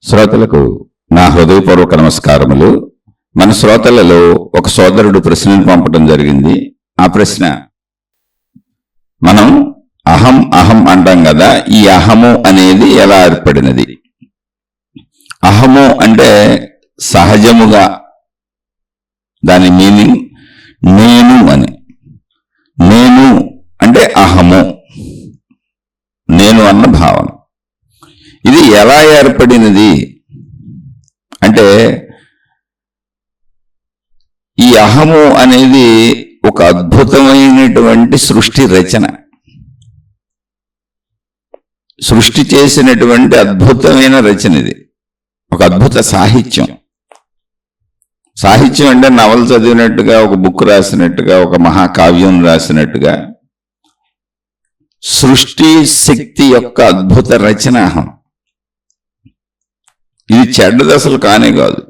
శ్రోతలకు నా హృదయపూర్వక నమస్కారములు. మన శ్రోతలలో ఒక సోదరుడు ప్రశ్నను పంపడం జరిగింది. ఆ ప్రశ్న, మనం అహం అహం అంటాం కదా, ఈ అహము అనేది ఎలా ఏర్పడినది? అహము అంటే సహజముగా దాని మీనింగ్ నేను అని. నేను అంటే అహము, నేను అన్న భావన. ఇది ఎలా ఏర్పడినది అంటే, ఈ అహము అనేది ఒక అద్భుతమైనటువంటి సృష్టి రచన, సృష్టి చేసినటువంటి అద్భుతమైన రచన. ఇది ఒక అద్భుత సాహిత్యం. సాహిత్యం అంటే నవల చదివినట్టుగా, ఒక బుక్ రాసినట్టుగా, ఒక మహాకావ్యం రాసినట్టుగా సృష్టి శక్తి యొక్క అద్భుత రచన అహం. ఇది చెడ్డది అసలు కానే కాదు.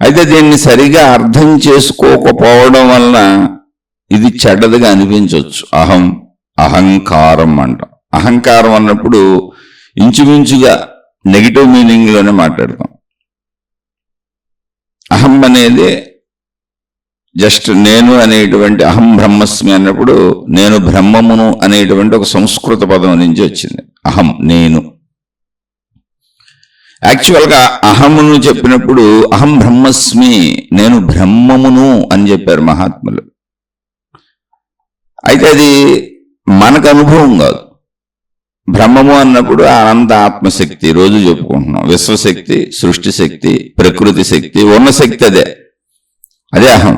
అయితే దీన్ని సరిగా అర్థం చేసుకోకపోవడం వలన ఇది చెడ్డదిగా అనిపించవచ్చు. అహం, అహంకారం అంటాం. అహంకారం అన్నప్పుడు ఇంచుమించుగా నెగిటివ్ మీనింగ్లోనే మాట్లాడతాం. అహం అనేది జస్ట్ నేను అనేటువంటి, అహం బ్రహ్మస్మి అన్నప్పుడు నేను బ్రహ్మమును అనేటువంటి ఒక సంస్కృత పదం నుంచి వచ్చింది. అహం నేను. యాక్చువల్గా అహమును చెప్పినప్పుడు అహం బ్రహ్మస్మి, నేను బ్రహ్మమును అని చెప్పారు మహాత్ములు. అయితే అది మనకు అనుభవం కాదు. బ్రహ్మము అన్నప్పుడు అనంత ఆత్మశక్తి, రోజు చెప్పుకుంటున్నాం. విశ్వశక్తి, సృష్టి శక్తి, ప్రకృతి శక్తి, ఉన్న శక్తి అదే అహం.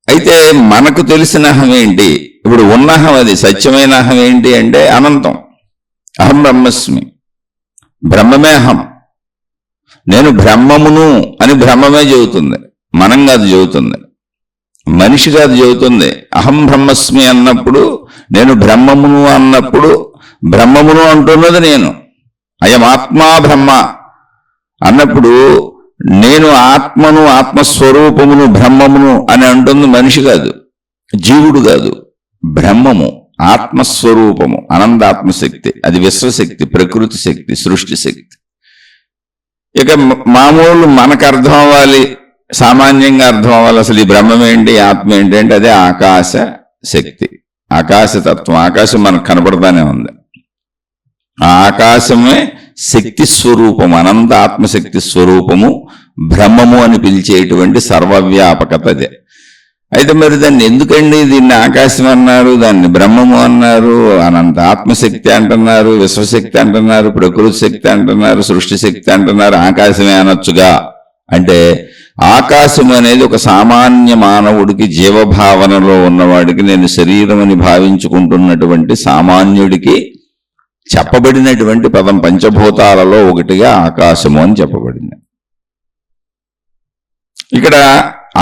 అయితే మనకు తెలిసిన అహం ఏంటి? ఇప్పుడు ఉన్న అహం, అది సత్యమైన అహం ఏంటి అంటే అనంతం. అహం బ్రహ్మస్మి, బ్రహ్మమే అహం. నేను బ్రహ్మమును అని బ్రహ్మమే చెబుతుంది, మనం కాదు చెబుతుంది, మనిషి కాదు చెబుతుంది. అహం బ్రహ్మస్మి అన్నప్పుడు, నేను బ్రహ్మమును అన్నప్పుడు, బ్రహ్మమును అంటున్నది నేను. అయం ఆత్మా బ్రహ్మ అన్నప్పుడు నేను ఆత్మను, ఆత్మస్వరూపమును, బ్రహ్మమును అని అంటుంది మనిషి కాదు, జీవుడు కాదు. బ్రహ్మము, ఆత్మస్వరూపము, అనంతాత్మశక్తి, అది విశ్వశక్తి, ప్రకృతి శక్తి, సృష్టి శక్తి. ఇక మామూలు మనకు అర్థం అవ్వాలి, సామాన్యంగా అర్థం అవ్వాలి. అసలు ఈ బ్రహ్మం ఏంటి, ఆత్మ ఏంటి అంటే అదే ఆకాశ శక్తి, ఆకాశతత్వం. ఆకాశం మనకు కనపడతానే ఉంది. ఆ ఆకాశమే శక్తి స్వరూపము, అనంత ఆత్మశక్తి స్వరూపము, బ్రహ్మము అని పిలిచేటువంటి సర్వవ్యాపకత అదే. అయితే మరి దాన్ని ఎందుకండి దీన్ని ఆకాశం అన్నారు, దాన్ని బ్రహ్మము అన్నారు, అనంత ఆత్మశక్తి అంటున్నారు, విశ్వశక్తి అంటున్నారు, ప్రకృతి శక్తి అంటున్నారు, సృష్టి శక్తి అంటున్నారు, ఆకాశమే అనొచ్చుగా అంటే, ఆకాశం అనేది ఒక సామాన్య మానవుడికి, జీవభావనలో ఉన్నవాడికి, నేను శరీరం అని భావించుకుంటున్నటువంటి సామాన్యుడికి చెప్పబడినటువంటి పదం. పంచభూతాలలో ఒకటిగా ఆకాశము అని చెప్పబడింది. ఇక్కడ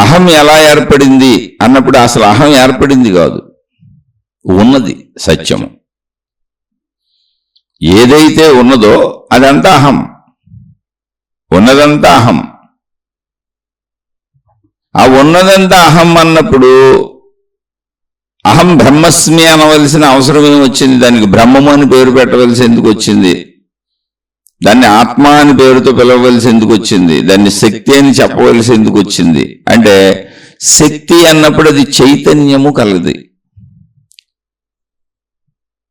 అహం ఎలా ఏర్పడింది అన్నప్పుడు అసలు అహం ఏర్పడింది కాదు, ఉన్నది సత్యము. ఏదైతే ఉన్నదో అదంతా అహం, ఉన్నదంతా అహం. ఆ ఉన్నదంతా అహం అన్నప్పుడు అహం బ్రహ్మస్మి అనవలసిన అవసరం ఏమొచ్చింది? దానికి బ్రహ్మము అని పేరు పెట్టవలసి ఎందుకు వచ్చింది? దాన్ని ఆత్మ అని పేరుతో పిలవవలసి ఎందుకు వచ్చింది? దాన్ని శక్తి అని చెప్పవలసి ఎందుకు వచ్చింది? అంటే శక్తి అన్నప్పుడు అది చైతన్యము కలది.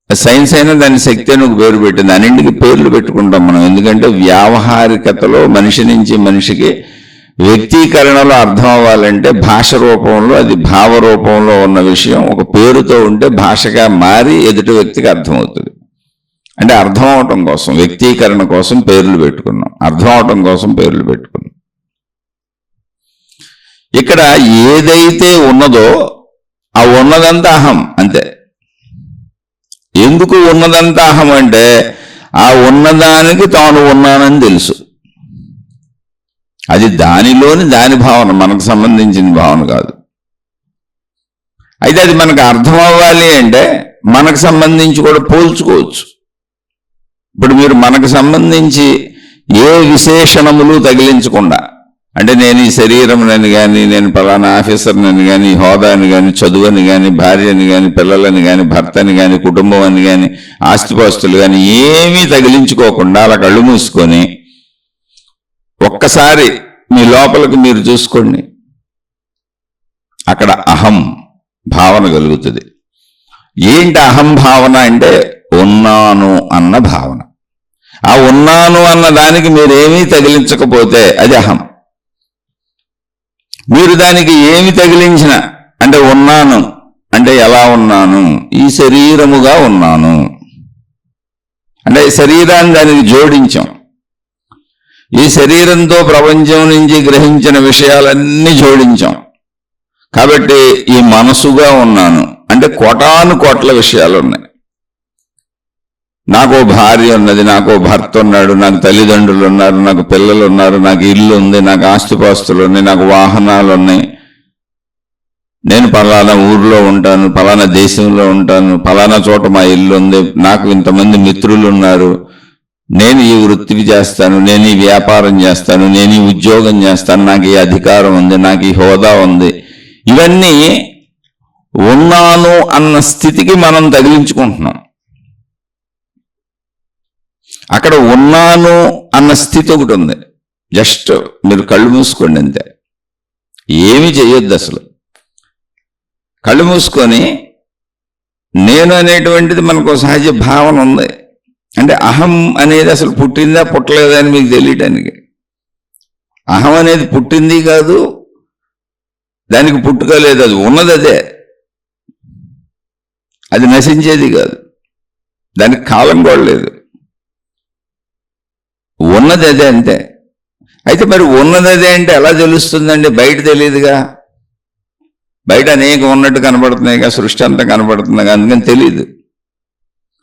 సైన్స్ అయినా దాని శక్తి అని ఒక పేరు పెట్టింది. అన్నింటికి పేర్లు పెట్టుకుంటాం మనం, ఎందుకంటే వ్యావహారికతలో మనిషి నుంచి మనిషికి వ్యక్తీకరణలో అర్థం అవ్వాలంటే భాష రూపంలో, అది భావ రూపంలో ఉన్న విషయం ఒక పేరుతో ఉంటే భాషగా మారి ఎదుటి వ్యక్తికి అర్థమవుతుంది. అంటే అర్థం అవటం కోసం, వ్యక్తీకరణ కోసం పేర్లు పెట్టుకున్నాం, అర్థం అవటం కోసం పేర్లు పెట్టుకున్నాం. ఇక్కడ ఏదైతే ఉన్నదో ఆ ఉన్నదంతా అహం అంతే. ఎందుకు ఉన్నదంతా అహం అంటే, ఆ ఉన్నదానికి తాను ఉన్నానని తెలుసు. అది దానిలోని దాని భావన, మనకు సంబంధించిన భావన కాదు. అయితే అది మనకు అర్థం అవ్వాలి అంటే మనకు సంబంధించి కూడా పోల్చుకోవచ్చు. ఇప్పుడు మీరు మనకు సంబంధించి ఏ విశేషణములు తగిలించకుండా, అంటే నేను ఈ శరీరంని కానీ, నేను పలానా ఆఫీసర్ని కానీ, హోదాని కానీ, చదువుని కానీ, భార్యని కానీ, పిల్లలని కానీ, భర్తని కానీ, కుటుంబం అని కానీ, ఆస్తిపాస్తులు కానీ ఏమీ తగిలించుకోకుండా అలా కళ్ళు మూసుకొని ఒక్కసారి మీ లోపలికి మీరు చూసుకోండి. అక్కడ అహం భావన కలుగుతుంది. ఏంటి అహం భావన అంటే ఉన్నాను అన్న భావన. ఆ ఉన్నాను అన్న దానికి మీరేమీ తగిలించకపోతే అది అహం. మీరు దానికి ఏమి తగిలించిన అంటే ఉన్నాను అంటే ఎలా ఉన్నాను, ఈ శరీరముగా ఉన్నాను అంటే శరీరాన్ని దానికి జోడించాం. ఈ శరీరంతో ప్రపంచం నుంచి గ్రహించిన విషయాలన్నీ జోడించాం. కాబట్టి ఈ మనసుగా ఉన్నాను అంటే కోటాను కోట్ల విషయాలు ఉన్నాయి. నాకో భార్య ఉన్నది, నాకో భర్త ఉన్నాడు, నాకు తల్లిదండ్రులు ఉన్నారు, నాకు పిల్లలు ఉన్నారు, నాకు ఇల్లు ఉంది, నాకు ఆస్తిపాస్తులు ఉన్నాయి, నాకు వాహనాలు ఉన్నాయి, నేను పలానా ఊర్లో ఉంటాను, పలానా దేశంలో ఉంటాను, పలానా చోట మా ఇల్లు ఉంది, నాకు ఇంతమంది మిత్రులు ఉన్నారు, నేను ఈ వృత్తిని చేస్తాను, నేను ఈ వ్యాపారం చేస్తాను, నేను ఈ ఉద్యోగం చేస్తాను, నాకు ఈ అధికారం ఉంది, నాకు ఈ హోదా ఉంది. ఇవన్నీ ఉన్నాను అన్న స్థితికి మనం తగిలించుకుంటున్నాం. అక్కడ ఉన్నాను అన్న స్థితి ఒకటి ఉంది. జస్ట్ మీరు కళ్ళు మూసుకోండి అంతే, ఏమీ చేయొద్దు. అసలు కళ్ళు మూసుకొని నేను అనేటువంటిది మనకు సహజ భావన ఉంది. అంటే అహం అనేది అసలు పుట్టిందా పుట్టలేదా అని మీకు తెలియటానికి. అహం అనేది పుట్టింది కాదు, దానికి పుట్టుక లేదు, అది ఉన్నది అదే, అది నశించేది కాదు, దానికి కాలం కూడా లేదు, ఉన్నది అదే అంతే. అయితే మరి ఉన్నది అదే అంటే ఎలా తెలుస్తుందండి? బయట తెలియదుగా, బయట అనేక ఉన్నట్టు కనబడుతున్నాయిగా, సృష్టి అంతా కనబడుతుందిగా, అందుకని తెలియదు.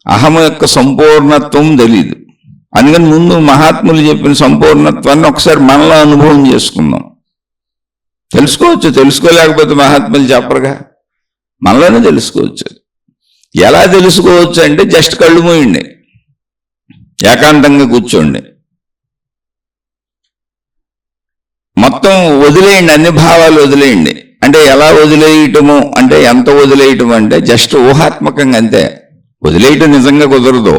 అహం యొక్క సంపూర్ణత్వం తెలియదు. అందుకని ముందు మహాత్ములు చెప్పిన సంపూర్ణత్వాన్ని ఒకసారి మనలో అనుభవం చేసుకుందాం. తెలుసుకోవచ్చు, తెలుసుకోలేకపోతే మహాత్ములు చెప్పరుగా, మనలోనే తెలుసుకోవచ్చు. ఎలా తెలుసుకోవచ్చు అంటే జస్ట్ కళ్ళు మూయండి, ఏకాంతంగా కూర్చోండి, మొత్తం వదిలేయండి, అన్ని భావాలు వదిలేయండి. అంటే ఎలా వదిలేయటము అంటే ఎంత వదిలేయటం అంటే జస్ట్ ఊహాత్మకంగా అంతే. వదిలేయటం నిజంగా కుదరదు.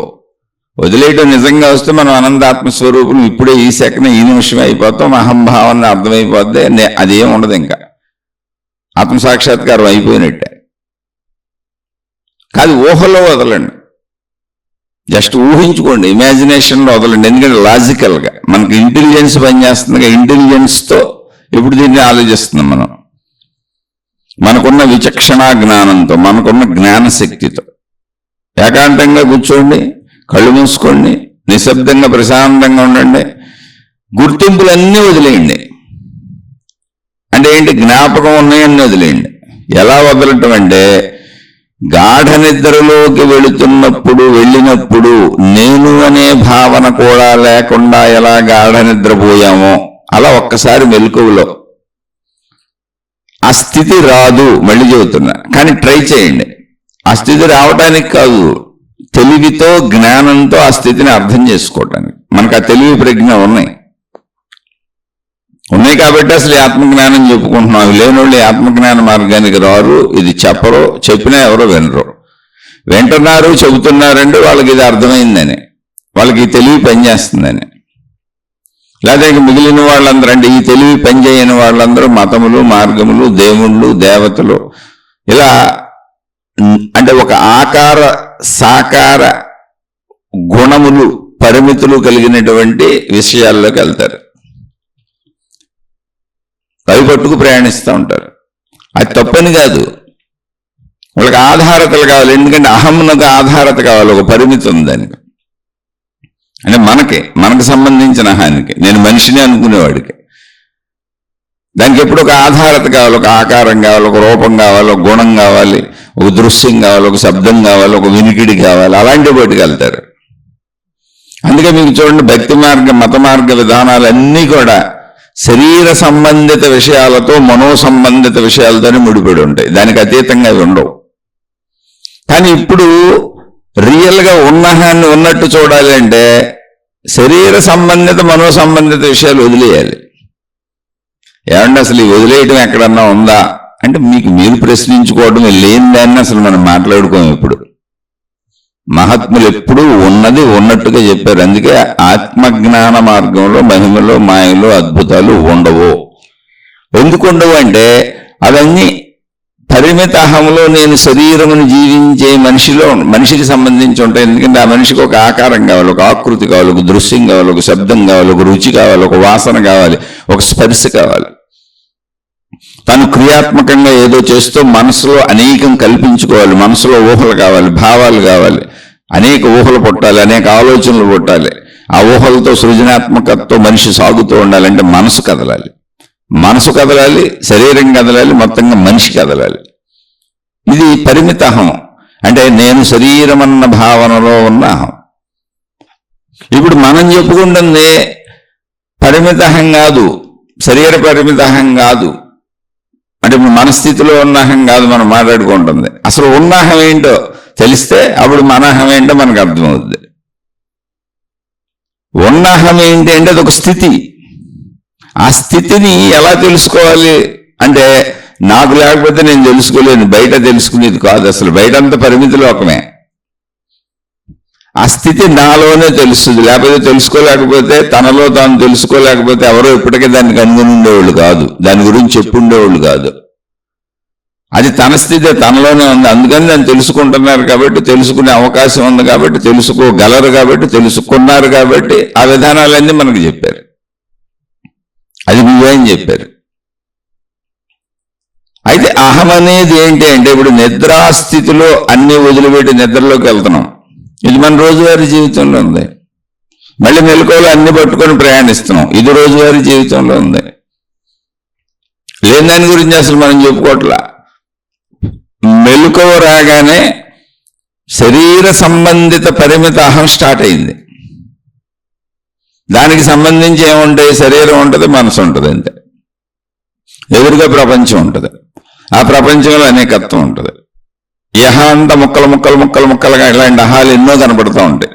వదిలేయటం నిజంగా వస్తే మనం అనంతాత్మస్వరూపం ఇప్పుడే ఈ సెకండ్ ఈ నిమిషం అయిపోతాం, అహంభావాన్ని అర్థమైపోద్ది, అదేం ఉండదు, ఇంకా ఆత్మసాక్షాత్కారం అయిపోయినట్టే. కాదు, ఊహలో వదలండి, జస్ట్ ఊహించుకోండి, ఇమాజినేషన్లో వదలండి. ఎందుకంటే లాజికల్గా మనకి ఇంటెలిజెన్స్ పనిచేస్తుంది. ఇంటెలిజెన్స్తో ఇప్పుడు దీన్ని ఆలోచిస్తున్నాం మనం, మనకున్న విచక్షణ జ్ఞానంతో, మనకున్న జ్ఞానశక్తితో. ఏకాంతంగా కూర్చోండి, కళ్ళు మూసుకోండి, నిశ్శబ్దంగా ప్రశాంతంగా ఉండండి, గుర్తింపులన్నీ వదిలేయండి. అంటే ఏంటి? జ్ఞాపకం ఉన్నాయన్నీ వదిలేయండి. ఎలా వదలటం అంటే గాఢ నిద్రలోకి వెళ్ళినప్పుడు నేను అనే భావన కూడా లేకుండా ఎలా గాఢ నిద్రపోయామో అలా ఒక్కసారి మెలకువలో ఆ స్థితి రాదు. మళ్ళీ చెబుతున్నా, కానీ ట్రై చేయండి. ఆ స్థితి రావడానికి కాదు, తెలివితో జ్ఞానంతో ఆ స్థితిని అర్థం చేసుకోవటానికి. మనకు ఆ తెలివి ప్రజ్ఞ ఉన్నాయి కాబట్టి అసలు ఆత్మజ్ఞానం చెప్పుకుంటున్నాం. అవి లేనోళ్ళు ఆత్మజ్ఞాన మార్గానికి రారు, ఇది చెప్పరు, చెప్పినా ఎవరో వినరు. వింటున్నారు, చెబుతున్నారంటే వాళ్ళకి ఇది అర్థమైందని, వాళ్ళకి ఈ తెలివి పనిచేస్తుందని. లేకపోతే మిగిలిన వాళ్ళందరూ అంటే ఈ తెలివి పనిచేయని వాళ్ళందరూ మతములు, మార్గములు, దేవుళ్ళు, దేవతలు, ఇలా అంటే ఒక ఆకార సాకార గుణములు పరిమితులు కలిగినటువంటి విషయాల్లోకి వెళ్తారు. అవి పట్టుకు ప్రయాణిస్తూ ఉంటారు. అది తప్పని కాదు, వాళ్ళకి ఆధారతలు కావాలి. ఎందుకంటే అహంనకు ఆధారత కావాలి, ఒక పరిమితి ఉంది దానికి. అంటే మనకు సంబంధించిన అహానికి, నేను మనిషిని అనుకునేవాడికి దానికి ఎప్పుడు ఒక ఆధారత కావాలి, ఒక ఆకారం కావాలి, ఒక రూపం కావాలి, ఒక గుణం కావాలి, ఒక దృశ్యం కావాలి, ఒక శబ్దం కావాలి, ఒక వినికిడి కావాలి. అలాంటి బయటకు వెళ్తారు. అందుకే మీకు చూడండి, భక్తి మార్గ మత మార్గ విధానాలన్నీ కూడా శరీర సంబంధిత విషయాలతో మనో సంబంధిత విషయాలతోనే ముడిపడి ఉంటాయి. దానికి అతీతంగా అవి ఉండవు. కానీ ఇప్పుడు రియల్గా ఉన్నహాన్ని ఉన్నట్టు చూడాలి అంటే శరీర సంబంధిత మనో సంబంధిత విషయాలు వదిలేయాలి. ఏమంటే అసలు ఈ వదిలేయటం ఎక్కడన్నా ఉందా అంటే మీకు మీరు ప్రశ్నించుకోవడమే, లేని దాన్ని అసలు మనం మాట్లాడుకోము. ఇప్పుడు మహాత్ములు ఎప్పుడూ ఉన్నది ఉన్నట్టుగా చెప్పారు. అందుకే ఆత్మజ్ఞాన మార్గంలో మహిమలో మాయలో అద్భుతాలు ఉండవు. ఎందుకు ఉండవు అంటే అవన్నీ పరిమిత అహంలో నేను శరీరమును జీవించే మనిషికి సంబంధించి ఉంటాయి. ఎందుకంటే ఆ మనిషికి ఒక ఆకారం కావాలి, ఒక ఆకృతి కావాలి, ఒక దృశ్యం కావాలి, ఒక శబ్దం కావాలి, ఒక రుచి కావాలి, ఒక వాసన కావాలి, ఒక స్పర్శ కావాలి. తను క్రియాత్మకంగా ఏదో చేస్తూ మనసులో అనేకం కల్పించుకోవాలి, మనసులో ఊహలు కావాలి, భావాలు కావాలి, అనేక ఊహలు పుట్టాలి, అనేక ఆలోచనలు పుట్టాలి. ఆ ఊహలతో సృజనాత్మకతతో మనిషి సాగుతూ ఉండాలంటే మనసు కదలాలి, మనసు కదలాలి, శరీరం కదలాలి, మొత్తంగా మనిషి కదలాలి. ఇది పరిమిత అహం అంటే నేను శరీరం అన్న భావనలో ఉన్న అహం. ఇప్పుడు మనం చెప్పుకుంటుంది పరిమిత అహం కాదు, శరీర పరిమిత అహం కాదు, అంటే మన స్థితిలో ఉన్న అహం కాదు మనం మాట్లాడుకుంటుంది. అసలు ఉన్న అహం ఏంటో తెలిస్తే అప్పుడు మన అహం ఏంటో మనకు అర్థమవుతుంది. ఉన్న అహం ఏంటి అంటే అది ఒక స్థితి. ఆ స్థితిని ఎలా తెలుసుకోవాలి అంటే నాకు లేకపోతే నేను తెలుసుకోలేను, బయట తెలుసుకునేది కాదు. అసలు బయట అంతా పరిమిత లోకమే. ఆ స్థితి నాలోనే తెలుస్తుంది. లేకపోతే తెలుసుకోలేకపోతే, తనలో తాను తెలుసుకోలేకపోతే ఎవరో ఇప్పటికే దాన్ని కనుగొని ఉండేవాళ్ళు కాదు, దాని గురించి చెప్పుండేవాళ్ళు కాదు. అది తన స్థితి తనలోనే ఉంది. అందుకని దాన్ని తెలుసుకుంటున్నారు కాబట్టి, తెలుసుకునే అవకాశం ఉంది కాబట్టి, తెలుసుకోగలరు కాబట్టి, తెలుసుకున్నారు కాబట్టి ఆ విధానాలన్నీ మనకు చెప్పారు. అది నువ్వేం చెప్పారు. అయితే అహం అనేది ఏంటి అంటే ఇప్పుడు నిద్రాస్థితిలో అన్ని వదిలిపెట్టి నిద్రలోకి వెళ్తున్నాం. ఇది మన రోజువారీ జీవితంలో ఉంది. మళ్ళీ మెలకువలు అన్ని పట్టుకొని ప్రయాణిస్తున్నాం. ఇది రోజువారీ జీవితంలో ఉంది. లేని దాని గురించి అసలు మనం చెప్పుకోవట్లా. మెలకువ రాగానే శరీర సంబంధిత పరిమిత అహం స్టార్ట్ అయింది. దానికి సంబంధించి ఏముంటాయి? శరీరం ఉంటుంది, మనసు ఉంటుంది, అంతే. ఎదురుగా ప్రపంచం ఉంటుంది. ఆ ప్రపంచంలో అనేకత్వం ఉంటుంది. యహ అంతా ముక్కలు ముక్కలు ముక్కలు ముక్కలుగా ఇలాంటి అహాలు ఎన్నో కనపడుతూ ఉంటాయి.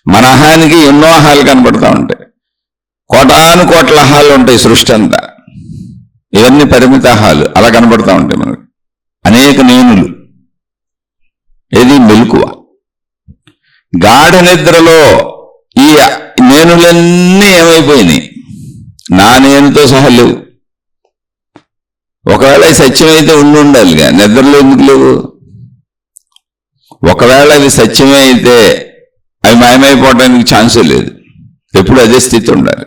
మన అహానికి ఎన్నో అహాలు కనపడుతూ ఉంటాయి. కోటాను కోట్ల అహాలు ఉంటాయి సృష్టి అంతా. ఇవన్నీ పరిమిత అహాలు అలా కనపడుతూ ఉంటాయి మనకు. అనేక నేనులు. ఏది? మెలకువ. గాఢ నిద్రలో ఈ నేనులన్నీ ఏమైపోయినాయి? నా నేనుతో సహా లేవు. ఒకవేళ సత్యమైతే ఉండాలిగా, నిద్రలో ఎందుకు లేవు? ఒకవేళ అవి సత్యమే అయితే అవి మాయమైపోవడానికి ఛాన్సే లేదు. ఎప్పుడు అదే స్థితి ఉండాలి.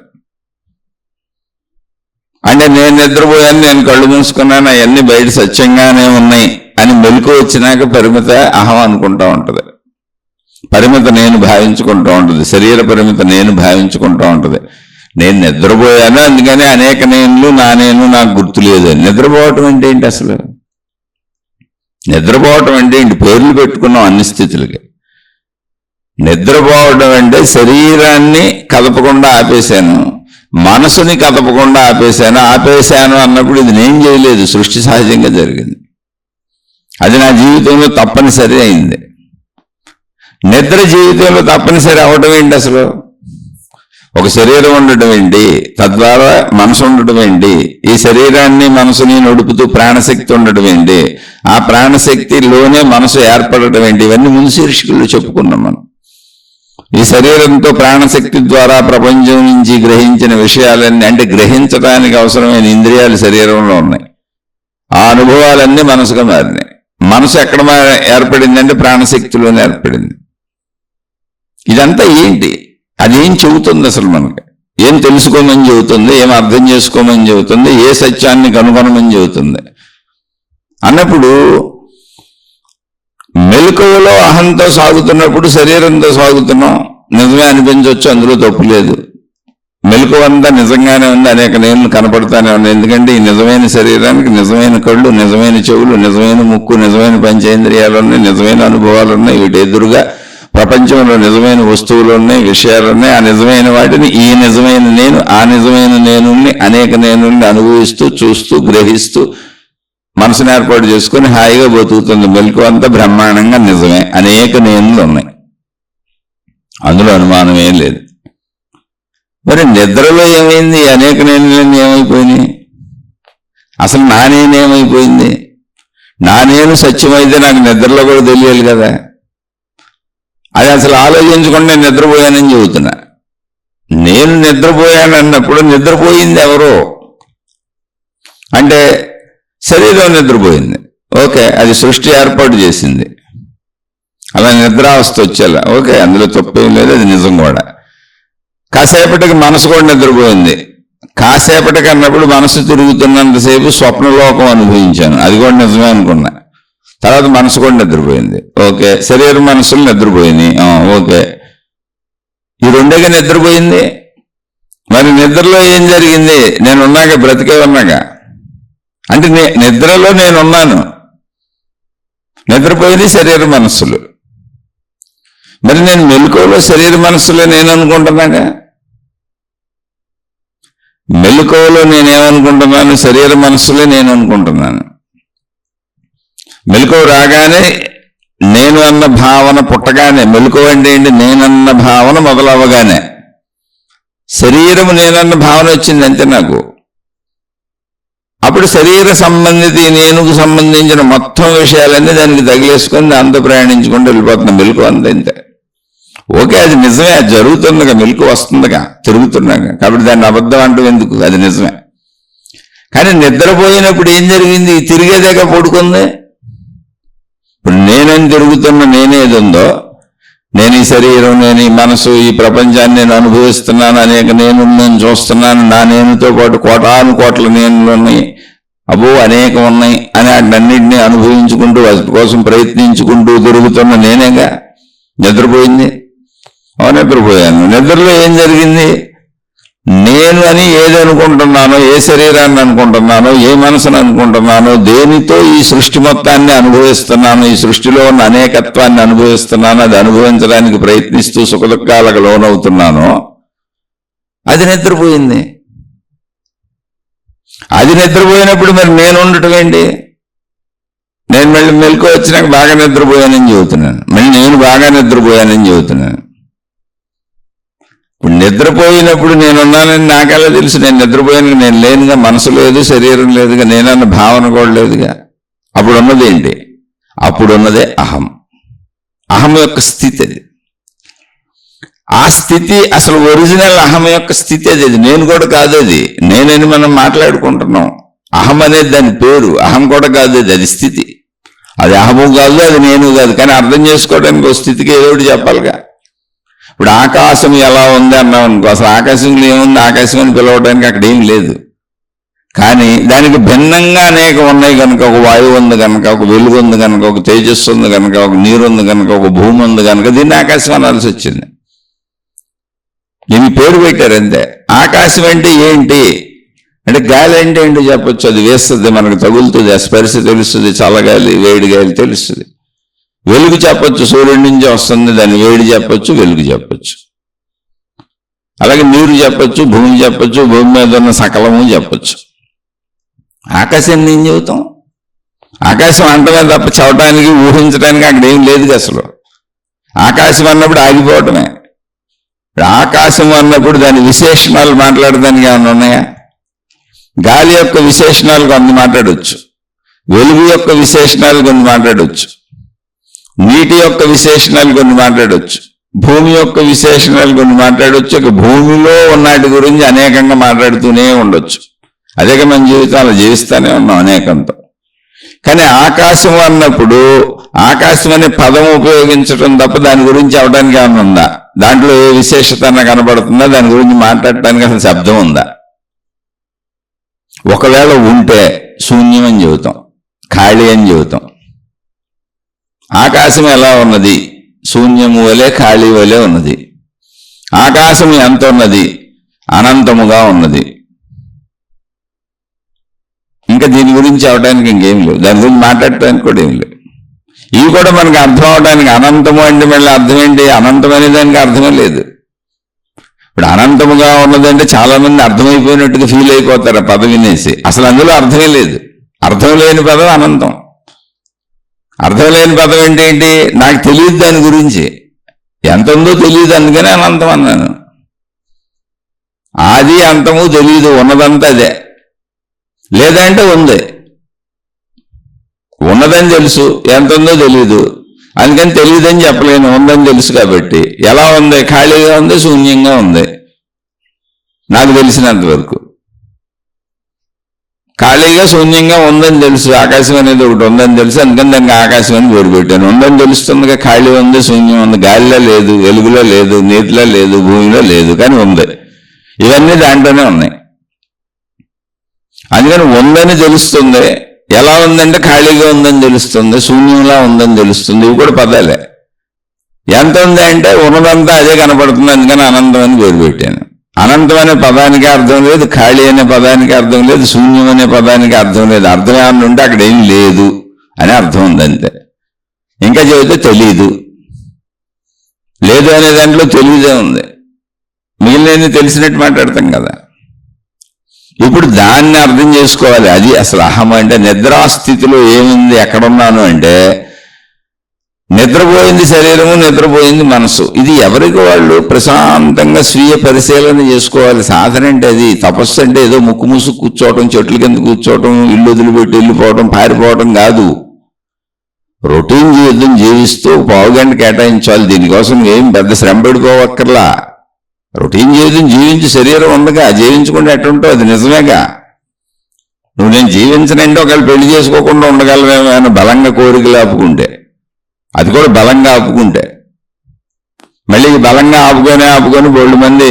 అంటే నేను నిద్రపోయాను, నేను కళ్ళు మూసుకున్నాను, అవన్నీ బయట సత్యంగానే ఉన్నాయి అని మెలకు వచ్చినాక పరిమిత అహం అనుకుంటా ఉంటుంది. పరిమిత నేను భావించుకుంటూ ఉంటుంది. శరీర పరిమిత నేను భావించుకుంటూ ఉంటుంది. నేను నిద్రపోయాను, అందుకని అనేక నేనులు నా నేను నాకు గుర్తు లేదు. నిద్రపోవటం అంటే ఏంటి? అసలు నిద్రపోవటం అంటే ఏంటి? పేర్లు పెట్టుకున్నాం అన్ని స్థితులకి. నిద్రపోవడం అంటే శరీరాన్ని కదపకుండా ఆపేశాను, మనసుని కదపకుండా ఆపేశాను అన్నప్పుడు ఇది నేను చేయలేదు, సృష్టి సహజంగా జరిగింది. అది నా జీవితంలో తప్పనిసరి అయింది. నిద్ర జీవితంలో తప్పనిసరి అవడం ఏంటి? అసలు ఒక శరీరం ఉండటం ఏంటి, తద్వారా మనసు ఉండటం ఏంటి, ఈ శరీరాన్ని మనసుని నడుపుతూ ప్రాణశక్తి ఉండటం ఏంటి, ఆ ప్రాణశక్తిలోనే మనసు ఏర్పడటం ఏంటి, ఇవన్నీ ముందు శీర్షికల్లో చెప్పుకున్నాం మనం. ఈ శరీరంతో ప్రాణశక్తి ద్వారా ప్రపంచం నుంచి గ్రహించిన విషయాలన్నీ, అంటే గ్రహించడానికి అవసరమైన ఇంద్రియాలు శరీరంలో ఉన్నాయి. ఆ అనుభవాలన్నీ మనసుగా మారినాయి. మనసు ఎక్కడ ఏర్పడిందంటే ప్రాణశక్తిలోనే ఏర్పడింది. ఇదంతా ఏంటి? అదేం చెబుతుంది? అసలు మనకి ఏం తెలుసుకోమని చెబుతుంది, ఏం అర్థం చేసుకోమని చెబుతుంది, ఏ సత్యాన్ని కనుగొనమని చెబుతుంది అన్నప్పుడు మెలకువలో అహంతో సాగుతున్నప్పుడు శరీరంతో సాగుతున్నాం. నిజమే అనిపించవచ్చు, అందులో తప్పు లేదు. మెలకువంతా నిజంగానే ఉంది, అనేక నేను కనపడతానే ఉన్నాయి. ఎందుకంటే ఈ నిజమైన శరీరానికి నిజమైన కళ్ళు, నిజమైన చెవులు, నిజమైన ముక్కు, నిజమైన పంచేంద్రియాలు ఉన్నాయి, నిజమైన అనుభవాలు ఉన్నాయి. వీటి ఎదురుగా ప్రపంచంలో నిజమైన వస్తువులు ఉన్నాయి, విషయాలు ఉన్నాయి. ఆ నిజమైన వాటిని ఈ నిజమైన నేను, ఆ నిజమైన నేనుల్ని, అనేక నేనుల్ని అనుభవిస్తూ, చూస్తూ, గ్రహిస్తూ మనసును ఏర్పాటు చేసుకుని హాయిగా బతుకుతుంది. మెలకువ అంతా బ్రహ్మాండంగా నిజమే. అనేక నేనులు ఉన్నాయి, అందులో అనుమానమే లేదు. మరి నిద్రలో ఏమైంది? అనేక నేనులన్నీ ఏమైపోయినాయి? అసలు నా నేనేమైపోయింది? నా నేను సత్యమైతే నాకు నిద్రలో కూడా తెలియాలి కదా. అది అసలు ఆలోచించకుండా నేను నిద్రపోయానని చెబుతున్నా. నేను నిద్రపోయాను అన్నప్పుడు నిద్రపోయింది ఎవరో అంటే శరీరం నిద్రపోయింది. ఓకే, అది సృష్టి ఏర్పాటు చేసింది. అలా నిద్రావస్థ వచ్చేలా ఓకే, అందులో తప్పేం లేదు, అది నిజం కూడా. కాసేపటికి మనసు కూడా నిద్రపోయింది. కాసేపటికి అన్నప్పుడు మనసు తిరుగుతున్నంతసేపు స్వప్నలోకం అనుభవించాను, అది కూడా నిజమే అనుకున్నా. తర్వాత మనసు కూడా నిద్రపోయింది. ఓకే, శరీరం మనసులు నిద్రపోయింది. ఓకే, ఈ రెండేగా నిద్రపోయింది. మరి నిద్రలో ఏం జరిగింది? నేనున్నాక, బ్రతికే ఉన్నాగా. అంటే నిద్రలో నేనున్నాను, నిద్రపోయింది శరీర మనస్సులు. మరి నేను మెలకువలో శరీర మనస్సులే నేను అనుకుంటున్నాగా. మెలకువలో నేనేమనుకుంటున్నాను? శరీర మనస్సులే నేను అనుకుంటున్నాను. మెలకువ రాగానే నేను అన్న భావన పుట్టగానే, మెలకువ అంటే ఏంటి? నేనన్న భావన మొదలవగానే శరీరము నేనన్న భావన వచ్చింది అంతే నాకు. అప్పుడు శరీర సంబంధిత నేనుకు సంబంధించిన మొత్తం విషయాలన్నీ దానికి తగిలేసుకొని దాంతో ప్రయాణించుకుంటూ వెళ్ళిపోతున్నా. మెలకువ అంతే. ఓకే, అది నిజమే, అది జరుగుతుందిగా, మెలకువ వస్తుందిగా, తిరుగుతున్నాగా. కాబట్టి దాన్ని అబద్ధం అంటూ ఎందుకు? అది నిజమే. కానీ నిద్రపోయినప్పుడు ఏం జరిగింది? తిరిగేదాకా పడుకుంది. ఇప్పుడు నేనేం తిరుగుతున్న నేనేది ఉందో, నేను ఈ శరీరం, నేను ఈ మనసు, ఈ ప్రపంచాన్ని నేను అనుభవిస్తున్నాను, అనేక నేను చూస్తున్నాను, నా నేనుతో పాటు కోటాను కోట్ల నేనులు ఉన్నాయి, అనేకం ఉన్నాయి అని వాటినన్నింటినీ అనుభవించుకుంటూ వాటి కోసం ప్రయత్నించుకుంటూ తిరుగుతున్న నేనేగా నిద్రపోయింది. నిద్రపోయాను. నిద్రలో ఏం జరిగింది? నేను అని ఏది అనుకుంటున్నానో, ఏ శరీరాన్ని అనుకుంటున్నానో, ఏ మనసును అనుకుంటున్నానో, దేనితో ఈ సృష్టి మొత్తాన్ని అనుభవిస్తున్నాను, ఈ సృష్టిలో ఉన్న అనేకత్వాన్ని అనుభవిస్తున్నాను, అది అనుభవించడానికి ప్రయత్నిస్తూ సుఖదుఖాలకు లోనవుతున్నానో, అది నిద్రపోయింది. అది నిద్రపోయినప్పుడు మరి నేను ఉండటం ఏంటి? నేను మళ్ళీ మెలకు వచ్చినాక బాగా నిద్రపోయానని చెబుతున్నాను, మళ్ళీ నేను బాగా నిద్రపోయానని చెబుతున్నాను. ఇప్పుడు నిద్రపోయినప్పుడు నేనున్నానని నాకెలా తెలుసు? నేను నిద్రపోయాను, నేను లేనుగా, మనసు లేదు, శరీరం లేదుగా, నేనన్న భావన కూడా లేదుగా. అప్పుడు ఉన్నది ఏంటి? అప్పుడున్నదే అహం. అహం యొక్క స్థితి అది. ఆ స్థితి అసలు ఒరిజినల్ అహం యొక్క స్థితి అది. నేను కూడా కాదు అది. నేనని మనం మాట్లాడుకుంటున్నాం. అహం అనేది దాని పేరు, అహం కూడా కాదు అది. అది స్థితి. అది అహము కాదు, అది నేను కాదు. కానీ అర్థం చేసుకోవడానికి ఒక స్థితికి ఏదో ఒకటి చెప్పాలిగా. ఇప్పుడు ఆకాశం ఎలా ఉంది అన్నాం అనుకో, అసలు ఆకాశంలో ఏముంది? ఆకాశం అని పిలవడానికి అక్కడ ఏం లేదు. కానీ దానికి భిన్నంగా అనేక ఉన్నాయి కనుక, ఒక వాయువు ఉంది కనుక, ఒక వెలుగు ఉంది కనుక, ఒక తేజస్సు ఉంది కనుక, ఒక నీరు ఉంది కనుక, ఒక భూమి ఉంది కనుక దీన్ని ఆకాశం అనాల్సి వచ్చింది. దీనికి పేరు పెట్టారు అంతే. ఆకాశం అంటే ఏంటి అంటే గాలి అంటే ఏంటో చెప్పొచ్చు. అది వేస్తుంది, మనకు తగులుతుంది, ఆ స్పర్శ తెలుస్తుంది, చల్లగాలి వేడి గాలి తెలుస్తుంది. వెలుగు చెప్పొచ్చు, సూర్యుడి నుంచి వస్తుంది, దాన్ని వేడి చెప్పొచ్చు, వెలుగు చెప్పొచ్చు. అలాగే నీరు చెప్పొచ్చు, భూమి చెప్పొచ్చు, భూమి మీద ఉన్న సకలము చెప్పొచ్చు. ఆకాశాన్ని ఏం చెబుతాం? ఆకాశం అంటమే తప్ప చవటానికి, ఊహించడానికి అక్కడ ఏం లేదు అసలు. ఆకాశం అన్నప్పుడు ఆగిపోవటమే. ఆకాశం అన్నప్పుడు దాని విశేషణాలు మాట్లాడడానికి ఏమైనా ఉన్నాయా? గాలి యొక్క విశేషణాలు కొన్ని మాట్లాడవచ్చు, వెలుగు యొక్క విశేషణాలు కొన్ని మాట్లాడవచ్చు, నీటి యొక్క విశేషణాలు కొన్ని మాట్లాడవచ్చు, భూమి యొక్క విశేషణాలు కొన్ని మాట్లాడవచ్చు. ఇక భూమిలో ఉన్నటి గురించి అనేకంగా మాట్లాడుతూనే ఉండొచ్చు. అదే మన జీవితాలు జీవిస్తూనే ఉన్నాం అనేకంతో. కానీ ఆకాశం అన్నప్పుడు ఆకాశం అనే పదం ఉపయోగించడం తప్ప దాని గురించి అవడానికి ఏమైనా ఉందా? దాంట్లో ఏ విశేషత కనబడుతుందా? దాని గురించి మాట్లాడటానికి అసలు శబ్దం ఉందా? ఒకవేళ ఉంటే శూన్యం అని చెబుతాం, ఖాళీ అని చెబుతాం. ఆకాశం ఎలా ఉన్నది? శూన్యము వలె, ఖాళీ వలె ఉన్నది. ఆకాశం ఎంత ఉన్నది? అనంతముగా ఉన్నది. ఇంకా దీని గురించి అవడానికి ఇంకేం లేవు, దాని గురించి మాట్లాడటానికి కూడా ఏం లేవు. ఇవి కూడా మనకు అర్థం అవడానికి, అనంతము అంటే మళ్ళీ అర్థం ఏంటి? అనంతం అనే దానికి అర్థమే లేదు. ఇప్పుడు అనంతముగా ఉన్నదంటే చాలా మంది అర్థమైపోయినట్టుగా ఫీల్ అయిపోతారు ఆ పదం వినేసి. అసలు అందులో అర్థమే లేదు. అర్థం లేని పదం అనంతం. అర్థం లేని పదం ఏంటి? నాకు తెలియదు, దాని గురించి ఎంత ఉందో తెలియదు, అందుకనే అనంతం అన్నాను. ఆది అంతము తెలియదు, ఉన్నదంతా అదే. లేదంటే ఉంది, ఉన్నదని తెలుసు, ఎంత ఉందో తెలియదు, అందుకని తెలియదని చెప్పలేను, ఉందని తెలుసు కాబట్టి. ఎలా ఉంది? ఖాళీగా ఉంది, శూన్యంగా ఉంది. నాకు తెలిసినంత వరకు ఖాళీగా శూన్యంగా ఉందని తెలుసు. ఆకాశం అనేది ఒకటి ఉందని తెలుసు, అందుకని దానికి ఆకాశం అని పేరు పెట్టాను. ఉందని తెలుస్తుందిగా, ఖాళీ ఉంది, శూన్యం ఉంది. గాలిలో లేదు, వెలుగులో లేదు, నీటిలో లేదు, భూమిలో లేదు, కానీ ఉంది. ఇవన్నీ దాంట్లోనే ఉన్నాయి. అందుకని ఉందని తెలుస్తుంది. ఎలా ఉందంటే ఖాళీగా ఉందని తెలుస్తుంది, శూన్యంలా ఉందని తెలుస్తుంది. ఇవి కూడా పదాలే. ఎంత ఉంది అంటే ఉన్నదంతా అదే కనపడుతుంది, అందుకని అనంతం అని పేరు పెట్టాను. అనంతం అనే పదానికి అర్థం లేదు, ఖాళీ అనే పదానికి అర్థం లేదు, శూన్యం అనే పదానికి అర్థం లేదు. అర్థం ఏమన్నా ఉంటే అక్కడ ఏం లేదు అని అర్థం ఉంది అంతే. ఇంకా చెబితే తెలీదు. లేదు అనే దాంట్లో తెలియదే ఉంది, మిగిలిన తెలిసినట్టు మాట్లాడతాం కదా. ఇప్పుడు దాన్ని అర్థం చేసుకోవాలి. అది అసలు అహం అంటే. నిద్రాస్థితిలో ఏముంది, ఎక్కడున్నాను అంటే నిద్రపోయింది శరీరము, నిద్రపోయింది మనసు. ఇది ఎవరికి వాళ్ళు ప్రశాంతంగా స్వీయ పరిశీలన చేసుకోవాలి. సాధన అంటే అది. తపస్సు అంటే ఏదో ముక్కు మూసు కూర్చోవటం, చెట్ల కింద కూర్చోవటం, ఇల్లు వదిలిపెట్టి వెళ్ళిపోవటం, పారిపోవటం కాదు. రొటీన్ జీవితం జీవిస్తూ 1/2 గంట కేటాయించాలి. దీనికోసం ఏం పెద్ద శ్రమ పడిపోవక్కర్లా. రొటీన్ జీవితం జీవించి శరీరం ఉండగా జీవించకుండా ఎట్టుంటో అది నిజమేగా. నువ్వు నేను జీవించనంటే ఒకవేళ పెళ్లి చేసుకోకుండా ఉండగలవేమో అని బలంగా కోరికలు ఆపుకుంటే, అది కూడా బలంగా ఆపుకుంటే. మళ్ళీ బలంగా ఆపుకొని బోళ్ళు మంది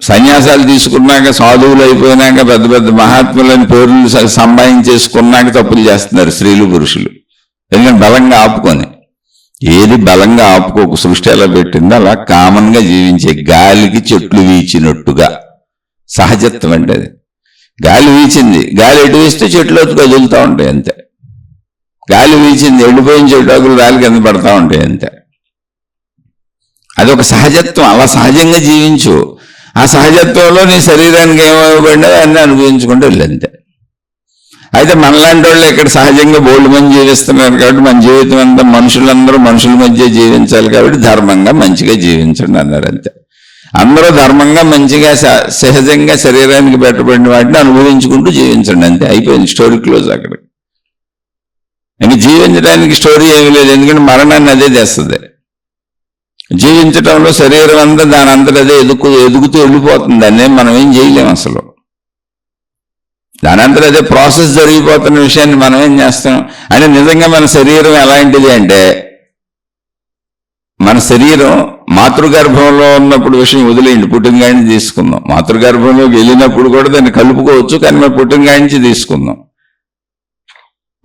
సన్యాసాలు తీసుకున్నాక, సాధువులు అయిపోయినాక, పెద్ద పెద్ద మహాత్ములని పేర్లు సంపాదించేసుకున్నాక తప్పులు చేస్తున్నారు స్త్రీలు పురుషులు. ఎందుకంటే బలంగా ఆపుకొని. ఏది బలంగా ఆపుకోకు. సృష్టి ఎలా పెట్టిందో అలా కామన్గా జీవించే, గాలికి చెట్లు వీచినట్టుగా సహజత్వం అంటే అది. గాలి వీచింది, గాలి ఎటు వీస్తే చెట్లు ఎత్తు కదులుతూ ఉంటాయి అంతే. గాలి వీచింది, ఎండిపోయిన చెట్టు రాలి కింద పడతా ఉంటాయి అంతే. అదొక సహజత్వం. అలా సహజంగా జీవించు. ఆ సహజత్వంలో నీ శరీరానికి ఏమైపోయినా అన్నీ అనుభవించుకుంటూ వెళ్ళంతే. అయితే మనలాంటి వాళ్ళు ఇక్కడ సహజంగా బోల్డ్ మంది జీవిస్తున్నారు కాబట్టి మన జీవితం అంతా మనుషులందరూ మనుషుల మధ్య జీవించాలి కాబట్టి ధర్మంగా మంచిగా జీవించండి అన్నారు అంతే. అందరూ ధర్మంగా మంచిగా సహజంగా శరీరానికి పెట్టబడిన వాటిని అనుభవించుకుంటూ జీవించండి అంతే. అయిపోయింది, స్టోరీ క్లోజ్. అక్కడ ఇంక జీవించడానికి స్టోరీ ఏమీ లేదు, ఎందుకంటే మరణాన్ని అదే తెస్తుంది. జీవించడంలో శరీరం అంతా దాని అంతటా అదే ఎదుగుతూ వెళ్ళిపోతుంది. దాన్ని మనం ఏం చేయలేము అసలు. దానంతా అదే ప్రాసెస్ జరిగిపోతున్న విషయాన్ని మనం ఏం చేస్తాం అంటే, నిజంగా మన శరీరం ఎలాంటిది అంటే, మన శరీరం మాతృగర్భంలో ఉన్నప్పుడు విషయం వదిలేయండి, పుట్టినగాడి తీసుకుందాం. మాతృగర్భంలోకి వెళ్ళినప్పుడు కూడా దాన్ని కలుపుకోవచ్చు, కానీ మనం పుట్టినగాడి తీసుకుందాం.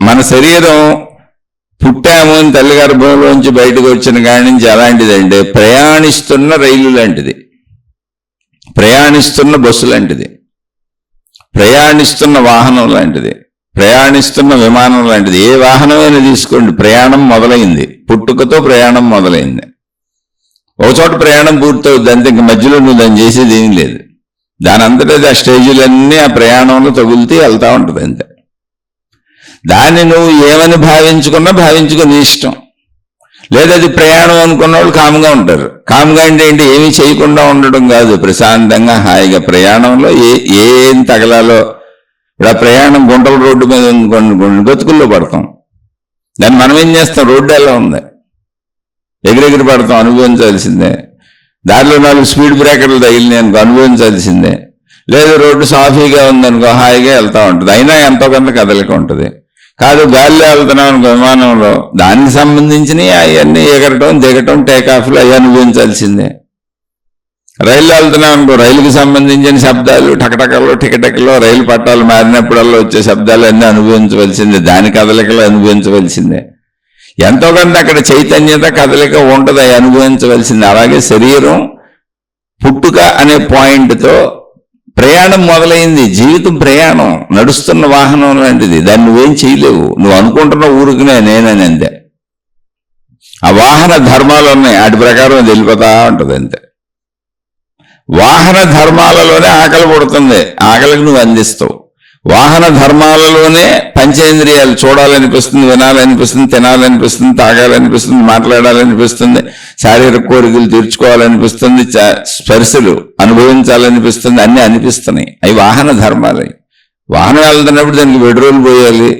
మన శరీరం పుట్టాము అని తల్లి గర్భంలోంచి బయటకు వచ్చిన కాడి నుంచి ఎలాంటిదంటే, ప్రయాణిస్తున్న రైలు లాంటిది, ప్రయాణిస్తున్న బస్సు లాంటిది, ప్రయాణిస్తున్న వాహనం లాంటిది, ప్రయాణిస్తున్న విమానం లాంటిది. ఏ వాహనమైనా తీసుకోండి, ప్రయాణం మొదలైంది. పుట్టుకతో ప్రయాణం మొదలైంది. ఒక చోట ప్రయాణం పూర్తవుద్ది అంతే. ఇంక మధ్యలో నువ్వు దాన్ని చేసేది ఏం లేదు. దాని అంతటా ఆ స్టేజీలన్నీ ఆ ప్రయాణంలో తగులుతూ వెళ్తూ ఉంటుంది అంతే. దాన్ని నువ్వు ఏమని భావించుకుని ఇష్టం. లేదా అది ప్రయాణం అనుకున్న వాళ్ళు కామ్గా ఉంటారు. కామ్గా అంటే ఏంటి, ఏమీ చేయకుండా ఉండడం కాదు, ప్రశాంతంగా హాయిగా. ప్రయాణంలో ఏం తగలాలో, ఇలా ప్రయాణం గుంటల రోడ్డు మీద కొన్ని బతుకుల్లో పడతాం. దాన్ని మనం ఏం చేస్తాం, రోడ్డు ఎలా ఉంది ఎగిరెగిరి పడతాం, అనుభవించాల్సిందే. దారిలో 4 స్పీడ్ బ్రేకర్లు తగిలినాయి అనుకో, అనుభవించాల్సిందే. లేదు రోడ్డు సాఫీగా ఉందనుకో, హాయిగా వెళ్తూ ఉంటుంది. అయినా ఎంతో కొంత కదలిక ఉంటుంది. కాదు గాలిలో వెళ్తున్నాం అనుకో, విమానంలో, దానికి సంబంధించినవి అవన్నీ ఎగరటం దిగటం టేకాఫ్లు అవి అనుభవించాల్సిందే. రైల్లో వెళ్తున్నాం అనుకో, రైలుకి సంబంధించిన శబ్దాలు, టకటకలు టికటకలు, రైలు పట్టాలు మారినప్పుడల్లా వచ్చే శబ్దాలు అన్నీ అనుభవించవలసిందే. దాని కదలికలు అనుభవించవలసిందే. ఎంతో కొంత అక్కడ చైతన్యత కదలిక ఉంటుంది, అవి అనుభవించవలసిందే. అలాగే శరీరం పుట్టుక అనే పాయింట్తో ప్రయాణం మొదలైంది. జీవితం ప్రయాణం, నడుస్తున్న వాహనం లాంటిది. దాన్ని నువ్వేం చేయలేవు. నువ్వు అనుకుంటున్న ఊరికినే నేనని అంతే. ఆ వాహన ధర్మాలు ఉన్నాయి, వాటి ప్రకారం అది వెళ్ళిపోతా ఉంటుంది అంతే. వాహన ధర్మాలలోనే ఆకలి పుడుతుంది, ఆకలికి నువ్వు అందిస్తావు. వాహన ధర్మాలలోనే పంచేంద్రియాలు, చూడాలనిపిస్తుంది, వినాలనిపిస్తుంది, తినాలనిపిస్తుంది, తాగాలనిపిస్తుంది, మాట్లాడాలనిపిస్తుంది, శారీరక కోరికలు తీర్చుకోవాలనిపిస్తుంది, స్పర్శలు అనుభవించాలనిపిస్తుంది, అన్నీ అనిపిస్తున్నాయి. అవి వాహన ధర్మాలు. వాహనం వెళ్తున్నప్పుడు దానికి పెట్రోల్ పోయాలి,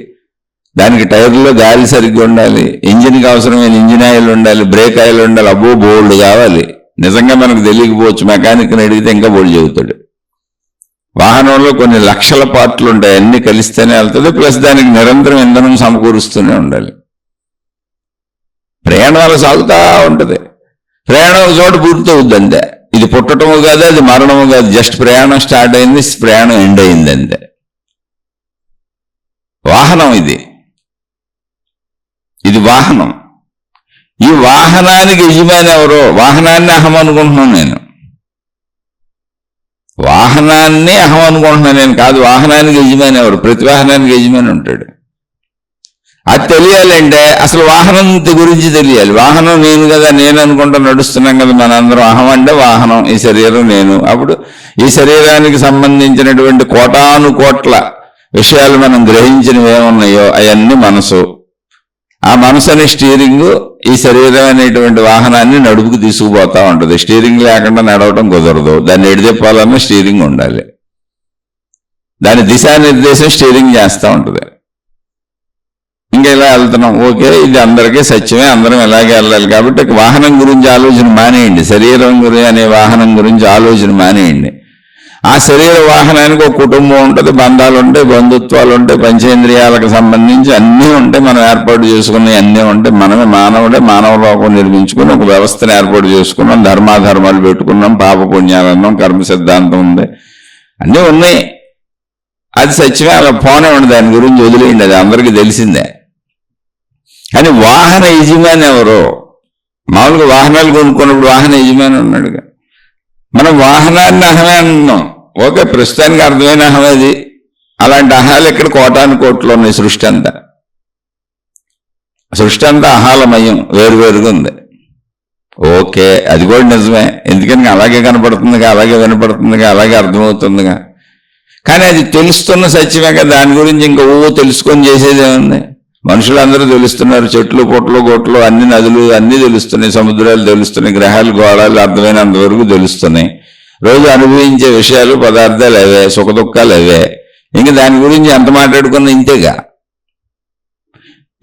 దానికి టైర్లో గాలి సరిగ్గా ఉండాలి, ఇంజిన్కి అవసరమైన ఇంజిన్ ఆయిల్ ఉండాలి, బ్రేక్ ఆయిల్ ఉండాలి, అబ్బో బోల్డ్ కావాలి. నిజంగా మనకు తెలియకపోవచ్చు, మెకానిక్ని అడిగితే ఇంకా బోల్డ్ చెబుతాడు. వాహనంలో కొన్ని లక్షల పార్ట్లు ఉంటాయి, అన్ని కలిస్తేనే వెళ్తుంది. ప్లస్ దానికి నిరంతరం ఇంధనం సమకూరుస్తూనే ఉండాలి. ప్రయాణం అలా సాగుతూ ఉంటుంది. ప్రయాణం ఒక చోట పూర్తవుద్ది అంతే. ఇది పుట్టటము కాదు, అది మరణము కాదు. జస్ట్ ప్రయాణం స్టార్ట్ అయింది, ప్రయాణం ఎండ్ అయింది అంతే. వాహనం ఇది వాహనం. ఈ వాహనానికి యజమాని ఎవరో? వాహనాన్ని అహం అనుకుంటున్నాను నేను. వాహనాన్ని అహం అనుకుంటున్నాను నేను కాదు. వాహనానికి యజమాని ఎవరు? ప్రతి వాహనానికి యజమాని ఉంటాడు. అది తెలియాలంటే అసలు వాహనం గురించి తెలియాలి. వాహనం నేను కదా, నేను అనుకుంటూ నడుస్తున్నాం కదా మనందరం. అహం అంటే వాహనం, ఈ శరీరం నేను. అప్పుడు ఈ శరీరానికి సంబంధించినటువంటి కోటాను కోట్ల విషయాలు మనం గ్రహించినవి ఏమున్నాయో అవన్నీ మనసు. ఆ మనసు అనే స్టీరింగ్ ఈ శరీరం అనేటువంటి వాహనాన్ని నడుపుకు తీసుకుపోతా ఉంటుంది. స్టీరింగ్ లేకుండా నడవటం కుదరదు. దాన్ని ఎడిదెప్పాలన్నా స్టీరింగ్ ఉండాలి. దాని దిశానిర్దేశం స్టీరింగ్ చేస్తూ ఉంటుంది. ఇంకా ఇలా వెళ్తున్నాం, ఓకే, ఇది అందరికీ సత్యమే, అందరం ఇలాగే వెళ్ళాలి. కాబట్టి వాహనం గురించి ఆలోచన మానేయండి. శరీరం గురించి అనే వాహనం గురించి ఆలోచన మానేయండి. ఆ శరీర వాహనానికి ఒక కుటుంబం ఉంటుంది, బంధాలు ఉంటాయి, బంధుత్వాలు ఉంటాయి, పంచేంద్రియాలకు సంబంధించి అన్నీ ఉంటాయి. మనం ఏర్పాటు చేసుకున్నవి అన్నీ ఉంటాయి. మనమే మానవ లోకం నిర్మించుకుని ఒక వ్యవస్థను ఏర్పాటు చేసుకున్నాం. ధర్మాధర్మాలు పెట్టుకున్నాం, పాప పుణ్యాలన్నాం, కర్మ సిద్ధాంతం ఉంది, అన్నీ ఉన్నాయి. అది సత్యమే, అలా పోనే ఉండదు. దాని గురించి వదిలేయండి, అది అందరికీ తెలిసిందే. కానీ వాహన యజమాని ఎవరో? మామూలుగా వాహనాలు కొనుక్కున్నప్పుడు వాహన యజమాని ఉన్నాడుగా. మనం వాహనాన్ని అహమే అంటున్నాం. ఓకే, ప్రస్తుతానికి అర్థమైన అహమేది. అలాంటి అహాలు ఇక్కడ కోటాను కోట్లు ఉన్నాయి. సృష్టి అంతా అహాలమయం, వేరువేరుగా ఉంది. ఓకే, అది కూడా నిజమే. ఎందుకని అలాగే కనపడుతుందిగా, అలాగే వినపడుతుందిగా, అలాగే అర్థమవుతుందిగా. కానీ అది తెలుస్తున్న సత్యమే కదా. దాని గురించి ఇంకా తెలుసుకొని చేసేదేముంది? మనుషులందరూ తెలుస్తున్నారు. చెట్లు, పుట్టలు, గొట్లు, అన్ని నదులు అన్నీ తెలుస్తున్నాయి, సముద్రాలు తెలుస్తున్నాయి, గ్రహాలు, గోళాలు అర్థమైనంతవరకు తెలుస్తున్నాయి. రోజు అనుభవించే విషయాలు, పదార్థాలు అవే, సుఖదుఖాలు అవే. ఇంక దాని గురించి ఎంత మాట్లాడుకున్నా ఇంతేగా.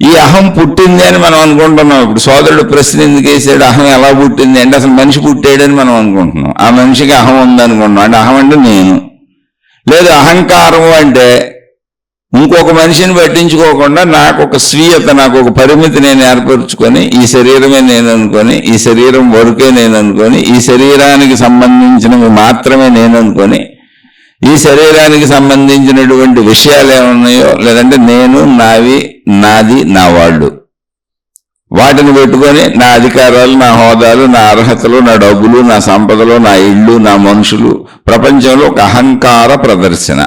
ఈ అహం పుట్టింది అని మనం అనుకుంటున్నాం. ఇప్పుడు సోదరుడు ప్రశ్న ఎందుకు వేసాడు, అహం ఎలా పుట్టింది అంటే అసలు మనిషి పుట్టాడని మనం అనుకుంటున్నాం. ఆ మనిషికి అహం ఉందనుకుంటున్నాం. అంటే అహం అంటే నేను. లేదు, అహంకారం అంటే ఇంకొక మనిషిని పట్టించుకోకుండా నాకు ఒక స్వీయత, నాకు ఒక పరిమితి నేను ఏర్పరచుకొని, ఈ శరీరమే నేను అనుకొని, ఈ శరీరం వరకే నేను అనుకొని, ఈ శరీరానికి సంబంధించినవి మాత్రమే నేను అనుకొని, ఈ శరీరానికి సంబంధించినటువంటి విషయాలు ఏమున్నాయో, లేదంటే నేను, నావి, నాది, నా వాళ్ళు, వాటిని పెట్టుకొని నా అధికారాలు, నా హోదాలు, నా అర్హతలు, నా డబ్బులు, నా సంపదలు, నా ఇళ్ళు, నా మనుషులు, ప్రపంచంలో ఒక అహంకార ప్రదర్శన.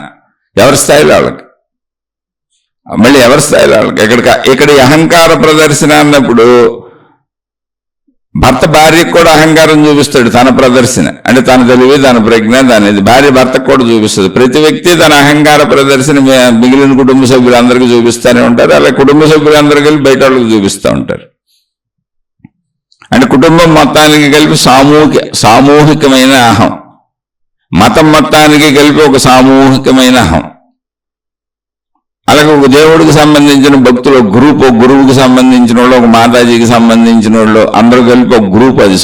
ఎవరి స్థాయిలో వాళ్ళకి, మళ్ళీ ఎవరి స్థాయిలో వాళ్ళకి. ఇక్కడ అహంకార ప్రదర్శన అన్నప్పుడు భర్త భార్యకు కూడా అహంకారం చూపిస్తాడు. తన ప్రదర్శన అంటే తన తెలివి, తన ప్రజ్ఞ, దానిది భార్య భర్తకు కూడా చూపిస్తుంది. ప్రతి వ్యక్తి తన అహంకార ప్రదర్శన మిగిలిన కుటుంబ సభ్యులందరికీ చూపిస్తూనే ఉంటారు. అలా కుటుంబ సభ్యులందరూ కలిపి బయట వాళ్ళకి చూపిస్తూ ఉంటారు. అంటే కుటుంబం మొత్తానికి కలిపి సామూహికమైన అహం, మతం మొత్తానికి కలిపి ఒక సామూహికమైన అహం. అలాగే ఒక దేవుడికి సంబంధించిన భక్తులు ఒక గ్రూప్, ఒక గురువుకి సంబంధించిన వాళ్ళు, ఒక మాతాజీకి సంబంధించిన వాళ్ళు, అందరూ కలిపి ఒక గ్రూప్. అది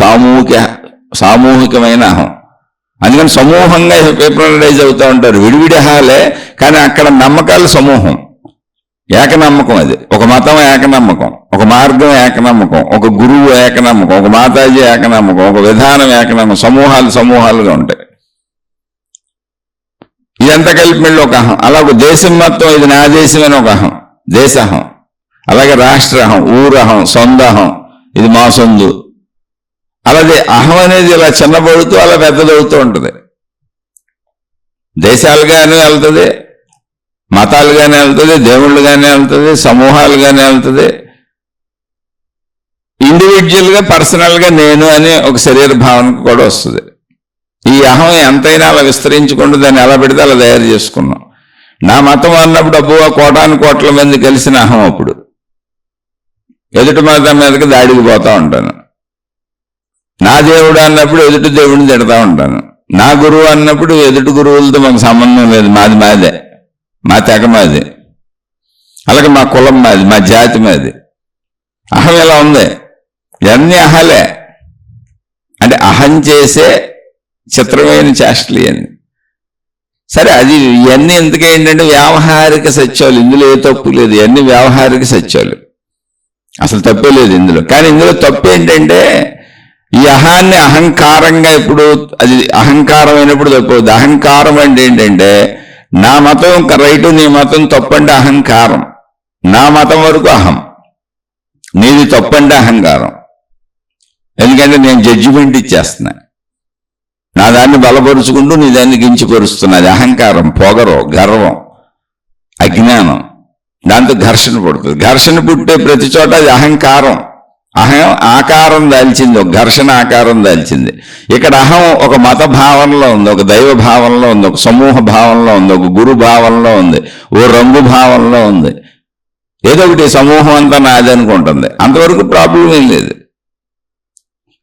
సామూహికమైన అహం. అందుకని సమూహంగా పేపరైజ్ అవుతూ ఉంటారు. విడివిడి అహాలే, కానీ అక్కడ నమ్మకాలు సమూహం, ఏకనమ్మకం. అది ఒక మతం ఏకనమ్మకం, ఒక మార్గం ఏకనమ్మకం, ఒక గురువు ఏకనమ్మకం, ఒక మాతాజీ ఏకనమ్మకం, ఒక విధానం ఏకనమ్మకం. సమూహాలుగా ఉంటాయి. ఇదంతా కలిపి మళ్ళీ ఒక అహం. అలా ఒక దేశం మొత్తం ఇది నా దేశమైన ఒక అహం, దేశహం. అలాగే రాష్ట్రహం, ఊరహం, సొందహం, ఇది మా సొందు. అలాగే అహం అనేది ఇలా చిన్నబడుతూ అలా పెద్దదవుతూ ఉంటుంది. దేశాలుగానే వెళ్తుంది, మతాలుగానే వెళ్తుంది, దేవుళ్ళుగానే వెళ్తుంది, సమూహాలుగానే వెళ్తుంది. ఇండివిజువల్గా, పర్సనల్గా నేను అనే ఒక శరీర భావనకు కూడా వస్తుంది. ఈ అహం ఎంతైనా అలా విస్తరించుకుంటూ దాన్ని ఎలా పెడితే అలా తయారు చేసుకున్నాం. నా మతం అన్నప్పుడు అబ్బుగా కోటాను కోట్ల మంది కలిసిన అహం. అప్పుడు ఎదుటి మతం మీదకి దాడికి పోతా ఉంటాను. నా దేవుడు అన్నప్పుడు ఎదుటి దేవుడిని తిడతా ఉంటాను. నా గురువు అన్నప్పుడు ఎదుటి గురువులతో మాకు సంబంధం లేదు, మాదే. మా తెగ మాది, అలాగే మా కులం మాది, మా జాతి మాది. అహం ఎలా ఉంది? ఇవన్నీ అహలే. అంటే అహం చేసే చిత్రమైన చేష్టలు ఇవన్నీ. సరే, అది ఇవన్నీ ఎందుకేంటంటే వ్యావహారిక సత్యాలు, ఇందులో ఏ తప్పు లేదు, ఇవన్నీ వ్యావహారిక సత్యాలు, అసలు తప్పే లేదు ఇందులో. కానీ ఇందులో తప్పు ఏంటంటే ఈ అహాన్ని అహంకారంగా ఎప్పుడు, అది అహంకారం అయినప్పుడు తప్పవుద్ది. అహంకారం అంటే ఏంటంటే నా మతం రైటు, నీ మతం తప్పంటే అహంకారం. నా మతం వరకు అహం, నీది తప్పంటే అహంకారం. ఎందుకంటే నేను జడ్జిమెంట్ ఇచ్చేస్తున్నా, నా దాన్ని బలపరుచుకుంటూ నీ దాన్ని కించపరుస్తున్నది అహంకారం, పొగరు, గర్వం, అజ్ఞానం. దాంతో ఘర్షణ పుడుతుంది. ఘర్షణ పుట్టే ప్రతి చోట అది అహంకారం. అహం ఆకారం దాల్చింది, ఒక ఘర్షణ ఆకారం దాల్చింది. ఇక్కడ అహం ఒక మత భావనలో ఉంది, ఒక దైవ భావనలో ఉంది, ఒక సమూహ భావనలో ఉంది, ఒక గురు భావనలో ఉంది, ఓ రంగు భావనలో ఉంది. ఏదో ఒకటి సమూహం అంతా నాది అనుకుంటుంది. అంతవరకు ప్రాబ్లం ఏం లేదు.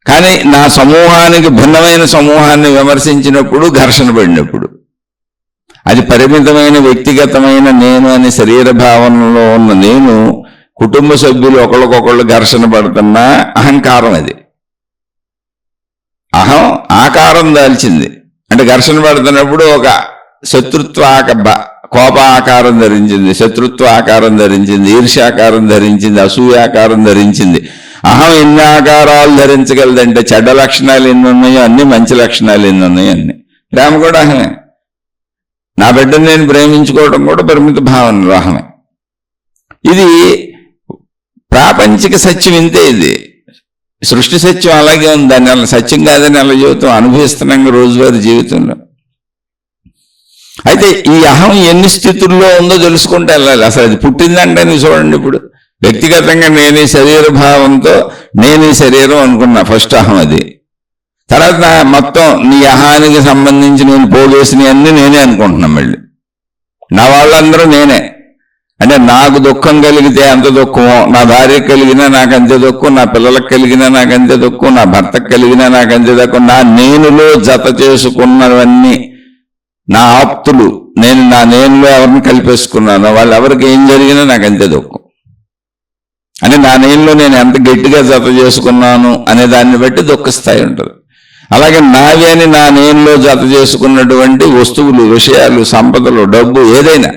కానీ నా సమూహానికి భిన్నమైన సమూహాన్ని విమర్శించినప్పుడు, ఘర్షణ పడినప్పుడు, అది పరిమితమైన వ్యక్తిగతమైన నేను అనే శరీర భావనలో ఉన్న నేను, కుటుంబ సభ్యులు ఒకళ్ళకొకళ్ళు ఘర్షణ పడుతున్నా అహంకారం. అది అహం ఆకారం దాల్చింది. అంటే ఘర్షణ పడుతున్నప్పుడు ఒక శత్రుత్వ కోప ఆకారం ధరించింది, శత్రుత్వ ఆకారం ధరించింది, ఈర్ష్యాకారం ధరించింది, అసూయాకారం ధరించింది. అహం ఎన్ని ఆకారాలు ధరించగలదంటే చెడ్డ లక్షణాలు ఎన్ని ఉన్నాయో అన్ని, మంచి లక్షణాలు ఎన్ని ఉన్నాయో అన్ని. ప్రేమ కూడా అహమే. నా బిడ్డను నేను ప్రేమించుకోవడం కూడా పరిమిత భావన అహమే. ఇది ప్రాపంచిక సత్యం ఇంతే. ఇది సృష్టి సత్యం అలాగే ఉంది. దాన్ని అలా సత్యం కాదని అలా జీవితం అనుభవిస్తున్నాం రోజువారీ జీవితంలో. అయితే ఈ అహం ఎన్ని స్థితుల్లో ఉందో తెలుసుకుంటే వెళ్ళాలి. అసలు అది పుట్టిందంటే చూడండి, ఇప్పుడు వ్యక్తిగతంగా నేను ఈ శరీర భావంతో నేను ఈ శరీరం అనుకున్నా, ఫస్ట్ అహం. అది తర్వాత మొత్తం నీ అహానికి సంబంధించి నేను పోగేసినవన్నీ నేనే అనుకుంటున్నాను. మళ్ళీ నా వాళ్ళందరూ నేనే. అంటే నాకు దుఃఖం కలిగితే అంత దుఃఖమో, నా భార్యకు కలిగినా నాకు అంతే దుఃఖం, నా పిల్లలకు కలిగినా నాకు అంతే దుఃఖం, నా భర్తకు కలిగినా నాకు అంతే దుఃఖం. నా నేనులో జత చేసుకున్నవన్నీ నా ఆప్తులు, నేను నా నేనులో ఎవరిని కలిపేసుకున్నానో వాళ్ళు ఎవరికి ఏం జరిగినా నాకు అంతే దుఃఖం. అంటే నా నేనులో నేను ఎంత గట్టిగా జత చేసుకున్నాను అనే దాన్ని బట్టి దుఃఖస్థాయి ఉంటుంది. అలాగే నావి అని నా నేనులో జత చేసుకున్నటువంటి వస్తువులు, విషయాలు, సంపదలు, డబ్బు ఏదైనా,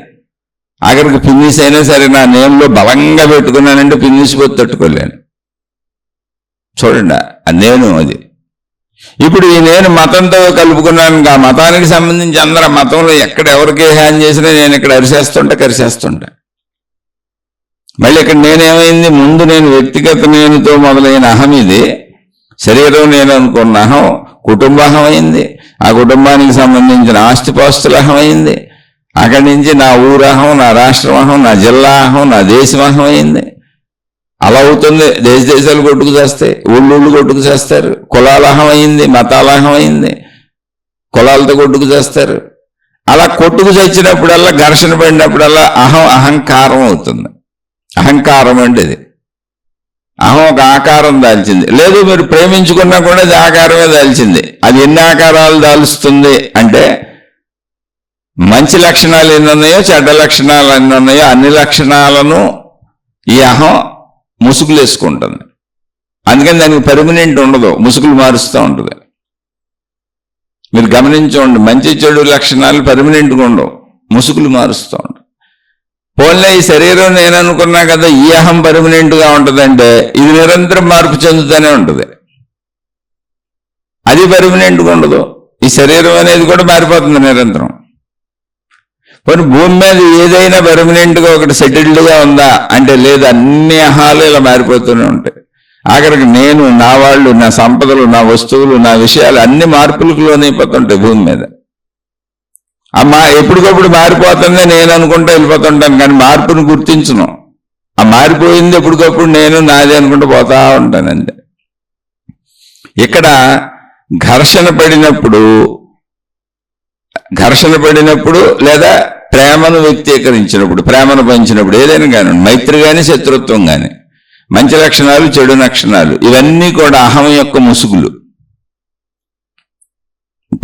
ఆఖరికి పిన్నిస్ అయినా సరే నా నేనులో బలంగా పెట్టుకున్నానంటే పిన్నిసిపోతే తట్టుకోలేను. చూడండి, ఆ నేను అది. ఇప్పుడు ఈ నేను మతంతో కలుపుకున్నాను. ఆ మతానికి సంబంధించి అందరూ మతంలో ఎక్కడ ఎవరికి హాని చేసినా నేను ఇక్కడ కరిచేస్తుంటా. మళ్ళీ ఇక్కడ నేనేమైంది, ముందు నేను వ్యక్తిగత నేనుతో మొదలైన అహం, ఇది శరీరం నేను అనుకున్న అహం కుటుంబ అహం అయింది. ఆ కుటుంబానికి సంబంధించిన ఆస్తిపాస్తుల అహం అయింది. అక్కడి నుంచి నా ఊరహం, నా రాష్ట్రం అహం, నా జిల్లా అహం, నా దేశం అహం అయింది. అలా అవుతుంది. దేశాలు కొట్టుకు చేస్తాయి, ఊళ్ళు కొట్టుకు చేస్తారు. కులాల అహం అయింది, మతాల అహం అయింది, కులాలతో కొట్టుకు చేస్తారు. అలా కొట్టుకు చచ్చినప్పుడల్లా, ఘర్షణ పడినప్పుడల్లా అహం అహంకారం అవుతుంది. అహంకారం అంటే ఇది. అహం ఒక ఆకారం దాల్చింది. లేదు, మీరు ప్రేమించుకున్నా కూడా అది ఆకారమే దాల్చింది. అది ఎన్ని ఆకారాలు దాల్స్తుంది అంటే మంచి లక్షణాలు ఎన్ని ఉన్నాయో, చెడ్డ లక్షణాలు ఎన్ని ఉన్నాయో అన్ని లక్షణాలను ఈ అహం ముసుగులు వేసుకుంటుంది. అందుకని దానికి పర్మనెంట్ ఉండదు, ముసుగులు మారుస్తూ ఉంటుంది. మీరు గమనించండి, మంచి చెడు లక్షణాలు పర్మనెంట్గా ఉండవు, ముసుగులు మారుస్తూ ఉంటుంది. పోన్లే, ఈ శరీరం నేను అనుకున్నా కదా, ఈ అహం పర్మనెంట్గా ఉంటుందంటే ఇది నిరంతరం మార్పు చెందుతూనే ఉంటుంది. అది పర్మనెంట్గా ఉండదు. ఈ శరీరం అనేది కూడా మారిపోతుంది నిరంతరం. పోనీ భూమి మీద ఏదైనా పర్మనెంట్గా ఒకటి సెటిల్డ్గా ఉందా అంటే లేదు. అన్ని అహాలు ఇలా మారిపోతూనే ఉంటాయి. ఆఖరికి నేను, నా వాళ్ళు, నా సంపదలు, నా వస్తువులు, నా విషయాలు అన్ని మార్పులకు లోనైపోతుంటాయి భూమి మీద. ఎప్పటికప్పుడు మారిపోతుంది నేను అనుకుంటా వెళ్ళిపోతుంటాను, కానీ మార్పును గుర్తించను. ఆ మారిపోయింది ఎప్పటికప్పుడు నేను నాది అనుకుంటూ పోతా ఉంటాను అంతే. ఇక్కడ ఘర్షణ పడినప్పుడు లేదా ప్రేమను వ్యక్తీకరించినప్పుడు, ప్రేమను పంచినప్పుడు, ఏదైనా కానీ మైత్రి కానీ శత్రుత్వం కానీ, మంచి లక్షణాలు, చెడు లక్షణాలు, ఇవన్నీ కూడా అహం యొక్క ముసుగులు,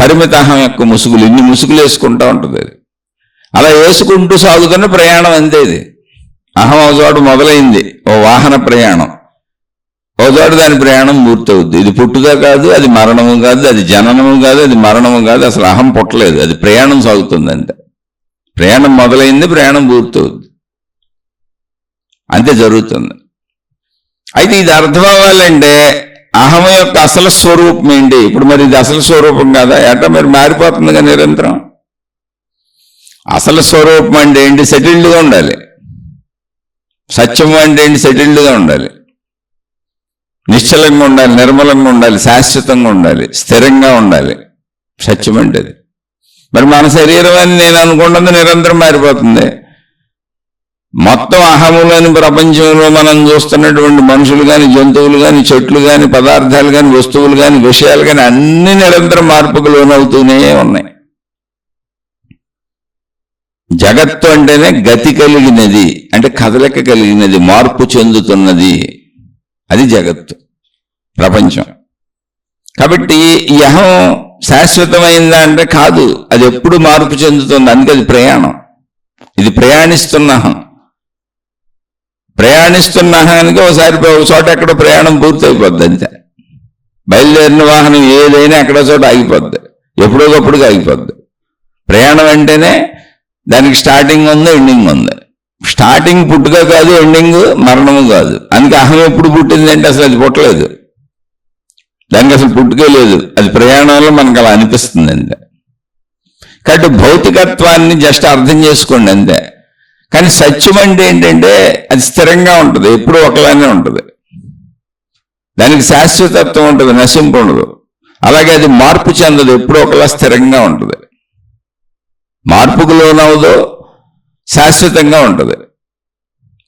పరిమిత అహం యొక్క ముసుగులు. ఇన్ని ముసుగులు వేసుకుంటూ ఉంటుంది అది. అలా వేసుకుంటూ సాగుతున్న ప్రయాణం అంతే. ఇది అహం ఒక చోట మొదలైంది, ఓ వాహన ప్రయాణం, ఓ చోట దాని ప్రయాణం పూర్తవుద్ది. ఇది పుట్టుక కాదు, అది మరణము కాదు, అది జననము కాదు, అది మరణము కాదు, అసలు అహం పుట్టలేదు, అది ప్రయాణం సాగుతుంది అంతే. ప్రయాణం మొదలైంది, ప్రయాణం పూర్తవుద్ది, అంతే జరుగుతుంది. అయితే ఇది అర్థం అవ్వాలంటే అహం యొక్క అసలు స్వరూపం ఏంటి? ఇప్పుడు మరి ఇది అసలు స్వరూపం కాదా? ఎట్లా మరి మారిపోతుందిగా నిరంతరం. అసలు స్వరూపం అంటే ఏంటి? సెటిల్డ్గా ఉండాలి. సత్యం అంటే ఏంటి? సెటిల్డ్గా ఉండాలి, నిశ్చలంగా ఉండాలి, నిర్మలంగా ఉండాలి, శాశ్వతంగా ఉండాలి, స్థిరంగా ఉండాలి. సత్యం అంటే అది. మరి మన శరీరం అని నేను అనుకుంటుంది నిరంతరం మారిపోతుంది. మొత్తం అహములోని ప్రపంచంలో మనం చూస్తున్నటువంటి మనుషులు కానీ, జంతువులు కానీ, చెట్లు కానీ, పదార్థాలు కానీ, వస్తువులు కానీ, విషయాలు కానీ అన్ని నిరంతరం మార్పుకు లోనవుతూనే ఉన్నాయి. జగత్తు అంటేనే గతి కలిగినది, అంటే కదలిక కలిగినది, మార్పు చెందుతున్నది, అది జగత్తు, ప్రపంచం. కాబట్టి ఈ అహం శాశ్వతమైందా అంటే కాదు, అది ఎప్పుడు మార్పు చెందుతుంది. అందుకే అది ప్రయాణం. ఇది ప్రయాణిస్తున్న అహం. ప్రయాణిస్తున్న అహానికి ఒకసారి ఒక చోట ఎక్కడో ప్రయాణం పూర్తి అయిపోద్ది అంతే. బయలుదేరిన వాహనం ఏదైనా ఎక్కడో చోట ఆగిపోద్ది, ఎప్పుడోకప్పుడు ఆగిపోద్ది. ప్రయాణం అంటేనే దానికి స్టార్టింగ్ ఉంది, ఎండింగ్ ఉంది. స్టార్టింగ్ పుట్టుక కాదు, ఎండింగ్ మరణము కాదు. అందుకే అహం ఎప్పుడు పుట్టింది అంటే అసలు అది పుట్టలేదు, దానికి అసలు పుట్టుకే లేదు, అది ప్రయాణంలో మనకు అలా అనిపిస్తుంది అంతే. కాబట్టి భౌతికత్వాన్ని జస్ట్ అర్థం చేసుకోండి అంతే. కానీ సత్యం అంటే ఏంటంటే అది స్థిరంగా ఉంటుంది, ఎప్పుడూ ఒకలానే ఉంటుంది, దానికి శాశ్వతత్వం ఉంటుంది, నశింపు ఉండదు. అలాగే అది మార్పు చెందదు, ఎప్పుడూ ఒకలా స్థిరంగా ఉంటుంది, మార్పుకు లోనవదు, శాశ్వతంగా ఉంటుంది,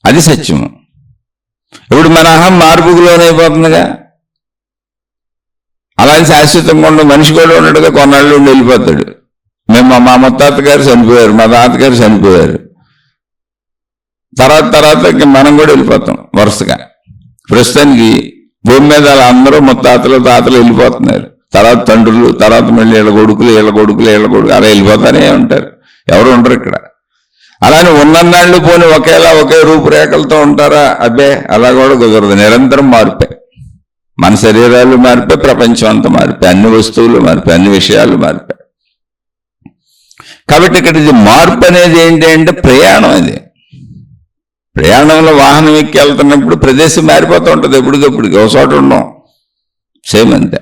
అది సత్యము. ఇప్పుడు మన అహం మార్పుకు లోనైపోతుందిగా, అలాగే శాశ్వతంగా ఉండదు. మనిషి కూడా ఉన్నట్టుగా కొన్నాళ్ళు ఉండి వెళ్ళిపోతాడు. మేము మా ముత్తాత గారు చనిపోయారు, మా తాతగారు చనిపోయారు, తర్వాత ఇంకా మనం కూడా వెళ్ళిపోతాం వరుసగా. ప్రస్తుతానికి భూమి మీద అలా అందరూ ముత్తాతలు తాతలు వెళ్ళిపోతున్నారు, తర్వాత తండ్రులు, తర్వాత మళ్ళీ వీళ్ళ కొడుకులు అలా వెళ్ళిపోతానే ఉంటారు, ఎవరు ఉండరు ఇక్కడ. అలానే ఉన్నన్నాళ్ళు పోని ఒకే రూపురేఖలతో ఉంటారా? అబ్బే, అలా కూడా కుదరదు. నిరంతరం మారిపోయి, మన శరీరాలు మారిపోయి, ప్రపంచం అంతా మారిపోయి, అన్ని వస్తువులు మారిపోయి, అన్ని విషయాలు మారిపోయి. కాబట్టి ఇక్కడ ఇది మార్పు అనేది ఏంటి అంటే ప్రయాణం. ఇది ప్రయాణంలో వాహనం ఎక్కి వెళ్తున్నప్పుడు ప్రదేశం మారిపోతూ ఉంటుంది, ఎప్పటికప్పటికి ఒక చోట ఉండం, సేమ్ అంతే.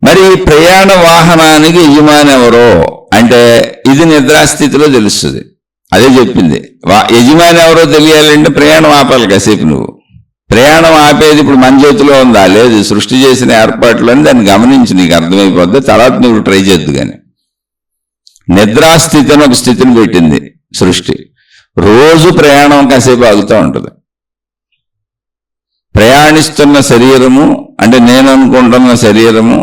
మరి ప్రయాణ వాహనానికి యజమాని ఎవరో అంటే ఇది నిద్రాస్థితిలో తెలుస్తుంది. అదే చెప్పింది, యజమాని ఎవరో తెలియాలంటే ప్రయాణం ఆపాలి కాసేపు. నువ్వు ప్రయాణం ఆపేది ఇప్పుడు మన చేతిలో ఉందా? లేదు, సృష్టి చేసిన ఏర్పాట్లని దాన్ని గమనించి నీకు అర్థమైపోద్ది, తర్వాత నువ్వు ట్రై చేద్దు. కానీ నిద్రాస్థితి అని ఒక స్థితిని పెట్టింది సృష్టి. రోజు ప్రయాణం కాసేపు ఆగుతూ ఉంటుంది. ప్రయాణిస్తున్న శరీరము అంటే నేను అనుకుంటున్న శరీరము,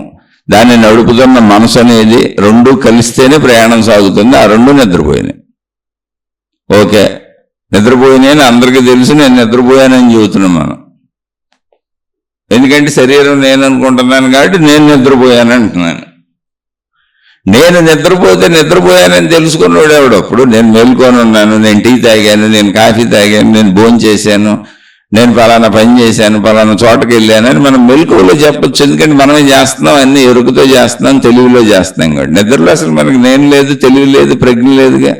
దాన్ని నడుపుతున్న మనసు అనేది రెండు కలిస్తేనే ప్రయాణం సాగుతుంది. ఆ రెండు నిద్రపోయినాయి. ఓకే, నిద్రపోయినాయని అందరికీ తెలుసు, నేను నిద్రపోయానని చెబుతున్నాను మనం. ఎందుకంటే శరీరం నేను అనుకుంటున్నాను కాబట్టి నేను నిద్రపోయాను అంటున్నాను. నేను నిద్రపోయానని తెలుసుకున్నాడు ఎవడప్పుడు. నేను మేల్కొని ఉన్నాను, నేను టీ తాగాను, నేను కాఫీ తాగాను, నేను భోజనం చేశాను, నేను పలానా పని చేశాను, పలానా చోటకి వెళ్ళానని మనం మెలకువలో చెప్పొచ్చు. ఎందుకంటే మనమే చేస్తున్నాం, అన్ని ఎరుకుతో చేస్తున్నాం, తెలివిలో చేస్తున్నాం. కాబట్టి నిద్రలో అసలు మనకి నేను లేదు, తెలివి లేదు, ప్రజ్ఞ లేదుగా.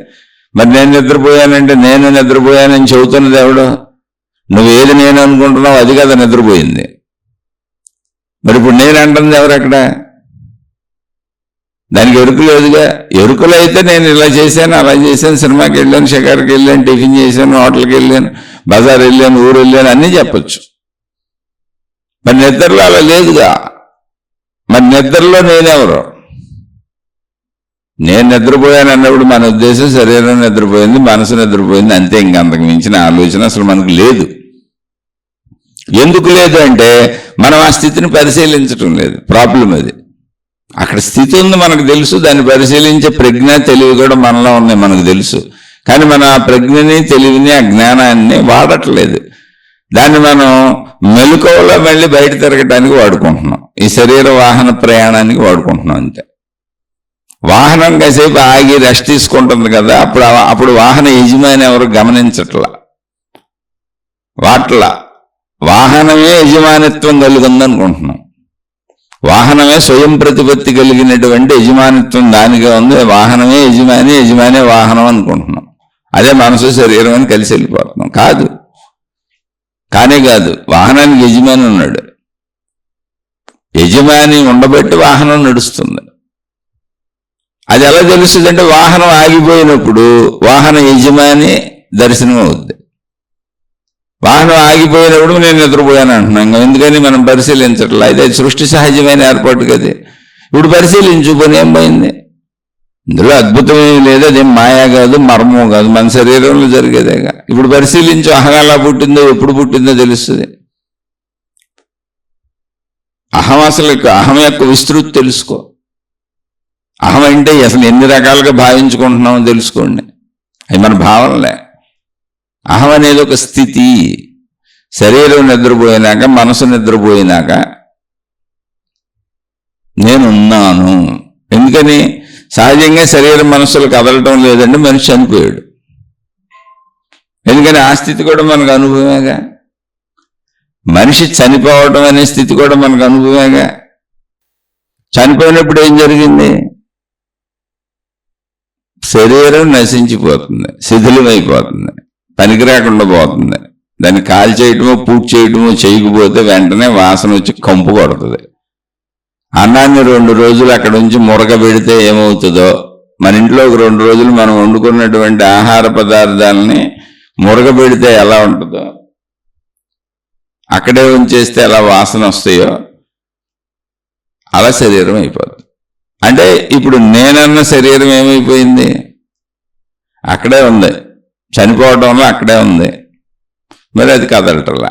మరి నేను నిద్రపోయానంటే నేను నిద్రపోయానని చెబుతున్నది ఎవడు? నువ్వు ఏది నేను అనుకుంటున్నావు అది కదా నిద్రపోయింది. మరి ఇప్పుడు నేను అంటుంది ఎవరక్కడ? దానికి ఎరుకు లేదుగా. ఎరుకులు అయితే నేను ఇలా చేశాను, అలా చేశాను, సినిమాకి వెళ్ళాను, షికార్కి వెళ్ళాను, టిఫిన్ చేశాను, హోటల్కి వెళ్ళాను, బజార్ వెళ్ళాను, ఊరు వెళ్ళాను, అన్నీ చెప్పచ్చు. మరి నిద్రలో అలా లేదుగా. మరి నిద్రలో నేనెవరు? నేను నిద్రపోయాను అన్నప్పుడు మన ఉద్దేశం శరీరం నిద్రపోయింది, మనసు నిద్రపోయింది, అంతే. ఇంకంతకు మించిన ఆలోచన అసలు మనకు లేదు. ఎందుకు లేదు అంటే మనం ఆ స్థితిని పరిశీలించటం లేదు. ప్రాబ్లం అది. అక్కడ స్థితి ఉంది మనకు తెలుసు, దాన్ని పరిశీలించే ప్రజ్ఞ తెలివి కూడా మనలో ఉన్నాయి మనకు తెలుసు. కానీ మన ఆ ప్రజ్ఞని, తెలివిని, ఆ జ్ఞానాన్ని వాడట్లేదు. దాన్ని మనం మెలకువలో మళ్ళీ బయట తిరగటానికి వాడుకుంటున్నాం, ఈ శరీర వాహన ప్రయాణానికి వాడుకుంటున్నాం అంతే. వాహనం కాసేపు ఆగి రెస్ట్ తీసుకుంటుంది కదా, అప్పుడు వాహన యజమాని ఎవరు గమనించట్లా. వాహనమే యజమానిత్వం కలుగుందనుకుంటున్నాం. వాహనమే స్వయం ప్రతిపత్తి కలిగినటువంటి యజమానిత్వం దానిగా ఉంది. వాహనమే యజమాని, యజమానే వాహనం అనుకుంటున్నాం. అదే మనసు శరీరం అని కలిసి వెళ్ళిపోతున్నాం. కానే కాదు, వాహనానికి యజమాని ఉన్నాడు. యజమాని ఉండబట్టి వాహనం నడుస్తుంది. అది ఎలా తెలుస్తుంది అంటే వాహనం ఆగిపోయినప్పుడు వాహన యజమాని దర్శనం అవుద్ది. వాహనం ఆగిపోయినప్పుడు నేను నిద్రపోయాను అంటున్నాను. ఎందుకని మనం పరిశీలించట్లా. అయితే సృష్టి సహజమైన ఏర్పాటు కదా. ఇప్పుడు పరిశీలించుకొని ఏం పోయింది, ఇందులో అద్భుతమేమి లేదు, అదేం మాయా కాదు, మర్మం కాదు, మన శరీరంలో జరిగేదేగా. ఇప్పుడు పరిశీలించు, అహం ఎలా పుట్టిందో ఎప్పుడు పుట్టిందో తెలుస్తుంది. అహం యొక్క విస్తృతి తెలుసుకో. అహం అంటే అసలు ఎన్ని రకాలుగా భావించుకుంటున్నామో తెలుసుకోండి. అవి మన భావనలే. అహం అనేది ఒక స్థితి. శరీరం నిద్రపోయినాక, మనసు నిద్రపోయినాక నేనున్నాను. ఎందుకని? సహజంగా శరీరం మనసులు కదలటం లేదంటే మనిషి చనిపోయాడు. ఎందుకని? ఆ స్థితి కూడా మనకు అనుభవమేగా. మనిషి చనిపోవడం అనే స్థితి కూడా మనకు అనుభవమేగా. చనిపోయినప్పుడు ఏం జరిగింది? శరీరం నశించిపోతుంది, శిథిలమైపోతుంది, పనికి రాకుండా పోతుంది. దాన్ని కాల్ చేయటమో పూర్తి చేయటమో చేయకపోతే వెంటనే వాసన వచ్చి కంపు కొడుతుంది. అన్నాన్ని 2 రోజులు అక్కడ నుంచి మురగ పెడితే ఏమవుతుందో, మన ఇంట్లో ఒక 2 రోజులు మనం వండుకున్నటువంటి ఆహార పదార్థాలని మురగ పెడితే ఎలా ఉంటుందో, అక్కడే ఉంచేస్తే ఎలా వాసన వస్తాయో అలా శరీరం అయిపోతుంది. అంటే ఇప్పుడు నేనన్న శరీరం ఏమైపోయింది? అక్కడే ఉంది, చనిపోవడంలో అక్కడే ఉంది. మరి అది కదలటంలా.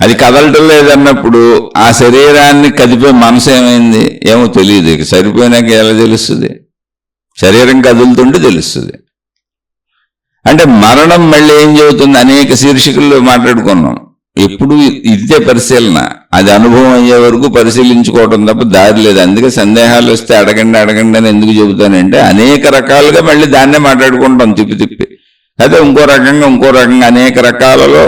అది కదలటం లేదన్నప్పుడు ఆ శరీరాన్ని కదిపే మనసు ఏమైంది? ఏమో తెలియదు. ఇక సరిపోయినాక ఎలా తెలుస్తుంది? శరీరం కదులుతుంటే తెలుస్తుంది. అంటే మరణం మళ్ళీ ఏం చెబుతుంది? అనేక శీర్షికల్లో మాట్లాడుకున్నాం. ఎప్పుడు ఇదే పరిశీలన. అది అనుభవం అయ్యే వరకు పరిశీలించుకోవడం తప్ప దారి లేదు. అందుకే సందేహాలు వస్తే అడగండి అని ఎందుకు చెబుతానంటే అనేక రకాలుగా మళ్ళీ దాన్నే మాట్లాడుకుంటాం తిప్పి. అయితే ఇంకో రకంగా అనేక రకాలలో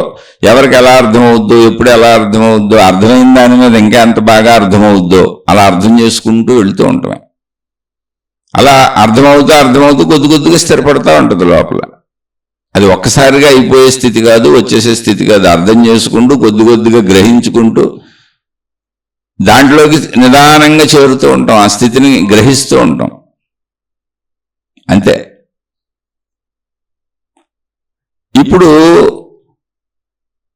ఎవరికి ఎలా అర్థమవుద్దో, ఎప్పుడు ఎలా అర్థమవుద్దో, అర్థమైన దాని మీద ఇంకా ఎంత బాగా అర్థమవుద్దో అలా అర్థం చేసుకుంటూ వెళుతూ ఉంటాం. అలా అర్థమవుతూ కొద్దిగా స్థిరపడతా ఉంటుంది లోపల. అది ఒక్కసారిగా అయిపోయే స్థితి కాదు, వచ్చేసే స్థితి కాదు. అర్థం చేసుకుంటూ కొద్దిగా గ్రహించుకుంటూ దాంట్లోకి నిదానంగా చేరుతూ ఉంటాం, ఆ స్థితిని గ్రహిస్తూ ఉంటాం. అంతే. ఇప్పుడు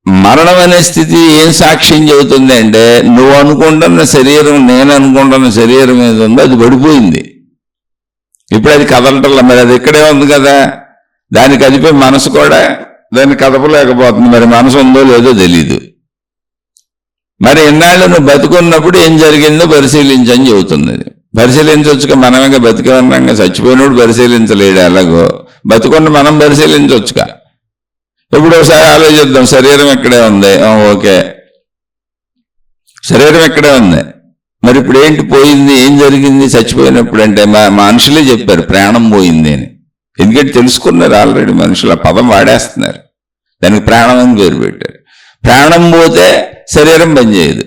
మరణం అనే స్థితి ఏం సాక్ష్యం చెబుతుంది అంటే, నువ్వు అనుకుంటున్న శరీరం, నేను అనుకుంటున్న శరీరం ఏది ఉందో అది పడిపోయింది. ఇప్పుడు అది కదలటల్లా. మరి అది ఇక్కడే ఉంది కదా. దాన్ని కదిపే మనసు కూడా దాన్ని కదపలేకపోతుంది. మరి మనసు ఉందో లేదో తెలీదు. మరి ఎన్నాళ్ళు నువ్వు బతుకున్నప్పుడు ఏం జరిగిందో పరిశీలించని చెబుతుంది. పరిశీలించవచ్చుగా. మనమేగా బతికే ఉన్నాగా. చచ్చిపోయినప్పుడు పరిశీలించలేడు. ఎలాగో బతుకున్న మనం పరిశీలించవచ్చుగా. ఇప్పుడు ఒకసారి ఆలోచిద్దాం. శరీరం ఇక్కడే ఉంది, ఓకే, శరీరం ఇక్కడే ఉంది. మరి ఇప్పుడు ఏంటి పోయింది? ఏం జరిగింది చచ్చిపోయినప్పుడు? అంటే మనుషులే చెప్పారు ప్రాణం పోయింది అని. ఎందుకంటే తెలుసుకున్నారు ఆల్రెడీ మనుషులు. ఆ పదం వాడేస్తున్నారు. దానికి ప్రాణం అని పేరు పెట్టారు. ప్రాణం పోతే శరీరం పనిచేయదు.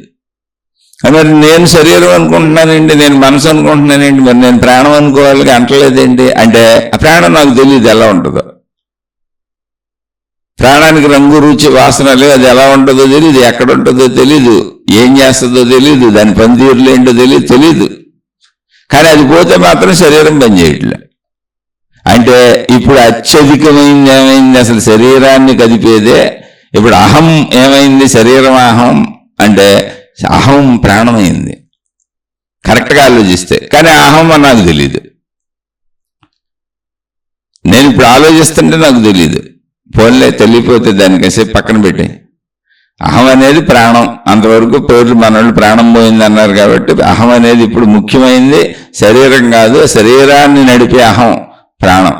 మరి నేను శరీరం అనుకుంటున్నానండి, నేను మనసు అనుకుంటున్నానండి, మరి నేను ప్రాణం అనుకోవాలి అంటలేదేంటి అంటే, ఆ ప్రాణం నాకు తెలియదు ఎలా ఉంటుందో. ప్రాణానికి రంగు, రుచి, వాసన లేదు. అది ఎలా ఉంటుందో తెలియదు, ఎక్కడ ఉంటుందో తెలీదు, ఏం చేస్తుందో తెలీదు, దాని పనితీరులు ఏంటో తెలీదు. కానీ అది పోతే మాత్రం శరీరం పనిచేయట్లే. అంటే ఇప్పుడు అత్యధికమైంది ఏమైంది? అసలు శరీరాన్ని కదిపేదే ఇప్పుడు అహం ఏమైంది? శరీరం అహం అంటే అహం ప్రాణమైంది కరెక్ట్గా ఆలోచిస్తే. కానీ అహం అని నాకు తెలియదు. నేను ఇప్పుడు ఆలోచిస్తుంటే నాకు తెలియదు. పోన్లే, తెలియపోతే దానికేసేపు పక్కన పెట్టి. అహం అనేది ప్రాణం. అంతవరకు పేర్లు మనోళ్ళు ప్రాణం పోయింది అన్నారు కాబట్టి అహం అనేది ఇప్పుడు ముఖ్యమైనది. శరీరం కాదు, శరీరాన్ని నడిపే అహం ప్రాణం.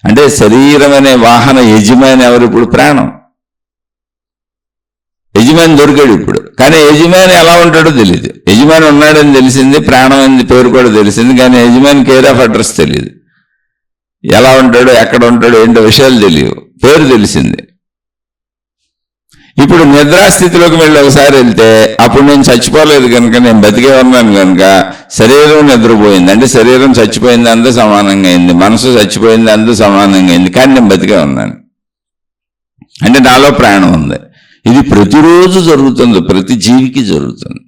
అంటే శరీరం అనే వాహన యజమాని ఎవరు? ఇప్పుడు ప్రాణం. యజమాని దొరికాడు ఇప్పుడు. కానీ యజమాని ఎలా ఉంటాడో తెలియదు. యజమాని ఉన్నాడని తెలిసింది, ప్రాణం అని పేరు కూడా తెలిసింది, కానీ యజమాని కేర్ ఆఫ్ అడ్రస్ తెలియదు. ఎలా ఉంటాడో, ఎక్కడ ఉంటాడో, ఏంటో విషయాలు తెలియవు, పేరు తెలిసింది. ఇప్పుడు నిద్రాస్థితిలోకి వెళ్ళి ఒకసారి వెళ్తే అప్పుడు నేను చచ్చిపోలేదు కనుక, నేను బతికే ఉన్నాను కనుక శరీరం నిద్రపోయింది అంటే శరీరం చచ్చిపోయింది అంతా సమానంగా అయింది, మనసు చచ్చిపోయింది అంతా సమానంగా అయింది, కానీ నేను బతికే ఉన్నాను అంటే నాలో ప్రాణం ఉంది. ఇది ప్రతిరోజు జరుగుతుంది, ప్రతి జీవికి జరుగుతుంది.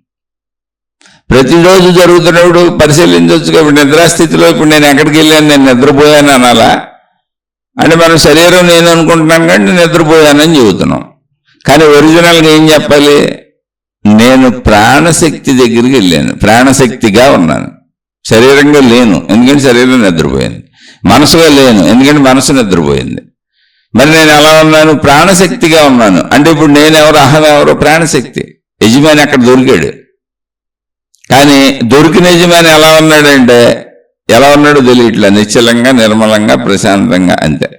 ప్రతిరోజు జరుగుతున్నప్పుడు పరిశీలించవచ్చు. ఇప్పుడు నిద్రాస్థితిలో ఇప్పుడు నేను ఎక్కడికి వెళ్ళాను, నేను నిద్రపోయాను అనాలా? అంటే మనం శరీరం నేను అనుకుంటున్నాను కానీ నిద్రపోయానని చెబుతున్నాం. కానీ ఒరిజినల్గా ఏం చెప్పాలి? నేను ప్రాణశక్తి దగ్గరికి వెళ్ళాను, ప్రాణశక్తిగా ఉన్నాను, శరీరంగా లేను ఎందుకంటే శరీరం నిద్రపోయింది, మనసుగా లేను ఎందుకంటే మనసు నిద్రపోయింది. మరి నేను ఎలా ఉన్నాను? ప్రాణశక్తిగా ఉన్నాను. అంటే ఇప్పుడు నేనెవరు, అహం ఎవరు? ప్రాణశక్తి. యజమాని అక్కడ దొరికాడు. కానీ దొరికిన యజమాని ఎలా ఉన్నాడంటే ఎలా ఉన్నాడో తెలియట్లా, నిశ్చలంగా, నిర్మలంగా, ప్రశాంతంగా, అంతే.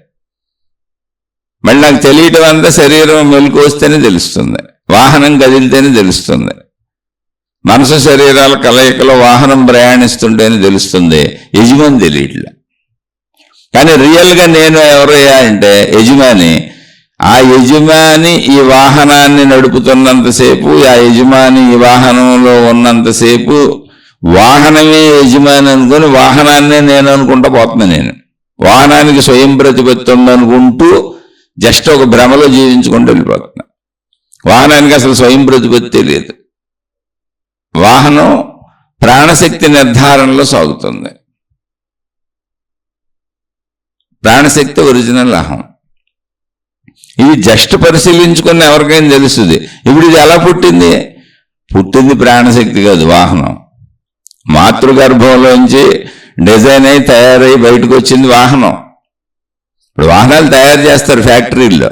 మళ్ళీ నాకు తెలియటం అంతా శరీరం మెలకు వస్తేనే తెలుస్తుంది, వాహనం కదిలితేనే తెలుస్తుంది, మనసు శరీరాల కలయికలో వాహనం ప్రయాణిస్తుంటేనే తెలుస్తుంది, యజమాని తెలియట్లా. కానీ రియల్గా నేను ఎవరయ్యా అంటే యజమాని. ఆ యజమాని ఈ వాహనాన్ని నడుపుతున్నంతసేపు, ఆ యజమాని ఈ వాహనంలో ఉన్నంతసేపు వాహనమే యజమాని అనుకుని వాహనాన్నే నేను అనుకుంటా పోతున్నా. నేను వాహనానికి స్వయం ప్రతిపత్తి ఉందనుకుంటూ జస్ట్ ఒక భ్రమలో జీవించుకుంటూ వెళ్ళిపోతున్నా. వాహనానికి అసలు స్వయం ప్రతిపత్తి లేదు. వాహనం ప్రాణశక్తి నిర్ధారణలో సాగుతుంది. ప్రాణశక్తి ఒరిజినల్ అహం. ఇది జస్ట్ పరిశీలించుకుని ఎవరికైనా తెలుస్తుంది. ఇప్పుడు ఇది ఎలా పుట్టింది? పుట్టింది ప్రాణశక్తి కాదు, వాహనం. మాతృగర్భంలోంచి డిజైన్ అయి తయారై బయటకు వచ్చింది వాహనం. ఇప్పుడు వాహనాలు తయారు చేస్తారు ఫ్యాక్టరీల్లో,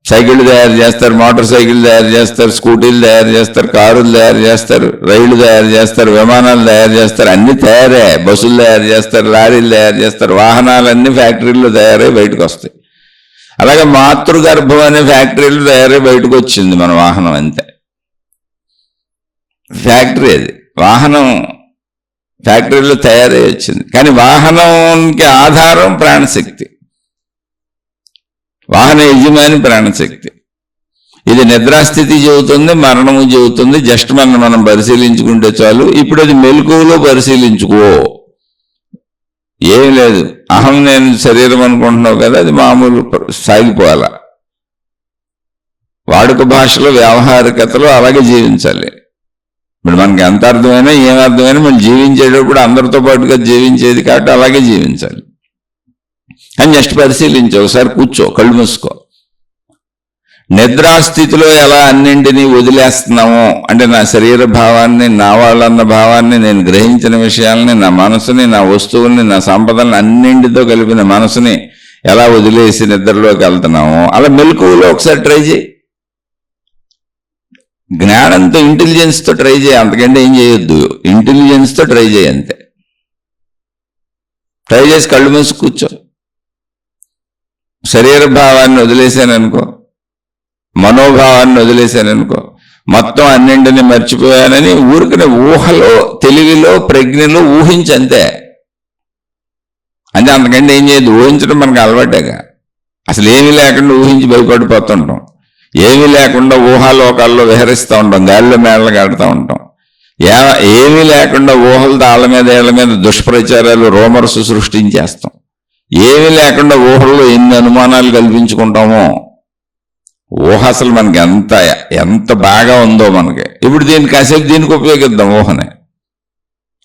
సైకిళ్ళు తయారు చేస్తారు, మోటార్ సైకిళ్ళు తయారు చేస్తారు, స్కూటీలు తయారు చేస్తారు, కారులు తయారు చేస్తారు, రైళ్లు తయారు చేస్తారు, విమానాలు తయారు చేస్తారు, అన్ని తయారే. బస్సులు తయారు చేస్తారు, లారీలు తయారు చేస్తారు, వాహనాలన్నీ ఫ్యాక్టరీల్లో తయారై బయటకు వస్తాయి. అలాగే మాతృగర్భం అనే ఫ్యాక్టరీలు తయారై బయటకు వచ్చింది మన వాహనం, అంతే. ఫ్యాక్టరీ అది, వాహనం ఫ్యాక్టరీలో తయారై వచ్చింది. కానీ వాహనంకి ఆధారం ప్రాణశక్తి, వాహన యజమాని ప్రాణశక్తి. ఇది నిద్రాస్థితి చెబుతుంది, మరణము చెబుతుంది. జస్ట్ మనం పరిశీలించుకుంటే చాలు. ఇప్పుడు అది మెలకువలో పరిశీలించుకో. ఏం లేదు, అహం నేను శరీరం అనుకుంటున్నావు కదా, అది మామూలు సాగిపోవాలా. వాడుక భాషలో, వ్యవహారికతలో అలాగే జీవించాలి. ఇప్పుడు మనకి ఎంత అర్థమైనా ఏమర్థమైనా మనం జీవించేటప్పుడు అందరితో పాటుగా జీవించేది కాబట్టి అలాగే జీవించాలి. అని జస్ట్ పరిశీలించు, ఒకసారి కూర్చో, కళ్ళు మూసుకో. నిద్రాస్థితిలో ఎలా అన్నింటినీ వదిలేస్తున్నామో, అంటే నా శరీర భావాన్ని, నా వాళ్ళన్న భావాన్ని, నేను గ్రహించిన విషయాలని, నా మనసుని, నా వస్తువుల్ని, నా సంపదల్ని అన్నింటితో కలిపిన మనసుని ఎలా వదిలేసి నిద్రలోకి వెళ్తున్నామో అలా మెలకువలో ఒకసారి ట్రై చేయి. జ్ఞానంతో, ఇంటెలిజెన్స్తో ట్రై చేయి, అంతకంటే ఏం చేయొద్దు. ఇంటెలిజెన్స్తో ట్రై చేయి, అంతే. ట్రై చేసి కళ్ళు మూసి కూర్చో. శరీర భావాన్ని వదిలేశాననుకో, మనోభావాన్ని వదిలేశాననుకో, మొత్తం అన్నింటినీ మర్చిపోయానని ఊరికనే ఊహలో, తెలివిలో, ప్రజ్ఞలో ఊహించంతే. అంటే అంతకంటే ఏం చేయదు. ఊహించడం మనకు అలవాటేగా. అసలు ఏమీ లేకుండా ఊహించి భయపడిపోతుంటాం, ఏమీ లేకుండా ఊహాలోకాల్లో విహరిస్తూ ఉంటాం, గాలిలో మేడలు కడుతూ ఉంటాం. ఏమీ లేకుండా ఊహల తాళ్ళ మీద, ఏళ్ల మీద దుష్ప్రచారాలు, రూమర్స్ సృష్టించేస్తాం. ఏమీ లేకుండా ఊహల్లో ఎన్ని అనుమానాలు కల్పించుకుంటామో. ఊహ అసలు మనకి ఎంత బాగా ఉందో మనకి. ఇప్పుడు దీనికి కాసేపు దీనికి ఉపయోగిద్దాం ఊహనే,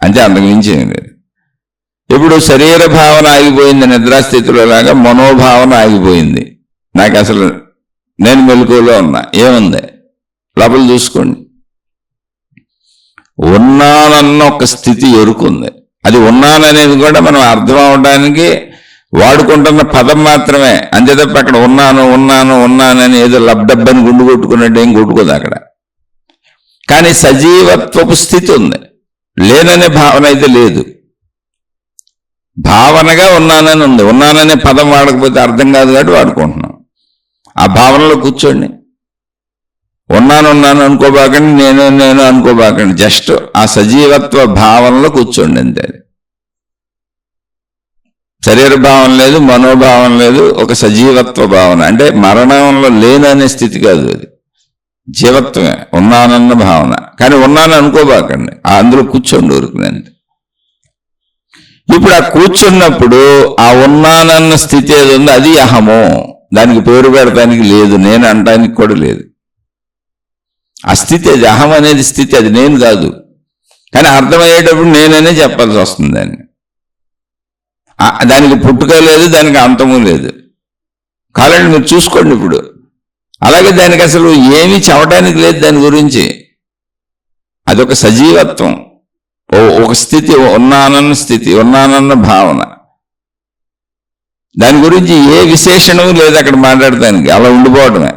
అంటే అంతకు మించి ఏం లేదు. ఇప్పుడు శరీర భావన ఆగిపోయింది నిద్రాస్థితిలో లాగా, మనోభావన ఆగిపోయింది. నాకు అసలు నేను మెలకువలో ఉన్నా, ఏముంది లోపల చూసుకోండి. ఉన్నానన్న ఒక స్థితి ఎరుకుంది. అది ఉన్నాననేది కూడా మనం అర్థం అవడానికి వాడుకుంటున్న పదం మాత్రమే, అంతే తప్ప అక్కడ ఉన్నానని ఏదో లబ్డబ్బని గుండు కొట్టుకున్నట్టు ఏం కొట్టుకోదు అక్కడ. కానీ సజీవత్వపు స్థితి ఉంది, లేననే భావన అయితే లేదు. భావనగా ఉన్నానని ఉంది. ఉన్నాననే పదం వాడకపోతే అర్థం కాదు కాబట్టి వాడుకుంటున్నాం. ఆ భావనలో కూర్చోండి. ఉన్నాను అనుకోబాకండి, నేను అనుకోబాకండి. జస్ట్ ఆ సజీవత్వ భావనలో కూర్చోండి అంతే. శరీర భావం లేదు, మనోభావం లేదు, ఒక సజీవత్వ భావన. అంటే మరణంలో లేననే స్థితి కాదు, అది జీవత్వమే, ఉన్నానన్న భావన. కానీ ఉన్నాను అనుకోబాకండి, అందులో కూర్చోండి ఊరుకునండి. ఇప్పుడు ఆ కూర్చున్నప్పుడు ఆ ఉన్నానన్న స్థితి ఏది ఉందో అది అహము. దానికి పేరు పెడతానికి లేదు, నేను అనటానికి కూడా లేదు. ఆ స్థితి అది, అహం అనేది స్థితి, అది నేను కాదు. కానీ అర్థమయ్యేటప్పుడు నేననే చెప్పాల్సి వస్తుంది దాన్ని. దానికి పుట్టుక లేదు, దానికి అంతము లేదు. కావాలంటే మీరు చూసుకోండి ఇప్పుడు. అలాగే దానికి అసలు ఏమీ చెప్పడానికి లేదు దాని గురించి. అదొక సజీవత్వం, ఒక స్థితి, ఉన్నానన్న స్థితి, ఉన్నానన్న భావన. దాని గురించి ఏ విశేషణము లేదు అక్కడ మాట్లాడటానికి, అలా ఉండిపోవడమే.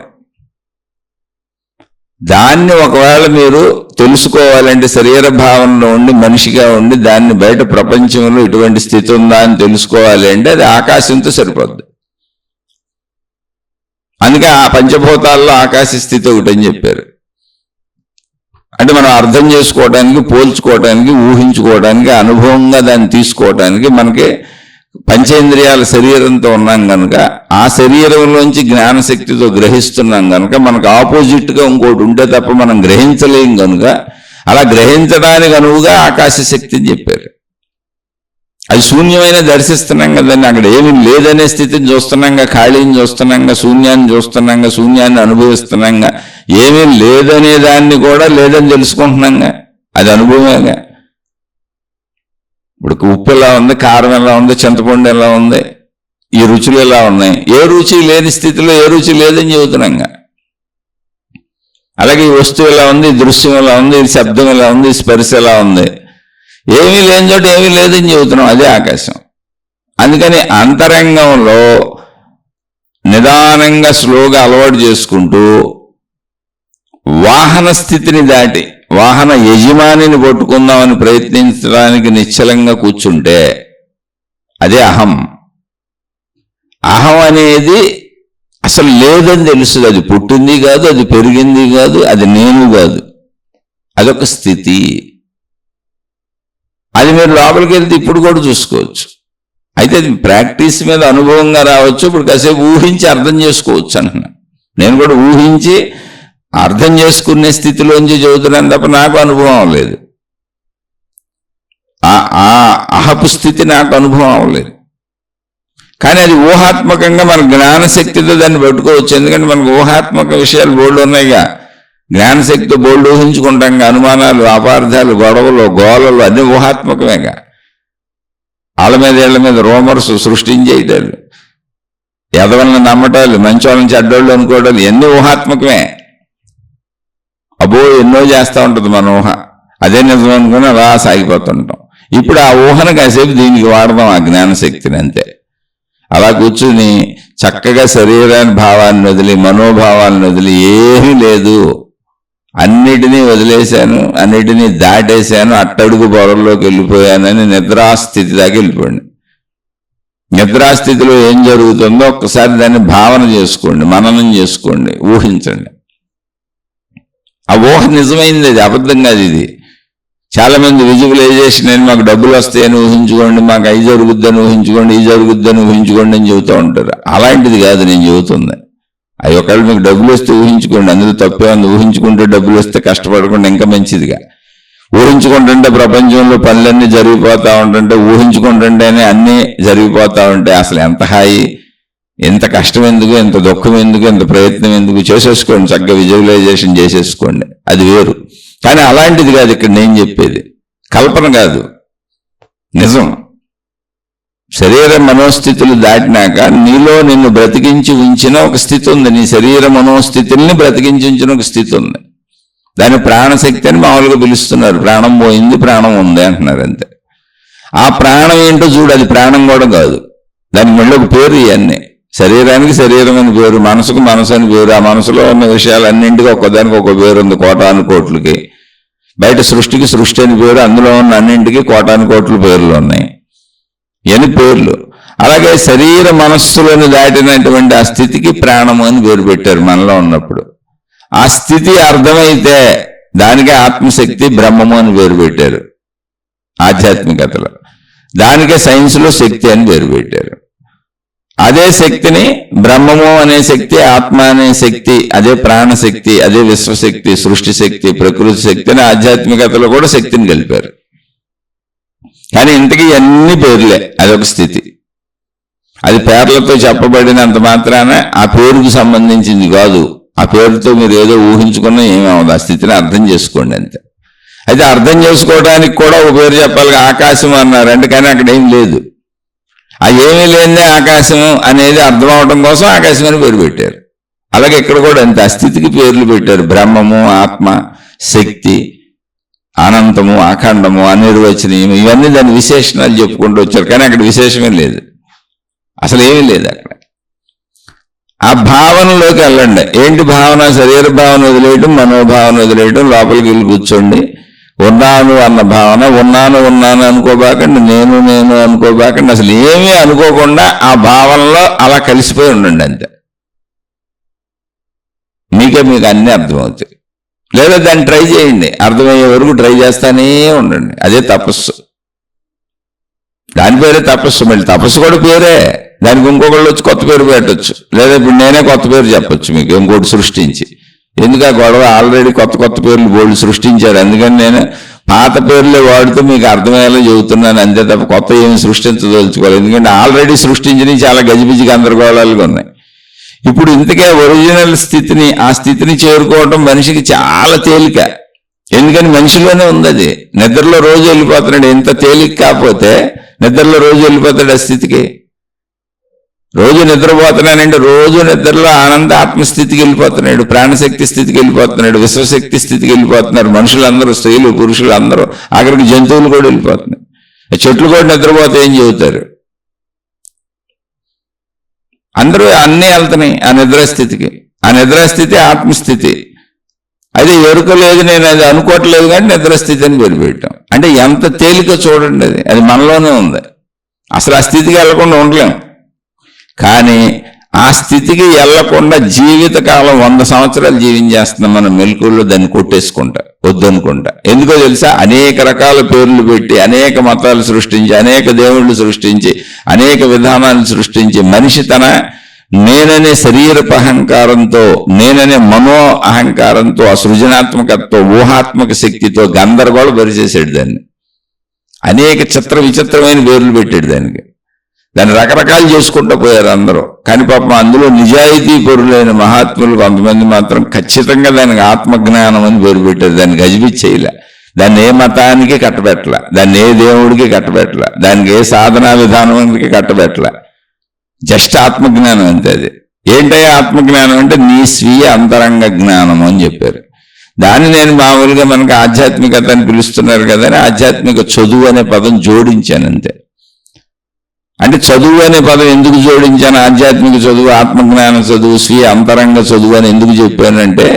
దాన్ని ఒకవేళ మీరు తెలుసుకోవాలంటే శరీర భావనలో ఉండి మనిషిగా ఉండి దాన్ని బయట ప్రపంచంలో ఇటువంటి స్థితి ఉందా అని తెలుసుకోవాలి అంటే అది ఆకాశంతో సరిపోద్ది. అందుకే ఆ పంచభూతాల్లో ఆకాశ స్థితి ఒకటని చెప్పారు. అంటే మనం అర్థం చేసుకోవడానికి, పోల్చుకోవడానికి, ఊహించుకోవడానికి, అనుభవంగా దాన్ని తీసుకోవడానికి మనకి పంచేంద్రియాల శరీరంతో ఉన్నాం కనుక, ఆ శరీరంలోంచి జ్ఞానశక్తితో గ్రహిస్తున్నాం కనుక మనకు ఆపోజిట్గా ఇంకోటి ఉంటే తప్ప మనం గ్రహించలేం కనుక, అలా గ్రహించడానికి అనువుగా ఆకాశ శక్తిని చెప్పారు. అది శూన్యమైన దర్శిస్తున్నాం కదండి, అక్కడ ఏమీ లేదనే స్థితిని చూస్తున్నాంగా, ఖాళీని చూస్తున్నాంగా, శూన్యాన్ని చూస్తున్నాంగా, శూన్యాన్ని అనుభవిస్తున్నాంగా, ఏమీ లేదనే దాన్ని కూడా లేదని తెలుసుకుంటున్నాంగా, అది అనుభవమేగా. ఇప్పుడు ఉప్పు ఎలా ఉంది, కారం ఎలా ఉంది, చింతపండు ఎలా ఉంది, ఈ రుచులు ఎలా ఉన్నాయి. ఏ రుచి లేని స్థితిలో ఏ రుచి లేదని చెబుతున్నాంగా. అలాగే ఈ వస్తువు ఎలా ఉంది, ఈ దృశ్యం ఎలా ఉంది, ఈ శబ్దం ఎలా ఉంది, ఈ స్పర్శ ఎలా ఉంది, ఏమీ లేని చోట ఏమీ లేదని చెబుతున్నాం, అదే ఆకాశం. అందుకని అంతరంగంలో నిదానంగా స్లోగా అలవాటు చేసుకుంటూ వాహన స్థితిని దాటి వాహన యజమానిని పట్టుకుందామని ప్రయత్నించడానికి నిశ్చలంగా కూర్చుంటే అదే అహం. అహం అనేది అసలు లేదని తెలుస్తుంది. అది పుట్టింది కాదు, అది పెరిగింది కాదు, అది నేను కాదు, అదొక స్థితి. అది మీరు లోపలికి వెళ్తే ఇప్పుడు కూడా చూసుకోవచ్చు. అయితే అది ప్రాక్టీస్ మీద అనుభవంగా రావచ్చు. ఇప్పుడు కాసేపు ఊహించి అర్థం చేసుకోవచ్చు అంటున్నా. నేను కూడా ఊహించి అర్థం చేసుకునే స్థితిలోంచి చదువుతున్నాను తప్ప నాకు అనుభవం అవ్వలేదు. ఆ అహపు స్థితి నాకు అనుభవం అవ్వలేదు. కానీ అది ఊహాత్మకంగా మన జ్ఞానశక్తితో దాన్ని పట్టుకోవచ్చు. ఎందుకంటే మనకు ఊహాత్మక విషయాలు బోల్డ్ ఉన్నాయిగా. జ్ఞానశక్తితో బోల్డ్ ఊహించుకుంటాం. అనుమానాలు, అపార్థాలు, గొడవలు, గోలలు అన్నీ ఊహాత్మకమేగా. వాళ్ళ మీద రూమర్స్ సృష్టించేయటాలు, ఎదవల్ని నమ్మటాలు, మంచోళ్ళని చెడ్డోళ్ళు అనుకోవటాలు ఇవన్నీ ఊహాత్మకమే. అబ్బో ఎన్నో చేస్తూ ఉంటుంది మన ఊహ. అదే నిజం అనుకుని అలా సాగిపోతుంటాం. ఇప్పుడు ఆ ఊహను కాసేపు దీనికి వాడదాం, ఆ జ్ఞానశక్తిని అంతే. అలా కూర్చుని చక్కగా శరీరాన్ని భావాన్ని వదిలి, మనోభావాలను వదిలి, ఏమీ లేదు, అన్నిటినీ వదిలేశాను, అన్నిటినీ దాటేశాను, అట్టడుగు పొరల్లోకి వెళ్ళిపోయానని నిద్రాస్థితి దాకా వెళ్ళిపోండి. నిద్రాస్థితిలో ఏం జరుగుతుందో ఒక్కసారి దాన్ని భావన చేసుకోండి, మననం చేసుకోండి, ఊహించండి. ఆ ఊహ నిజమైంది, అది అబద్ధం కాదు. ఇది చాలా మంది విజువలైజేషన్ అని మాకు డబ్బులు వస్తాయని ఊహించుకోండి, మాకు అవి జరుగుద్దని ఊహించుకోండి, ఇది జరుగుద్దని ఊహించుకోండి అని చెబుతూ ఉంటారు. అలాంటిది కాదు నేను చెబుతుంది. అవి ఒకవేళ మీకు డబ్బులు వస్తే ఊహించుకోండి, అందులో తప్పే ఉంది. ఊహించుకుంటే డబ్బులు వస్తే కష్టపడకుండా ఇంకా మంచిదిగా. ఊహించుకుంటుంటే ప్రపంచంలో పనులన్నీ జరిగిపోతూ ఉంటుంటే, ఊహించుకుంటుంటేనే అన్నీ జరిగిపోతూ ఉంటాయి. అసలు ఎంత హాయి, ఎంత కష్టం ఎందుకు, ఎంత దుఃఖం ఎందుకు, ఎంత ప్రయత్నం ఎందుకు, చేసేసుకోండి, చక్కగా విజువలైజేషన్ చేసేసుకోండి, అది వేరు. కానీ అలాంటిది కాదు ఇక్కడ నేను చెప్పేది. కల్పన కాదు, నిజం. శరీర మనోస్థితులు దాటినాక నీలో నిన్ను బ్రతికించి ఉంచిన ఒక స్థితి ఉంది. నీ శరీర మనోస్థితుల్ని బ్రతికించి ఉంచిన ఒక స్థితి ఉంది. దాన్ని ప్రాణశక్తి అని మామూలుగా పిలుస్తున్నారు. ప్రాణం పోయింది, ప్రాణం ఉంది అంటున్నారు అంతే. ఆ ప్రాణం ఏంటో చూడు, అది ప్రాణం కూడా కాదు. దానికి మళ్ళీ ఒక పేరు. ఇవన్నీ శరీరానికి శరీరం అని పేరు, మనసుకు మనసు అని పేరు. ఆ మనసులో ఉన్న విషయాలన్నింటికి ఒక్కదానికి ఒక పేరు ఉంది, కోటాను కోట్లకి. బయట సృష్టికి సృష్టి అని పేరు, అందులో ఉన్న అన్నింటికి కోటాను కోట్ల పేర్లు ఉన్నాయి, ఎన్ని పేర్లు. అలాగే శరీర మనస్సులను దాటినటువంటి ఆ స్థితికి ప్రాణము అని పేరు పెట్టారు మనలో ఉన్నప్పుడు. ఆ స్థితి అర్థమైతే దానికే ఆత్మశక్తి బ్రహ్మము అని పేరు పెట్టారు ఆధ్యాత్మికతలో. దానికే సైన్స్లో శక్తి అని పేరు పెట్టారు. అదే శక్తిని బ్రహ్మము అనే శక్తి, ఆత్మ అనే శక్తి, అదే ప్రాణశక్తి, అదే విశ్వశక్తి, సృష్టి శక్తి, ప్రకృతి శక్తి అని ఆధ్యాత్మికతలో కూడా శక్తిని కలిపారు. కానీ ఇంతకీ అన్ని పేర్లే, అదొక స్థితి. అది పేర్లతో చెప్పబడినంత మాత్రాన ఆ పేరుకు సంబంధించింది కాదు. ఆ పేరుతో మీరు ఏదో ఊహించుకున్నా ఏమవుతుంది, ఆ స్థితిని అర్థం చేసుకోండి అంతే. అయితే అర్థం చేసుకోవడానికి కూడా ఒక పేరు చెప్పాలి. ఆకాశం అన్నారు అంటే, కానీ అక్కడ ఏం లేదు. ఆ ఏమీ లేదే ఆకాశం అనేది అర్థం అవడం కోసం ఆకాశం అని పేరు పెట్టారు. అలాగే ఇక్కడ కూడా అంతే, ఆ స్థితికి పేర్లు పెట్టారు. బ్రహ్మము, ఆత్మ, శక్తి, అనంతము, అఖండము, అనిర్వచనీయం, ఇవన్నీ దాని విశేషణాలు చెప్పుకుంటూ వచ్చారు. కానీ అక్కడ విశేషమే లేదు, అసలు ఏమీ లేదు అక్కడ. ఆ భావనలోకి వెళ్ళండి. ఏంటి భావన? శరీర భావన వదిలేయటం, మనోభావన వదిలేయటం, లోపలికి వెళ్ళి కూర్చోండి. ఉన్నాను అన్న భావన, ఉన్నాను అనుకోబాకండి, నేను అనుకోబాకండి, అసలు ఏమీ అనుకోకుండా ఆ భావనలో అలా కలిసిపోయి ఉండండి అంతే. మీకు అన్నీ అర్థమవుతాయి. లేదా దాన్ని ట్రై చేయండి, అర్థమయ్యే వరకు ట్రై చేస్తానే ఉండండి. అదే తపస్సు. దాని పేరే తపస్సు. మళ్ళీ తపస్సు కూడా పేరే, దానికి ఇంకొకళ్ళు వచ్చి కొత్త పేరు పెట్టచ్చు. లేదా ఇప్పుడు నేనే కొత్త పేరు చెప్పొచ్చు మీకు, ఇంకోటి సృష్టించి. ఎందుకు ఆ గొడవ? ఆల్రెడీ కొత్త పేర్లు బోర్డు సృష్టించారు. అందుకని నేను పాత పేర్లే వాడుతూ మీకు అర్థమయ్యేలా చెబుతున్నాను అంతే తప్ప కొత్త ఏమి సృష్టించదలుచుకోవాలి. ఎందుకంటే ఆల్రెడీ సృష్టించినవి చాలా గజిబిజి గందరగోళాలుగా ఉన్నాయి. ఇప్పుడు ఇంతకే ఒరిజినల్ స్థితిని, ఆ స్థితిని చేరుకోవటం మనిషికి చాలా తేలిక. ఎందుకని మనిషిలోనే ఉంది అది. నిద్రలో రోజు వెళ్ళిపోతున్నాడు. ఎంత తేలిక కాకపోతే నిద్రలో రోజు వెళ్ళిపోతాడు ఆ స్థితికి. రోజు నిద్రపోతున్నానంటే రోజు నిద్రలో ఆనంద ఆత్మస్థితికి వెళ్ళిపోతున్నాడు, ప్రాణశక్తి స్థితికి వెళ్ళిపోతున్నాడు, విశ్వశక్తి స్థితికి వెళ్ళిపోతున్నారు మనుషులందరూ, స్త్రీలు పురుషులు అందరూ. ఆఖరికి జంతువులు కూడా వెళ్ళిపోతున్నాయి. చెట్లు కూడా నిద్రపోతే ఏం చెబుతారు? అందరూ అన్నీ వెళ్తున్నాయి ఆ నిద్రాస్థితికి. ఆ నిద్రాస్థితి ఆత్మస్థితి. అది ఎరుక లేదు, నేను అది అనుకోవట్లేదు, కానీ నిద్రాస్థితి అని పేరు పెట్టాం. అంటే ఎంత తేలిక చూడండి. అది మనలోనే ఉంది. అసలు ఆ స్థితికి వెళ్లకుండా ఉండలేం. కానీ ఆ స్థితికి వెళ్లకుండా జీవితకాలం 100 సంవత్సరాలు జీవించేస్తున్నాం మనం మెలకువలో, దాన్ని కొట్టేసుకుంటా, వద్దనుకుంటా. ఎందుకో తెలుసా? అనేక రకాల పేర్లు పెట్టి, అనేక మతాలు సృష్టించి, అనేక దేవుళ్ళు సృష్టించి, అనేక విధానాలు సృష్టించి, మనిషి తన నేననే శరీరపు అహంకారంతో, నేననే మనో అహంకారంతో, ఆ సృజనాత్మకతతో, ఊహాత్మక శక్తితో గందరగోళ పరిచేసాడు దాన్ని. అనేక చిత్ర విచిత్రమైన పేర్లు పెట్టాడు దానికి. దాన్ని రకరకాలు చేసుకుంటూ పోయారు అందరూ. కానీ పాపం అందులో నిజాయితీ పరులైన మహాత్ములు కొంతమంది మాత్రం ఖచ్చితంగా దానికి ఆత్మజ్ఞానం అని పేరు పెట్టారు. దాన్ని గజిబిచ్చేయలే, దాన్ని ఏ మతానికి కట్టబెట్టలే, దాన్ని ఏ దేవుడికి కట్టబెట్టలే, దానికి ఏ సాధనా విధానానికి కట్టబెట్టలే. జస్ట్ ఆత్మజ్ఞానం అంతే. అది ఏంటయ్యా ఆత్మజ్ఞానం అంటే నీ స్వీయ అంతరంగ జ్ఞానం అని చెప్పారు. దాన్ని నేను మామూలుగా మనకు ఆధ్యాత్మికత అని పిలుస్తున్నారు కదా అని ఆధ్యాత్మిక చదువు అనే పదం జోడించాను అంతే. అంటే చదువు అనే పదం ఎందుకు జోడించాను? ఆధ్యాత్మిక చదువు, ఆత్మజ్ఞాన చదువు, స్వీయ అంతరంగ చదువు అని ఎందుకు చెప్పానంటే,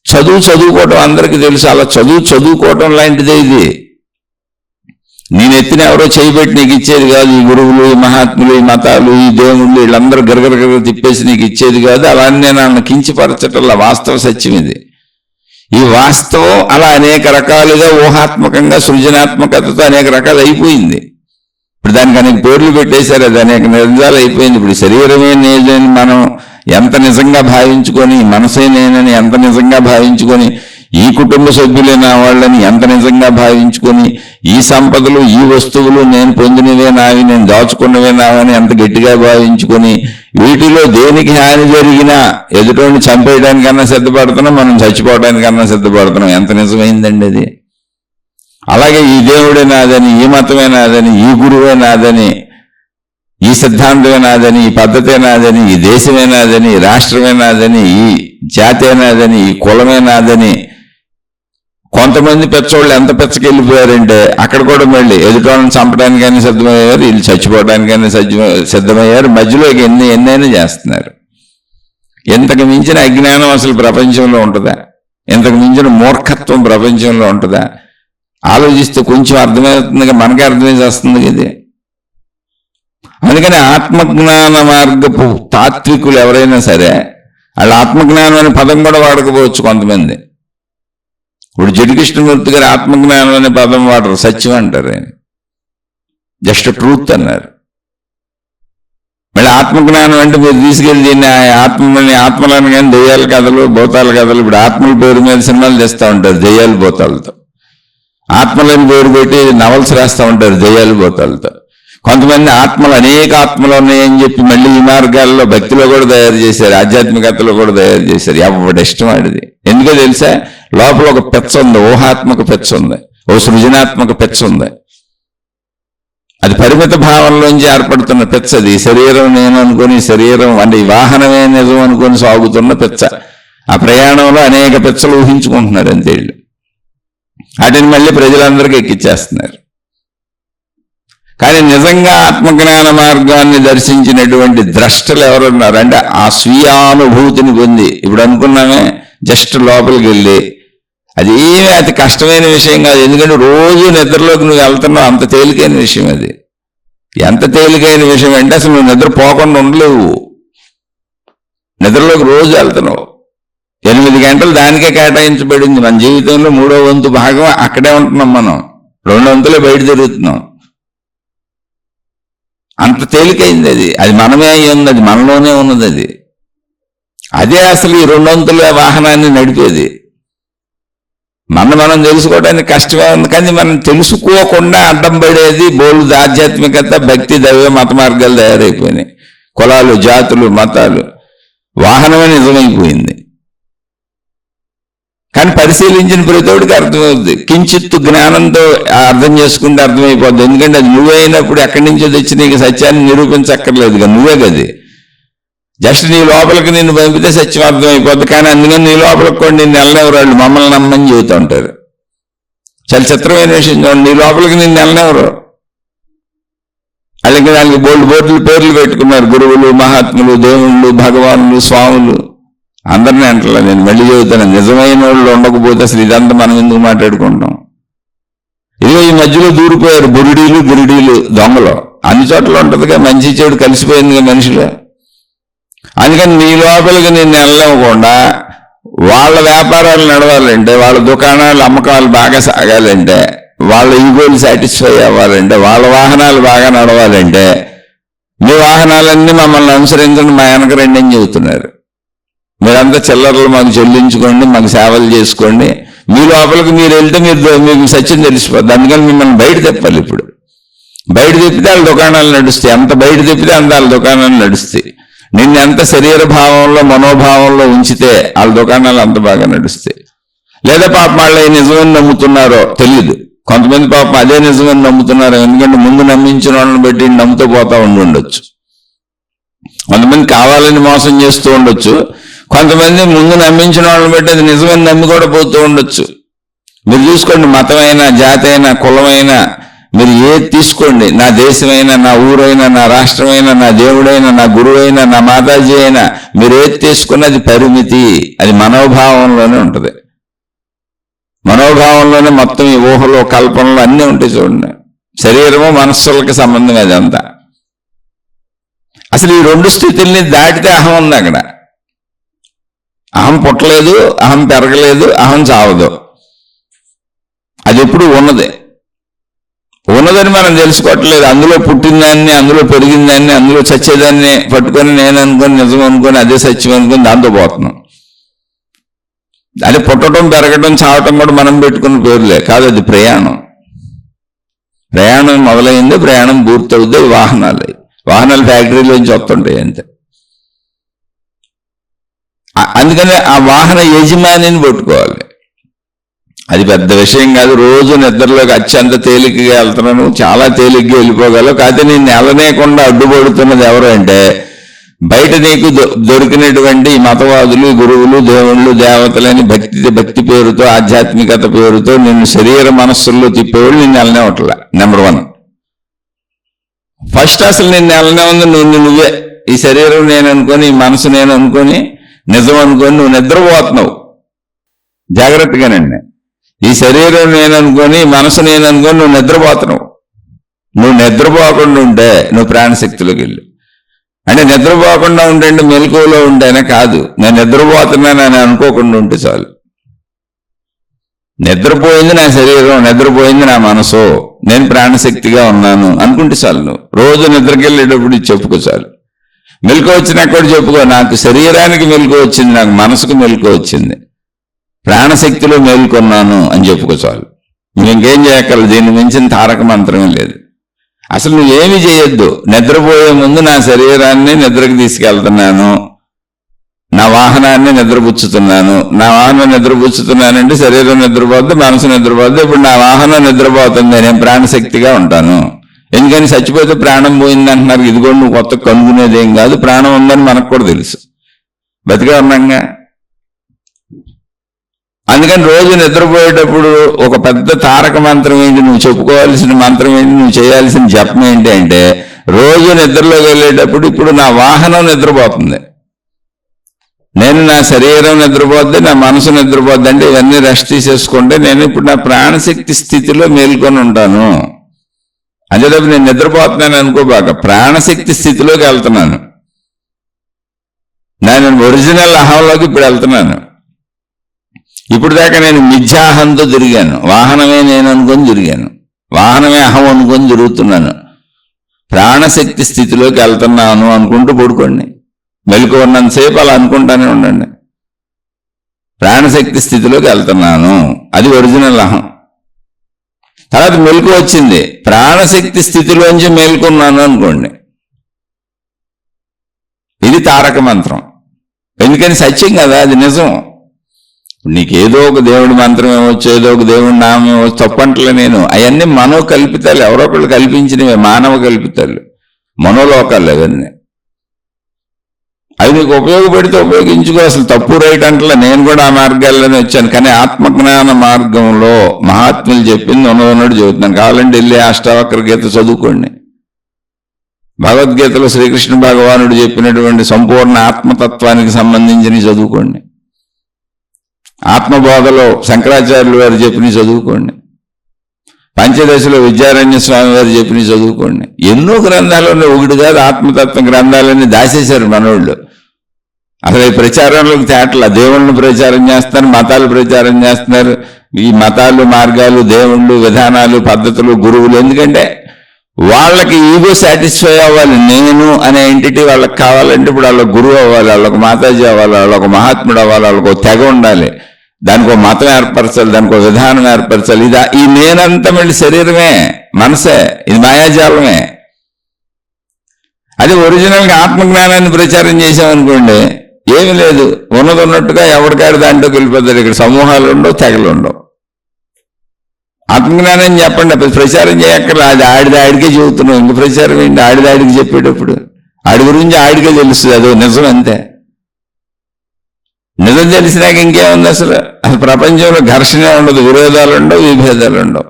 చదువుకోవటం అందరికీ తెలుసు. అలా చదువుకోవటం లాంటిదే ఇది. నేను ఎత్తిన ఎవరో చేయబెట్టి నీకు ఇచ్చేది కాదు. ఈ గురువులు, ఈ మహాత్ములు, ఈ మతాలు, ఈ దేవుళ్ళు వీళ్ళందరూ గరగర తిప్పేసి నీకు ఇచ్చేది కాదు. అలానే నన్ను కించపరచటంలా వాస్తవ సత్యం ఇది. ఈ వాస్తవం అలా అనేక రకాలుగా ఊహాత్మకంగా సృజనాత్మకతతో అనేక రకాలు అయిపోయింది. ఇప్పుడు దానికి అనేక పేర్లు పెట్టేశారు. అది అనేక నిజాలు అయిపోయింది. ఇప్పుడు శరీరమే నేనని మనం ఎంత నిజంగా భావించుకొని, మనసే నేనని ఎంత నిజంగా భావించుకొని, ఈ కుటుంబ సభ్యులే నా వాళ్ళని ఎంత నిజంగా భావించుకొని, ఈ సంపదలు, ఈ వస్తువులు నేను పొందినవే నావి, నేను దాచుకున్నవే నావని ఎంత గట్టిగా భావించుకొని, వీటిలో దేనికి హాని జరిగినా ఎదుటోని చంపేయడానికన్నా సిద్ధపడుతున్నాం, మనం చచ్చిపోవడానికన్నా సిద్ధపడుతున్నాం. ఎంత నిజమైందండి అది. అలాగే ఈ దేవుడే నాదని, ఈ మతమే నాదని, ఈ గురువే నాదని, ఈ సిద్ధాంతమే నాదని, ఈ పద్ధతే నాదని, ఈ దేశమే నాదని, ఈ రాష్ట్రమే నాదని, ఈ జాతే నాదని, ఈ కులమే నాదని కొంతమంది పెచ్చోళ్ళు ఎంత పెచ్చకెళ్ళిపోయారంటే అక్కడ కూడా మళ్ళీ ఎదుటోళ్ళని చంపడానికైనా సిద్ధమయ్యారు, వీళ్ళు చచ్చిపోవడానికైనా సిద్ధమయ్యారు. మధ్యలో ఎన్నైనా చేస్తున్నారు. ఇంతకు మించిన అజ్ఞానం అసలు ప్రపంచంలో ఉంటుందా? ఇంతకు మించిన మూర్ఖత్వం ప్రపంచంలో ఉంటుందా? ఆలోచిస్తే కొంచెం అర్థమవుతుందిగా, మనకే అర్థమేసేస్తుంది ఇది. అందుకని ఆత్మజ్ఞాన మార్గపు తాత్వికులు ఎవరైనా సరే వాళ్ళ ఆత్మజ్ఞానం అనే పదం కూడా వాడకపోవచ్చు కొంతమంది. ఇప్పుడు జడ్డి కృష్ణమూర్తి గారు ఆత్మజ్ఞానం అనే పదం వాడరు, సత్యం అంటారు ఆయన, జస్ట్ ట్రూత్ అన్నారు. మళ్ళీ ఆత్మజ్ఞానం అంటే మీరు తీసుకెళ్ళి దీన్ని ఆత్మలను కానీ దెయ్యాల కథలు భూతాల కథలు, ఇప్పుడు ఆత్మల పేరు మీద సినిమాలు చేస్తూ ఉంటారు దెయ్యాలు భూతాలతో, ఆత్మలని పేరు పెట్టి నవల్స్ రాస్తూ ఉంటారు దెయ్యాలు భూతాలతో. కొంతమంది ఆత్మలు అనేక ఆత్మలు ఉన్నాయని చెప్పి మళ్ళీ ఈ మార్గాల్లో భక్తిలో కూడా తయారు చేశారు, ఆధ్యాత్మికతలో కూడా తయారు చేశారు. ఎవరి ఇష్టం ఆడిది. ఎందుకో తెలుసా, లోపల ఒక పెచ్చ ఉంది, ఊహాత్మక పెచ్చ ఉంది, ఓ సృజనాత్మక పెచ్చ ఉంది. అది పరిమిత భావంలోంచి ఏర్పడుతున్న పెచ్చ. అది శరీరం నేను అనుకుని, శరీరం అంటే ఈ వాహనమే నిజం అనుకుని సాగుతున్న పెచ్చ. ఆ ప్రయాణంలో అనేక పెచ్చలు ఊహించుకుంటున్నారు అంతే. వాటిని మళ్ళీ ప్రజలందరికీ ఎక్కిచ్చేస్తున్నారు. కానీ నిజంగా ఆత్మజ్ఞాన మార్గాన్ని దర్శించినటువంటి ద్రష్టలు ఎవరున్నారు అంటే ఆ స్వీయానుభూతిని పొంది, ఇప్పుడు అనుకున్నామే జస్ట్ లోపలికి వెళ్ళి, అది ఏమీ అతి కష్టమైన విషయం కాదు. ఎందుకంటే రోజు నిద్రలోకి నువ్వు వెళ్తున్నావు, అంత తేలికైన విషయం అది. ఎంత తేలికైన విషయం అంటే అసలు నువ్వు నిద్ర పోకుండా ఉండలేవు. నిద్రలోకి రోజు వెళ్తున్నావు, 8 గంటలు దానికే కేటాయించబడింది. మన జీవితంలో 3వ వంతు భాగం అక్కడే ఉంటున్నాం మనం, 2 వంతులే బయట తిరుగుతున్నాం. అంత తేలికైంది అది. అది మనమే అయి ఉంది, అది మనలోనే ఉన్నది. అది అదే అసలు ఈ 2 వంతుల వాహనాన్ని నడిపేది. మనం తెలుసుకోవడానికి కష్టమే ఉంది, కానీ మనం తెలుసుకోకుండా అడ్డం పడేది బోలు ఆధ్యాత్మికత, భక్తి, దైవ మత మార్గాలు తయారైపోయినాయి. కులాలు, జాతులు, మతాలు, వాహనమే నిజమైపోయింది. కానీ పరిశీలించిన ప్రతివాడికి అర్థమవుతుంది, కించిత్తు జ్ఞానంతో అర్థం చేసుకుంటే అర్థమైపోద్ది. ఎందుకంటే అది నువ్వే అయినప్పుడు ఎక్కడి నుంచో తెచ్చి నీకు సత్యాన్ని నిరూపించక్కర్లేదు, నువ్వే కది. జస్ట్ నీ లోపలికి నిన్ను పంపితే సత్యం అర్థమైపోద్ది. కానీ అందుకని నీ లోపలికి కూడా నిన్ను వెళ్ళనివ్వరు, వాళ్ళు మమ్మల్ని నమ్మని చెబుతూ ఉంటారు. చాలా చిత్రమైన విషయం చూడండి, నీ లోపలికి నిన్ను వెళ్ళనివ్వరు. అలాగే దానికి బోర్డులు పేర్లు పెట్టుకున్నారు, గురువులు, మహాత్ములు, దేవుళ్ళు, భగవానులు, స్వాములు, అందరినీ అంటలే. నేను మళ్ళీ చెబుతాను, నిజమైన వాళ్ళు ఉండకపోతే అసలు ఇదంతా మనం ఎందుకు మాట్లాడుకుంటాం. ఇదిగో ఈ మధ్యలో దూరిపోయారు బురిడీలు, గిరిడీలు, దొంగలు. అన్ని చోట్ల ఉంటుందిగా, మంచి చెడు కలిసిపోయిందిగా మనిషిలో. అందుకని నీ లోపలికి నిన్ను వెళ్ళనివ్వకుండా వాళ్ళ వ్యాపారాలు నడవాలంటే, వాళ్ళ దుకాణాలు అమ్మకాలు బాగా సాగాలంటే, వాళ్ళ ఈగోలు సాటిస్ఫై అవ్వాలంటే, వాళ్ళ వాహనాలు బాగా నడవాలంటే, మీ వాహనాలన్నీ మమ్మల్ని అనుసరించండి, మా వెనక రండి అని చెబుతున్నారు. మీరంతా చిల్లరలు మాకు చెల్లించుకోండి, మాకు సేవలు చేసుకోండి. మీ లోపలికి మీరు వెళ్తే మీకు సత్యం తెలిసిపోద్ది. అందుకని మిమ్మల్ని బయట తెప్పాలి. ఇప్పుడు బయట తెప్పితే వాళ్ళ దుకాణాలు నడుస్తాయి, ఎంత బయట తెప్పితే అంత వాళ్ళ దుకాణాలు నడుస్తాయి. నిన్ను ఎంత శరీర భావంలో, మనోభావంలో ఉంచితే వాళ్ళ దుకాణాలు అంత బాగా నడుస్తాయి. లేదా పాపం వాళ్ళు నిజమని నమ్ముతున్నారో తెలియదు. కొంతమంది పాపం అదే నిజమని నమ్ముతున్నారు, ఎందుకంటే ముందు నమ్మించిన వాళ్ళని బట్టి నమ్ముతూ పోతా ఉండొచ్చు. కొంతమంది కావాలని మోసం చేస్తూ ఉండొచ్చు, కొంతమంది ముందు నమ్మించిన వాళ్ళని బట్టి అది నిజమని నమ్మి కూడా పోతూ ఉండొచ్చు. మీరు చూసుకోండి, మతమైనా, జాతి అయినా, కులమైనా, మీరు ఏది తీసుకోండి, నా దేశమైనా, నా ఊరైనా, నా రాష్ట్రమైనా, నా దేవుడైనా, నా గురువైనా, నా మాతాజీ అయినా, మీరు ఏది తీసుకున్న అది పరిమితి. అది మనోభావంలోనే ఉంటుంది. మనోభావంలోనే మొత్తం ఈ ఊహలో, కల్పనలు అన్నీ ఉంటాయి. చూడండి, శరీరము మనస్సులకి సంబంధం అదంతా. అసలు ఈ 2 స్థితుల్ని దాటితే అహం ఉంది అక్కడ. అహం పుట్టలేదు, అహం పెరగలేదు, అహం చావదు. అది ఎప్పుడు ఉన్నదని మనం తెలుసుకోవట్లేదు. అందులో పుట్టిందాన్ని, అందులో పెరిగిందాన్ని, అందులో చచ్చేదాన్ని పట్టుకొని నేను అనుకొని, నిజం అనుకొని, అదే సత్యం అనుకొని దాంతో పోతున్నాం. అది పుట్టడం, పెరగడం, చావటం కూడా మనం పెట్టుకున్న పేర్లే కాదు. అది ప్రయాణం. ప్రయాణం మొదలైంది, ప్రయాణం పూర్తవుద్ది. వాహనాలు ఫ్యాక్టరీలోంచి వస్తుంటాయి అంతే. అందుకని ఆ వాహన యజమానిని పట్టుకోవాలి. అది పెద్ద విషయం కాదు. రోజు నిద్రలోకి అత్యంత తేలికగా వెళ్తున్నాను, చాలా తేలిగ్గా వెళ్ళిపోగలవు. కాకపోతే నేను వెళ్ళనేకుండా అడ్డుపడుతున్నది ఎవరు అంటే, బయట నీకు దొరికినటువంటి మతవాదులు, గురువులు, దేవుళ్ళు, దేవతలని భక్తి పేరుతో, ఆధ్యాత్మికత పేరుతో నిన్ను శరీర మనస్సుల్లో తిప్పేవాళ్ళు నిన్ను వెళ్ళనేవట్లా. నెంబర్ 1. ఫస్ట్ అసలు నిన్ను వెళ్ళనే ఉంది నువ్వే. ఈ శరీరం నేను అనుకొని, ఈ మనసు నేను అనుకొని, నిజం అనుకొని నువ్వు నిద్రపోతున్నావు. జాగ్రత్తగానండి. ఈ శరీరం నేను అనుకొని, మనసు నేను అనుకొని నువ్వు నిద్రపోతున్నావు. నువ్వు నిద్రపోకుండా ఉంటే నువ్వు ప్రాణశక్తిలోకి వెళ్ళు. అంటే నిద్రపోకుండా ఉంటే మెలకువలో ఉంటేనే కాదు, నేను నిద్రపోతున్నానని అనుకోకుండా ఉంటే చాలు. నిద్రపోయింది నా శరీరం, నిద్రపోయింది నా మనసు, నేను ప్రాణశక్తిగా ఉన్నాను అనుకుంటే చాలు. నువ్వు రోజు నిద్రకెళ్ళేటప్పుడు చెప్పుకో చాలు. మెలకు వచ్చినా కూడా చెప్పుకో, నాకు శరీరానికి మెలకు వచ్చింది, నాకు మనసుకు మెలకు వచ్చింది, ప్రాణశక్తిలో మేలుకొన్నాను అని చెప్పుకో చాలు. నువ్వు ఇంకేం చేయగలవు, దీన్ని మించిన తారక మంత్రమే లేదు. అసలు నువ్వేమి చేయొద్దు. నిద్రపోయే ముందు నా శరీరాన్ని నిద్రకు తీసుకెళ్తున్నాను, నా వాహనాన్ని నిద్రపుచ్చుతున్నాను, నా వాహనం నిద్రపుచ్చుతున్నానంటే శరీరం నిద్రపోద్ది, మనసు నిద్రపోద్ది. ఇప్పుడు నా వాహనం నిద్రపోతుంది, నేను ప్రాణశక్తిగా ఉంటాను. ఎందుకని చచ్చిపోతే ప్రాణం పోయింది అంటున్నారు. ఇది కూడా నువ్వు కొత్త కనుగొనేది ఏం కాదు, ప్రాణం ఉందని మనకు కూడా తెలుసు, బతికే ఉన్నాగా. అందుకని రోజు నిద్రపోయేటప్పుడు ఒక పెద్ద తారక మంత్రం ఏంటి, నువ్వు చెప్పుకోవాల్సిన మంత్రం ఏంటి, నువ్వు చేయాల్సిన జపం ఏంటి అంటే, రోజు నిద్రలోకి వెళ్ళేటప్పుడు ఇప్పుడు నా వాహనం నిద్రపోతుంది, నేను నా శరీరం నిద్రపోద్ది, నా మనసు నిద్రపోద్ది, అంటే ఇవన్నీ రెస్ట్ తీసేసుకుంటే నేను ఇప్పుడు నా ప్రాణశక్తి స్థితిలో మేల్కొని ఉంటాను. అంతేతప్ప నేను నిద్రపోతున్నాను అనుకోబాక, ప్రాణశక్తి స్థితిలోకి వెళ్తున్నాను. నేను ఒరిజినల్ అహంలోకి ఇప్పుడు వెళ్తున్నాను. ఇప్పుడు దాకా నేను మిథ్యాహంతో తిరిగాను, వాహనమే నేను అనుకొని తిరిగాను, వాహనమే అహం అనుకొని తిరుగుతున్నాను. ప్రాణశక్తి స్థితిలోకి వెళ్తున్నాను అనుకుంటూ పడుకోండి. మెలకు ఉన్నంతసేపు అలా అనుకుంటానే ఉండండి. ప్రాణశక్తి స్థితిలోకి వెళ్తున్నాను, అది ఒరిజినల్ అహం. తర్వాత మెలకు వచ్చింది, ప్రాణశక్తి స్థితిలోంచి మేల్కొన్నాను అనుకోండి, ఇది తారక మంత్రం. ఎందుకని సత్యం కదా, అది నిజం. నీకేదో ఒక దేవుడి మంత్రం ఏమొచ్చు, ఏదో ఒక దేవుడి నామం ఏమొచ్చు, తప్పంటలే నేను. అవన్నీ మనో కల్పితాలు, ఎవరో ఒకళ్ళు కల్పించినవి, మానవ కల్పితాలు, మనోలోకాలు అవన్నీ. అవి నీకు ఉపయోగపడితే ఉపయోగించుకో, అసలు తప్పు రైట్ అంటలే. నేను కూడా ఆ మార్గాల్లోనే వచ్చాను. కానీ ఆత్మజ్ఞాన మార్గంలో మహాత్ములు చెప్పింది ఉన్నది చెబుతున్నాను. కావాలంటే వెళ్ళి అష్టావక్ర గీత చదువుకోండి. భగవద్గీతలో శ్రీకృష్ణ భగవానుడు చెప్పినటువంటి సంపూర్ణ ఆత్మతత్వానికి సంబంధించినవి చదువుకోండి. ఆత్మబోధలో శంకరాచార్యులు వారు చెప్పినవి చదువుకోండి. పంచదశలో విద్యారణ్య స్వామి వారు చెప్పినవి చదువుకోండి. ఎన్నో గ్రంథాలలో ఒకటి కాదు, ఆత్మతత్వ గ్రంథాలన్నీ దాచేశారు మనోళ్ళు. అసలు ఈ ప్రచారంలోకి తేటల దేవుళ్ళను ప్రచారం చేస్తున్నారు, మతాలు ప్రచారం చేస్తున్నారు. ఈ మతాలు, మార్గాలు, దేవుళ్ళు, విధానాలు, పద్ధతులు, గురువులు. ఎందుకంటే వాళ్ళకి ఈగో సాటిస్ఫై అవ్వాలి. నేను అనే ఎంటిటీ వాళ్ళకి కావాలంటే ఇప్పుడు వాళ్ళకి గురువు అవ్వాలి, వాళ్ళకి మాతాజీ అవ్వాలి, వాళ్ళకి మహాత్ముడు అవ్వాలి, వాళ్ళకి ఒక తెగ ఉండాలి, దానికి ఒక మతం ఏర్పరచాలి, దానికి ఒక విధానం ఏర్పరచాలి. ఈ నేనంతా మళ్ళీ శరీరమే, మనసే, ఇది మాయాజాలమే. అది ఒరిజినల్గా ఆత్మజ్ఞానాన్ని ప్రచారం చేసామనుకోండి, ఏమి లేదు, ఉన్నది ఉన్నట్టుగా ఎవరికాడు దాంట్లోకి వెళ్ళిపోతారు. ఇక్కడ సమూహాలు ఉండవు, తెగలు ఉండవు. ఆత్మజ్ఞానం చెప్పండి, ప్రచారం చేయక్కర్లా, అది ఆడికే చెబుతున్నాం. ఇంక ప్రచారం ఏంటి, ఆడికి చెప్పేటప్పుడు ఆడి గురించి ఆడికే తెలుస్తుంది, అదో నిజం అంతే. నిజం తెలిసినాక ఇంకేముంది, అసలు ప్రపంచంలో ఘర్షణ ఉండదు, విరోధాలు ఉండవు, విభేదాలు ఉండవు.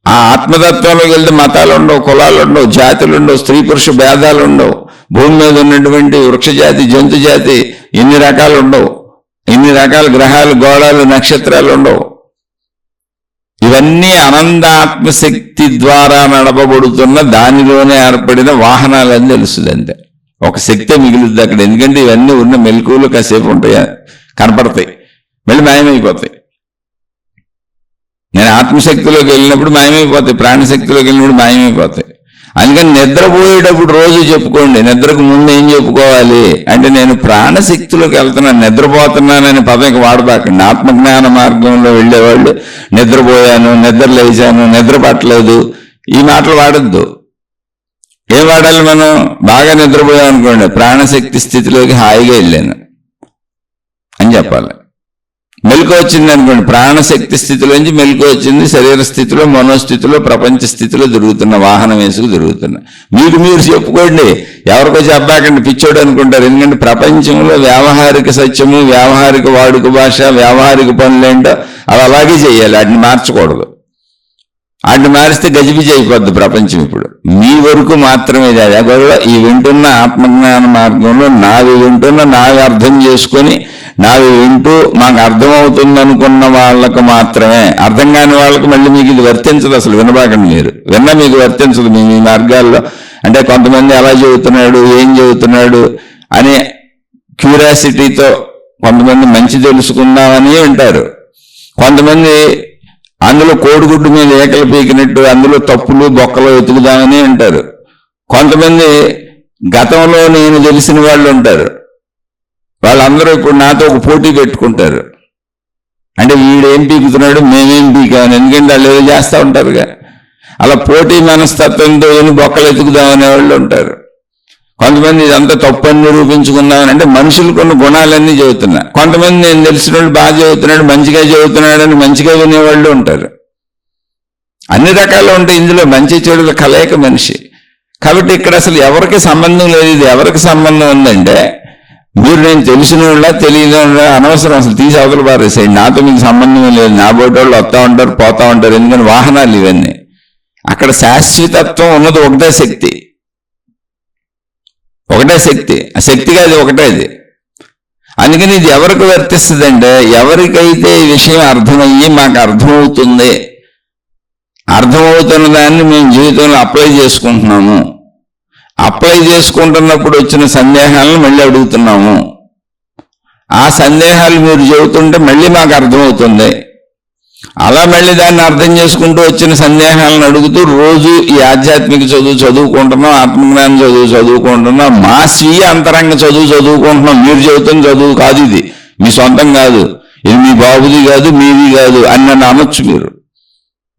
ఆ ఆత్మతత్వంలోకి వెళ్తే మతాలు ఉండవు, కులాలు ఉండవు, జాతులు ఉండవు, స్త్రీ పురుష భేదాలు ఉండవు. భూమి మీద ఉన్నటువంటి వృక్షజాతి, జంతు జాతి, ఇన్ని రకాలు ఉండవు, ఇన్ని రకాల గ్రహాలు, గోళాలు, నక్షత్రాలు ఉండవు. ఇవన్నీ అనందాత్మశక్తి ద్వారా నడపబడుతున్న దానిలోనే ఏర్పడిన వాహనాలని తెలుస్తుంది అంతే. ఒక శక్తే మిగులుద్ది అక్కడ. ఎందుకంటే ఇవన్నీ ఉన్న మెలకువలు కాసేపు ఉంటాయి, కనపడతాయి, మళ్ళీ మాయమైపోతాయి. నేను ఆత్మశక్తిలోకి వెళ్ళినప్పుడు మాయమైపోతాయి, ప్రాణశక్తిలోకి వెళ్ళినప్పుడు మాయమైపోతాయి. అందుకని నిద్రపోయేటప్పుడు రోజు చెప్పుకోండి. నిద్రకు ముందు ఏం చెప్పుకోవాలి అంటే, నేను ప్రాణశక్తిలోకి వెళ్తున్నాను, నిద్రపోతున్నానని పదవికి వాడబాకండి. ఆత్మజ్ఞాన మార్గంలో వెళ్ళేవాళ్ళు నిద్రపోయాను, నిద్ర లేచాను, నిద్ర పట్టలేదు, ఈ మాటలు వాడద్దు. ఏం వాడాలి మనం? బాగా నిద్రపోయాం అనుకోండి, ప్రాణశక్తి స్థితిలోకి హాయిగా వెళ్ళాను అని చెప్పాలి. మెలకు వచ్చింది అనుకోండి, ప్రాణశక్తి స్థితిలోంచి మెలకు వచ్చింది, శరీర స్థితిలో, మనోస్థితిలో, ప్రపంచ స్థితిలో తిరుగుతున్న, వాహనం వేసుకు తిరుగుతున్నా. మీకు మీరు చెప్పుకోండి, ఎవరికో చెప్పాకండి, పిచ్చోడు అనుకుంటారు. ఎందుకంటే ప్రపంచంలో వ్యావహారిక సత్యము, వ్యావహారిక వాడుక భాష, వ్యావహారిక పనులేంటో అవి అలాగే చేయాలి, వాటిని మార్చకూడదు. అటు మారిస్తే గజిబిజి అయిపోద్ది ప్రపంచం. ఇప్పుడు మీ వరకు మాత్రమే అగోలో ఈ వింటున్న ఆత్మజ్ఞాన మార్గంలో నావి వింటున్న నావి అర్థం చేసుకొని నావి వింటూ మాకు అర్థమవుతుంది అనుకున్న వాళ్ళకు మాత్రమే, అర్థం కాని వాళ్ళకి మళ్ళీ మీకు ఇది వర్తించదు. అసలు వినబాకండి, మీరు విన్నా మీకు వర్తించదు మీ మార్గాల్లో. అంటే కొంతమంది ఎలా చెబుతున్నాడు ఏం చెబుతున్నాడు అనే క్యూరియాసిటీతో కొంతమంది మంచి తెలుసుకుందామని వింటారు. కొంతమంది అందులో కోడిగుడ్డు మీద ఏకలు పీకినట్టు అందులో తప్పులు బొక్కలు వెతుకుదామని అంటారు. కొంతమంది గతంలో నేను తెలిసిన వాళ్ళు ఉంటారు, వాళ్ళందరూ ఇప్పుడు నాతో ఒక పోటీ పెట్టుకుంటారు. అంటే వీడేం పీకుతున్నాడు మేమేం పీకామని, ఎందుకంటే వాళ్ళు ఏదో చేస్తూ ఉంటారుగా. అలా పోటీ మనస్తత్వంతో బొక్కలు వెతుకుదామనే వాళ్ళు ఉంటారు. కొంతమంది ఇదంతా తప్పని నిరూపించుకుందామని, అంటే మనుషులు కొన్ని గుణాలన్నీ చెబుతున్నా. కొంతమంది నేను తెలిసిన వాళ్ళు బాగా చెబుతున్నాడు మంచిగా చెబుతున్నాడని మంచిగా వినేవాళ్ళు ఉంటారు. అన్ని రకాలు ఉంటాయి ఇందులో, మంచి చెడుల కలయిక మనిషి. కాబట్టి ఇక్కడ అసలు ఎవరికి సంబంధం లేదు. ఇది ఎవరికి సంబంధం ఉందంటే, మీరు నేను తెలిసిన వాళ్ళ తెలియని వాళ్ళ అనవసరం, అసలు తీసి అవతల పారేసేయండి. నాతో మీకు సంబంధం లేదు. నా బోటి వాళ్ళు వస్తూ ఉంటారు పోతూ ఉంటారు, ఎందుకని వాహనాలు ఇవన్నీ. అక్కడ శాశ్వతత్వం ఉన్నది ఒకటే శక్తి, ఒకటే శక్తి. ఆ శక్తిగా అది ఒకటే. అది అందుకని ఇది ఎవరికి వర్తిస్తుంది అంటే, ఎవరికైతే ఈ విషయం అర్థమయ్యి మాకు అర్థమవుతుంది, అర్థమవుతున్న దాన్ని మేము జీవితంలో అప్లై చేసుకుంటున్నాము, అప్లై చేసుకుంటున్నప్పుడు వచ్చిన సందేహాలను మళ్ళీ అడుగుతున్నాము, ఆ సందేహాలు మీరు చెబుతుంటే మళ్ళీ మాకు అర్థమవుతుంది, అలా మళ్ళీ దాన్ని అర్థం చేసుకుంటూ వచ్చిన సందేహాలను అడుగుతూ రోజు ఈ ఆధ్యాత్మిక చదువు చదువుకుంటున్నాం, ఆత్మజ్ఞానం చదువుకుంటున్నాం, మా స్వీయ అంతరంగ చదువుకుంటున్నాం. మీరు చెబుతున్న చదువు కాదు ఇది, మీ సొంతం కాదు, ఇది మీ బాబుది కాదు, మీది కాదు అని నన్ను అనొచ్చు మీరు.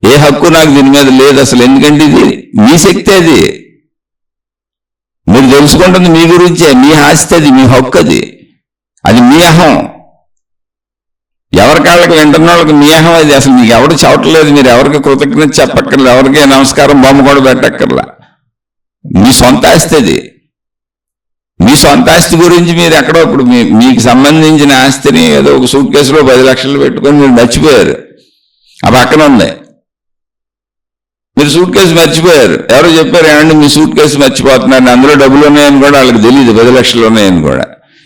ఏ హక్కు నాకు దీని మీద లేదు అసలు, ఎందుకంటే ఇది మీ శక్తి. అది మీరు తెలుసుకుంటుంది మీ గురించే, మీ ఆస్తి అది, మీ హక్కు అది, అది మీ అహం. ఎవరి కాళ్ళకి వింటున్న వాళ్ళకి మీ అహం అది. అసలు మీకు ఎవరు చెప్పట్లేదు, మీరు ఎవరికి కృతజ్ఞత చెప్పక్కర్లేదు, ఎవరికి నమస్కారం బొమ్మ కూడా పెట్టక్కర్లా. మీ సొంత ఆస్తి అది. మీ సొంత ఆస్తి గురించి మీరు ఎక్కడో ఇప్పుడు మీకు సంబంధించిన ఆస్తిని ఏదో ఒక సూట్ కేసులో 10 లక్షలు పెట్టుకొని మీరు మర్చిపోయారు, ఆ పక్కన ఉంది. మీరు సూట్ కేసు మర్చిపోయారు, ఎవరో చెప్పారు ఏమండి మీ సూట్ కేసు మర్చిపోతున్నారు, అందులో డబ్బులు ఉన్నాయని కూడా వాళ్ళకి తెలియదు, 10 లక్షలు ఉన్నాయని కూడా.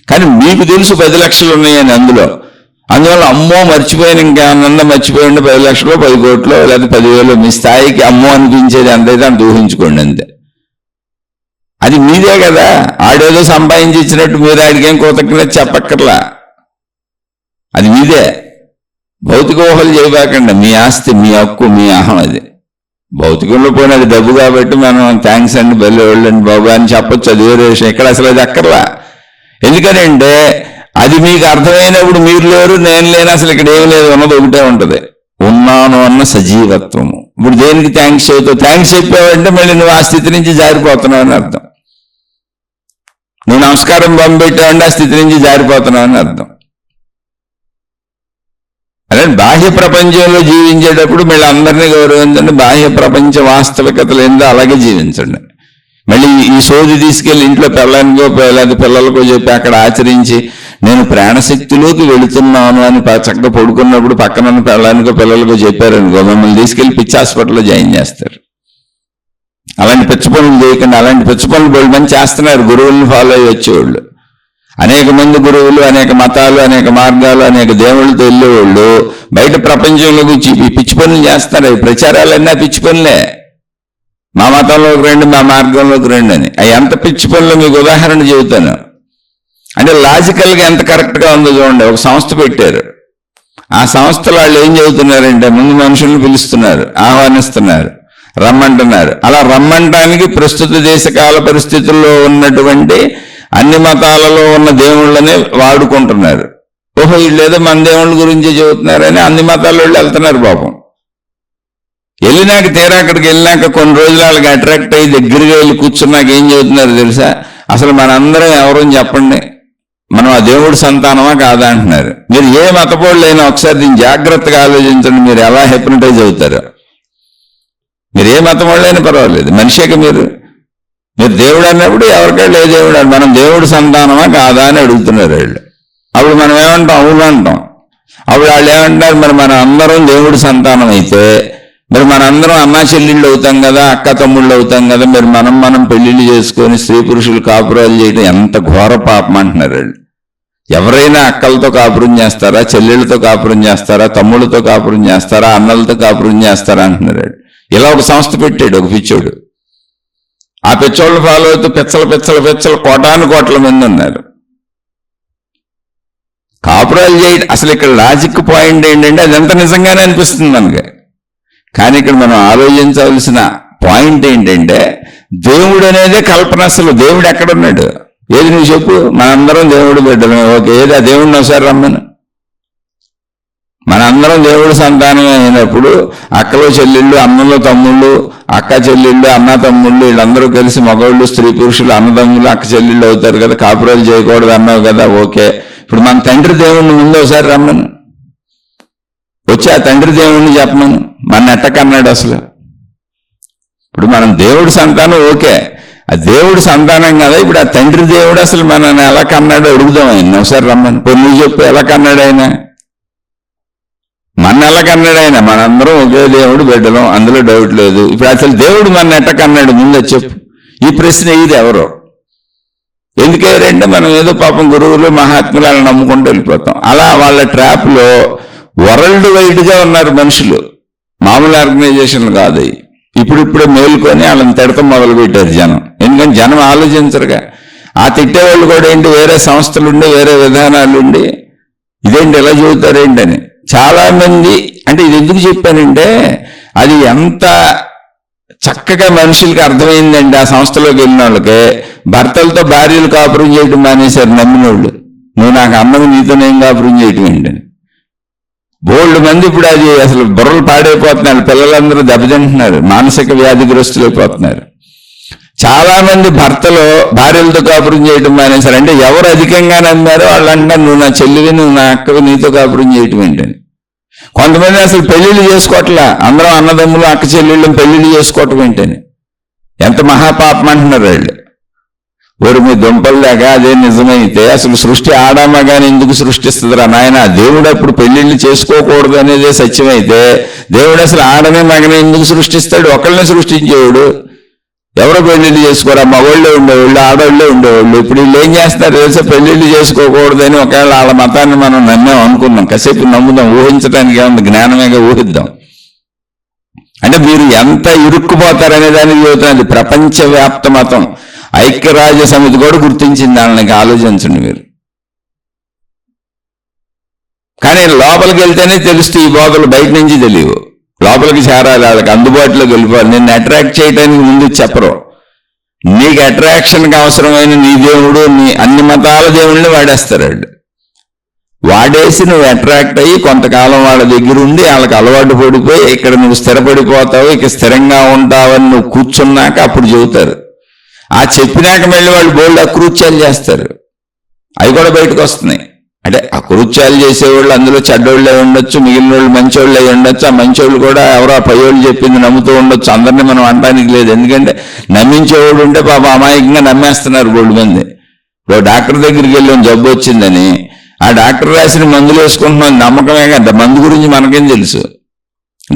కానీ మీకు తెలుసు 10 లక్షలు ఉన్నాయని అందువల్ల అమ్మో మర్చిపోయిన ఇంకేమన్నా మర్చిపోయింది 10 లక్షలు 10 కోట్లు లేదా 10,000 మీ స్థాయికి అమ్మో అనిపించేది ఎంతైతే అంత ఊహించుకోండి అంతే. అది మీదే కదా, ఆడేదో సంపాదించి ఇచ్చినట్టు మీరు ఆడికేం కృతజ్ఞత చెప్పక్కర్లా, అది మీదే. భౌతిక ఊహలు చేయబాకండి, మీ ఆస్తి మీ హక్కు మీ అహం. అది భౌతికంలో పోయిన అది డబ్బు కాబట్టి మనం థ్యాంక్స్ అండి బెల్లి వెళ్ళండి బాబు అని చెప్పొచ్చు, అది వేరే విషయం. ఇక్కడ అసలు అది అక్కర్లా. ఎందుకనంటే అది మీకు అర్థమైనప్పుడు మీరు లేరు నేను లేను, అసలు ఇక్కడ ఏమి లేదు, ఉన్నది ఒకటే ఉంటుంది, ఉన్నాను అన్న సజీవత్వము. ఇప్పుడు దేనికి థ్యాంక్స్ చెబుతావు? థ్యాంక్స్ చెప్పావంటే మళ్ళీ నువ్వు ఆ స్థితి నుంచి జారిపోతున్నావు అని అర్థం. నువ్వు నమస్కారం పంపెట్టావంటే ఆ స్థితి నుంచి జారిపోతున్నావు అని అర్థం. అదే బాహ్య ప్రపంచంలో జీవించేటప్పుడు మళ్ళీ అందరినీ గౌరవించండి, బాహ్య ప్రపంచ వాస్తవికతలు ఏందో అలాగే జీవించండి. మళ్ళీ ఈ సోది తీసుకెళ్ళి ఇంట్లో పిల్లనికో లేదా పిల్లలకో చెప్పి అక్కడ ఆచరించి నేను ప్రాణశక్తిలోకి వెళుతున్నాను అని చక్కగా పడుకున్నప్పుడు పక్కన పిల్లనికో పిల్లలకో చెప్పారనుకో, మిమ్మల్ని తీసుకెళ్లి పిచ్చి హాస్పిటల్లో జాయిన్ చేస్తారు. అలాంటి పిచ్చి పనులు చేయకండి. అలాంటి పిచ్చి పనులు బోళ్ళు మంది చేస్తున్నారు గురువులను ఫాలో అయ్యి వచ్చేవాళ్ళు. అనేక మంది గురువులు, అనేక మతాలు, అనేక మార్గాలు, అనేక దేవుళ్ళతో వెళ్ళేవాళ్ళు బయట ప్రపంచంలోకి పిచ్చి పనులు చేస్తున్నారు. అవి ప్రచారాలన్నా పిచ్చి పనులే. మా మతంలోకి రండి, మా మార్గంలోకి రండి అని. అవి ఎంత పిచ్చి పనులు మీకు ఉదాహరణ చెబుతాను. అంటే లాజికల్గా ఎంత కరెక్ట్గా ఉందో చూడండి. ఒక సంస్థ పెట్టారు, ఆ సంస్థలో వాళ్ళు ఏం చెబుతున్నారంటే ముందు మనుషుల్ని పిలుస్తున్నారు, ఆహ్వానిస్తున్నారు, రమ్మంటున్నారు. అలా రమ్మంటానికి ప్రస్తుత దేశకాల పరిస్థితుల్లో ఉన్నటువంటి అన్ని మతాలలో ఉన్న దేవుళ్ళనే వాడుకుంటున్నారు. ఓహో వీళ్ళు ఏదో మన దేవుళ్ళ గురించి చెబుతున్నారని అన్ని మతాల వాళ్ళు వెళ్తున్నారు పాపం. వెళ్ళినాక తీరా అక్కడికి వెళ్ళినాక కొన్ని రోజులు వాళ్ళకి అట్రాక్ట్ అయ్యి దగ్గరగా వెళ్ళి కూర్చున్నాక ఏం చెబుతున్నారు తెలుసా? అసలు మనందరం ఎవరని చెప్పండి, మనం ఆ దేవుడి సంతానమా కాదా అంటున్నారు. మీరు ఏ మతపోళ్ళైనా ఒకసారి దీన్ని జాగ్రత్తగా ఆలోచించండి, మీరు ఎలా హెప్నటైజ్ అవుతారు. మీరు ఏ మతం వాళ్ళైనా పర్వాలేదు, మనిషిగా మీరు దేవుడు అన్నప్పుడు ఎవరికైనా ఏ దేవుడు, మనం దేవుడి సంతానమా కాదా అని అడుగుతున్నారు వాళ్ళు. అప్పుడు మనం ఏమంటాం? అవును అంటాం. అప్పుడు వాళ్ళు ఏమంటారు? మరి మనం అందరం దేవుడి సంతానం అయితే మరి మనందరం అన్నా చెల్లెళ్ళు అవుతాం కదా, అక్క తమ్ముళ్ళు అవుతాం కదా, మరి మనం పెళ్లిళ్ళు చేసుకొని స్త్రీ పురుషులు కాపురాలు చేయడం ఎంత ఘోర పాపం అంటున్నారు వాళ్ళు. ఎవరైనా అక్కలతో కాపురం చేస్తారా, చెల్లెళ్ళతో కాపురం చేస్తారా, తమ్ముళ్ళతో కాపురం చేస్తారా, అన్నలతో కాపురం చేస్తారా అంటున్నారు. ఇలా ఒక సంస్థ పెట్టాడు ఒక పిచ్చోడు. ఆ పిచ్చోళ్ళు ఫాలో అవుతూ పిచ్చలు కోట్ల మంది ఉన్నారు. కాపురాలు చేయడం అసలు ఇక్కడ లాజిక్ పాయింట్ ఏంటంటే అదంతా నిజంగానే అనిపిస్తుంది మనకి. కానీ ఇక్కడ మనం ఆలోచించవలసిన పాయింట్ ఏంటంటే దేవుడు అనేదే కల్పన. అసలు దేవుడు ఎక్కడున్నాడు? ఏది నువ్వు చెప్పు. మనందరం దేవుడు బిడ్డలమే. ఓకే, ఏది ఆ దేవుడిని ఒకసారి రమ్మను. మనందరం దేవుడు సంతానం అయినప్పుడు అక్కలు చెల్లెళ్ళు, అన్నలు తమ్ముళ్ళు, అక్క చెల్లెళ్ళు, అన్న తమ్ముళ్ళు వీళ్ళందరూ కలిసి మగవాళ్ళు స్త్రీ పురుషులు అన్నదమ్ములు అక్క చెల్లెళ్ళు అవుతారు కదా, కాపురాలు చేయకూడదు అన్నావు కదా. ఓకే, ఇప్పుడు మన తండ్రి దేవుడిని ముందు ఒకసారి రమ్మను. వచ్చి ఆ తండ్రి దేవుడిని చెప్పమను. మన ఎట్టకన్నాడు అసలు? ఇప్పుడు మనం దేవుడి సంతానం, ఓకే, ఆ దేవుడు సంతానం కదా. ఇప్పుడు ఆ తండ్రి దేవుడు అసలు మనల్ని ఎలా కన్నాడో అడుగుదాం ఆయన ఒకసారి రమ్మని. నువ్వు చెప్పు, ఎలా కన్నాడు ఆయన? మన ఎలా కన్నాడు ఆయన? మనందరం ఒకే దేవుడు బిడ్డలం, అందులో డౌట్ లేదు. ఇప్పుడు అసలు దేవుడు మన ఎట్ట కన్నాడు ముందు చెప్పు. ఈ ప్రశ్న ఇది ఎవరో ఎందుకేరంటే మనం ఏదో పాపం గురువులు మహాత్ములు అలా నమ్ముకుంటూ వెళ్ళిపోతాం. అలా వాళ్ళ ట్రాప్లో వరల్డ్ వైడ్గా ఉన్నారు మనుషులు, మామూలు ఆర్గనైజేషన్లు కాదు. ఇప్పుడిప్పుడే మేలుకొని వాళ్ళని తిడతం మొదలు పెట్టారు జనం. ఎందుకంటే జనం ఆలోచించరుగా. ఆ తిట్టేవాళ్ళు కూడా ఏంటి, వేరే సంస్థలుండి వేరే విధానాలుండి ఇదేంటి ఎలా చెబుతారేంటని చాలా మంది. అంటే ఇది ఎందుకు చెప్పానంటే అది ఎంత చక్కగా మనుషులకి అర్థమైందండి. ఆ సంస్థలోకి వెళ్ళిన వాళ్ళకి భర్తలతో భార్యలు కాపురం చేయటం మానేశారు నమ్మిన వాళ్ళు. నువ్వు నాకు అన్నది నీతో నేను కాపురం చేయటం ఏంటని బోల్డ్ మంది ఇప్పుడు అది అసలు బుర్రలు పాడైపోతున్నారు. పిల్లలందరూ దెబ్బతింటున్నారు, మానసిక వ్యాధిగ్రస్తులైపోతున్నారు. చాలా మంది భర్తలు భార్యలతో కాపురం చేయటం మానేశారు. అంటే ఎవరు అధికంగా నమ్మారో వాళ్ళు అంటారు నువ్వు నా చెల్లివి, నువ్వు నా అక్కవి, నీతో కాపురం చేయటం ఏంటని. కొంతమంది అసలు పెళ్లిళ్ళు చేసుకోవట్లా, అందరం అన్నదమ్ములు అక్క చెల్లెళ్ళు పెళ్లిళ్ళు చేసుకోవటం ఏంటని. ఎంత మహాపాపం అంటున్నారు వాళ్ళు. ఊరు మీ దుంపల్లాగా అదే నిజమైతే అసలు సృష్టి ఆడామగాని ఎందుకు సృష్టిస్తుందిరా నాయన? దేవుడు అప్పుడు పెళ్లిళ్ళు చేసుకోకూడదు అనేదే సత్యమైతే దేవుడు అసలు ఆడనే మగనే ఎందుకు సృష్టిస్తాడు? ఒకళ్ళనే సృష్టించేవాడు. ఎవరో పెళ్లిళ్ళు చేసుకోరా, మగోళ్ళే ఉండేవాళ్ళు, ఆడవాళ్ళే ఉండేవాళ్ళు. ఇప్పుడు వీళ్ళు ఏం చేస్తున్నారు తెలుసా? పెళ్లిళ్ళు చేసుకోకూడదని ఒకవేళ వాళ్ళ మతాన్ని మనం నమ్మాం అనుకున్నాం, కాసేపు నమ్ముదాం, ఊహించడానికి ఏముంది, జ్ఞానమేగా ఊహిద్దాం. అంటే మీరు ఎంత ఇరుక్కుపోతారనే దానికి చెబుతున్నది ప్రపంచవ్యాప్త మతం. ఐక్యరాజ్య సమితి కూడా గుర్తించింది దానికి. ఆలోచించండి మీరు. కానీ లోపలికి వెళ్తేనే తెలుస్తూ ఈ బోధలు బయట నుంచి తెలియవు. లోపలికి చేరాలి, వాళ్ళకి అందుబాటులోకి వెళ్ళిపోవాలి. నిన్ను అట్రాక్ట్ చేయడానికి ముందు చెప్పరు. నీకు అట్రాక్షన్కి అవసరమైన నీ దేవుడు, నీ అన్ని మతాల దేవుళ్ళని వాడేస్తారు వాళ్ళు. వాడేసి నువ్వు అట్రాక్ట్ అయ్యి కొంతకాలం వాళ్ళ దగ్గర ఉండి వాళ్ళకి అలవాటు పడిపోయి ఇక్కడ నువ్వు స్థిరపడిపోతావు, ఇక స్థిరంగా ఉంటావని నువ్వు కూర్చున్నాక అప్పుడు చెబుతారు. ఆ చెప్పినాక మళ్ళీ వాళ్ళు బోల్డ్ అకృత్యాలు చేస్తారు. అవి కూడా బయటకు వస్తున్నాయి. అంటే అకృత్యాలు చేసేవాళ్ళు అందులో చెడ్డోళ్ళే ఉండొచ్చు, మిగిలిన వాళ్ళు మంచోళ్ళే ఉండొచ్చు. ఆ మంచోళ్ళు కూడా ఎవరో పయ్యోళ్ళు చెప్పింది నమ్ముతూ ఉండొచ్చు. అందరినీ మనం అనడానికి లేదు. ఎందుకంటే నమ్మించేవాడు ఉంటే పాప అమాయకంగా నమ్మేస్తున్నారు బోల్డ్ మంది. ఇప్పుడు డాక్టర్ దగ్గరికి వెళ్ళాం జబ్బు వచ్చిందని, ఆ డాక్టర్ రాసిన మందులు వేసుకుంటున్నాం, నమ్మకమే కదా. మందు గురించి మనకేం తెలుసు?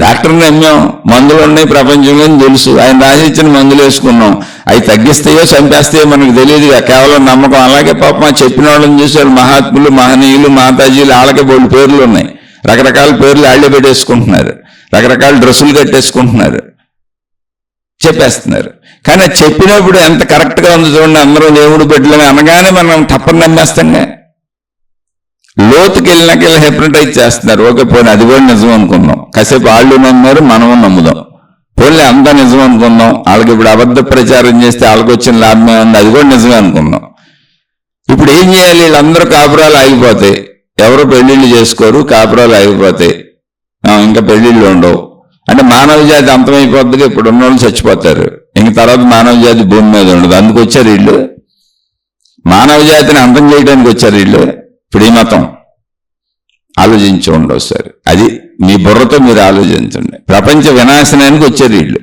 డాక్టర్ని నమ్మాం, మందులు ఉన్నాయి ప్రపంచంలో తెలుసు, ఆయన రాసిచ్చిన మందులు వేసుకున్నాం. అవి తగ్గిస్తాయో చంపేస్తాయో మనకు తెలియదు, కేవలం నమ్మకం. అలాగే పాపం చెప్పిన వాళ్ళని చూసారు మహాత్ములు, మహనీయులు, మాతాజీలు, వాళ్ళకే బోల్డ్ పేర్లు ఉన్నాయి. రకరకాల పేర్లు వాళ్ళే పెట్టేసుకుంటున్నారు, రకరకాల డ్రెస్సులు కట్టేసుకుంటున్నారు, చెప్పేస్తున్నారు. కానీ అది చెప్పినప్పుడు ఎంత కరెక్ట్గా ఉంది చూడండి. అందరూ దేవుడు బిడ్డలని అనగానే మనం తప్పని నమ్మేస్తాంగా. లోతుకి వెళ్ళినాక ఇలా హెప్నటైజ్ చేస్తున్నారు. ఓకే, పోనీ అది కూడా నిజం అనుకుందాం. కాసేపు వాళ్ళు నమ్మారు, మనము నమ్ముదాం. పోనీ అంతా నిజం అనుకుందాం. వాళ్ళకి ఇప్పుడు అబద్ధ ప్రచారం చేస్తే వాళ్ళకి వచ్చిన లాభమే ఉంది, అది కూడా నిజమే అనుకుందాం. ఇప్పుడు ఏం చేయాలి? వీళ్ళందరూ కాపురాలు ఆగిపోతాయి, ఎవరు పెళ్లిళ్ళు చేసుకోరు, కాపురాలు ఆగిపోతాయి, ఇంకా పెళ్లిళ్ళు ఉండవు. అంటే మానవ జాతి అంతమైపోద్దిగా. ఇప్పుడు ఉన్నోళ్ళు చచ్చిపోతారు, ఇంక తర్వాత మానవ జాతి భూమి మీద ఉండదు. అందుకు వచ్చారు వీళ్ళు, మానవ జాతిని అంతం చేయడానికి వచ్చారు వీళ్ళు. ఇప్పుడు ఈ మతం ఆలోచించి ఉండవు సార్. అది మీ బుర్రతో మీరు ఆలోచించండి. ప్రపంచ వినాశనానికి వచ్చారు వీళ్ళు.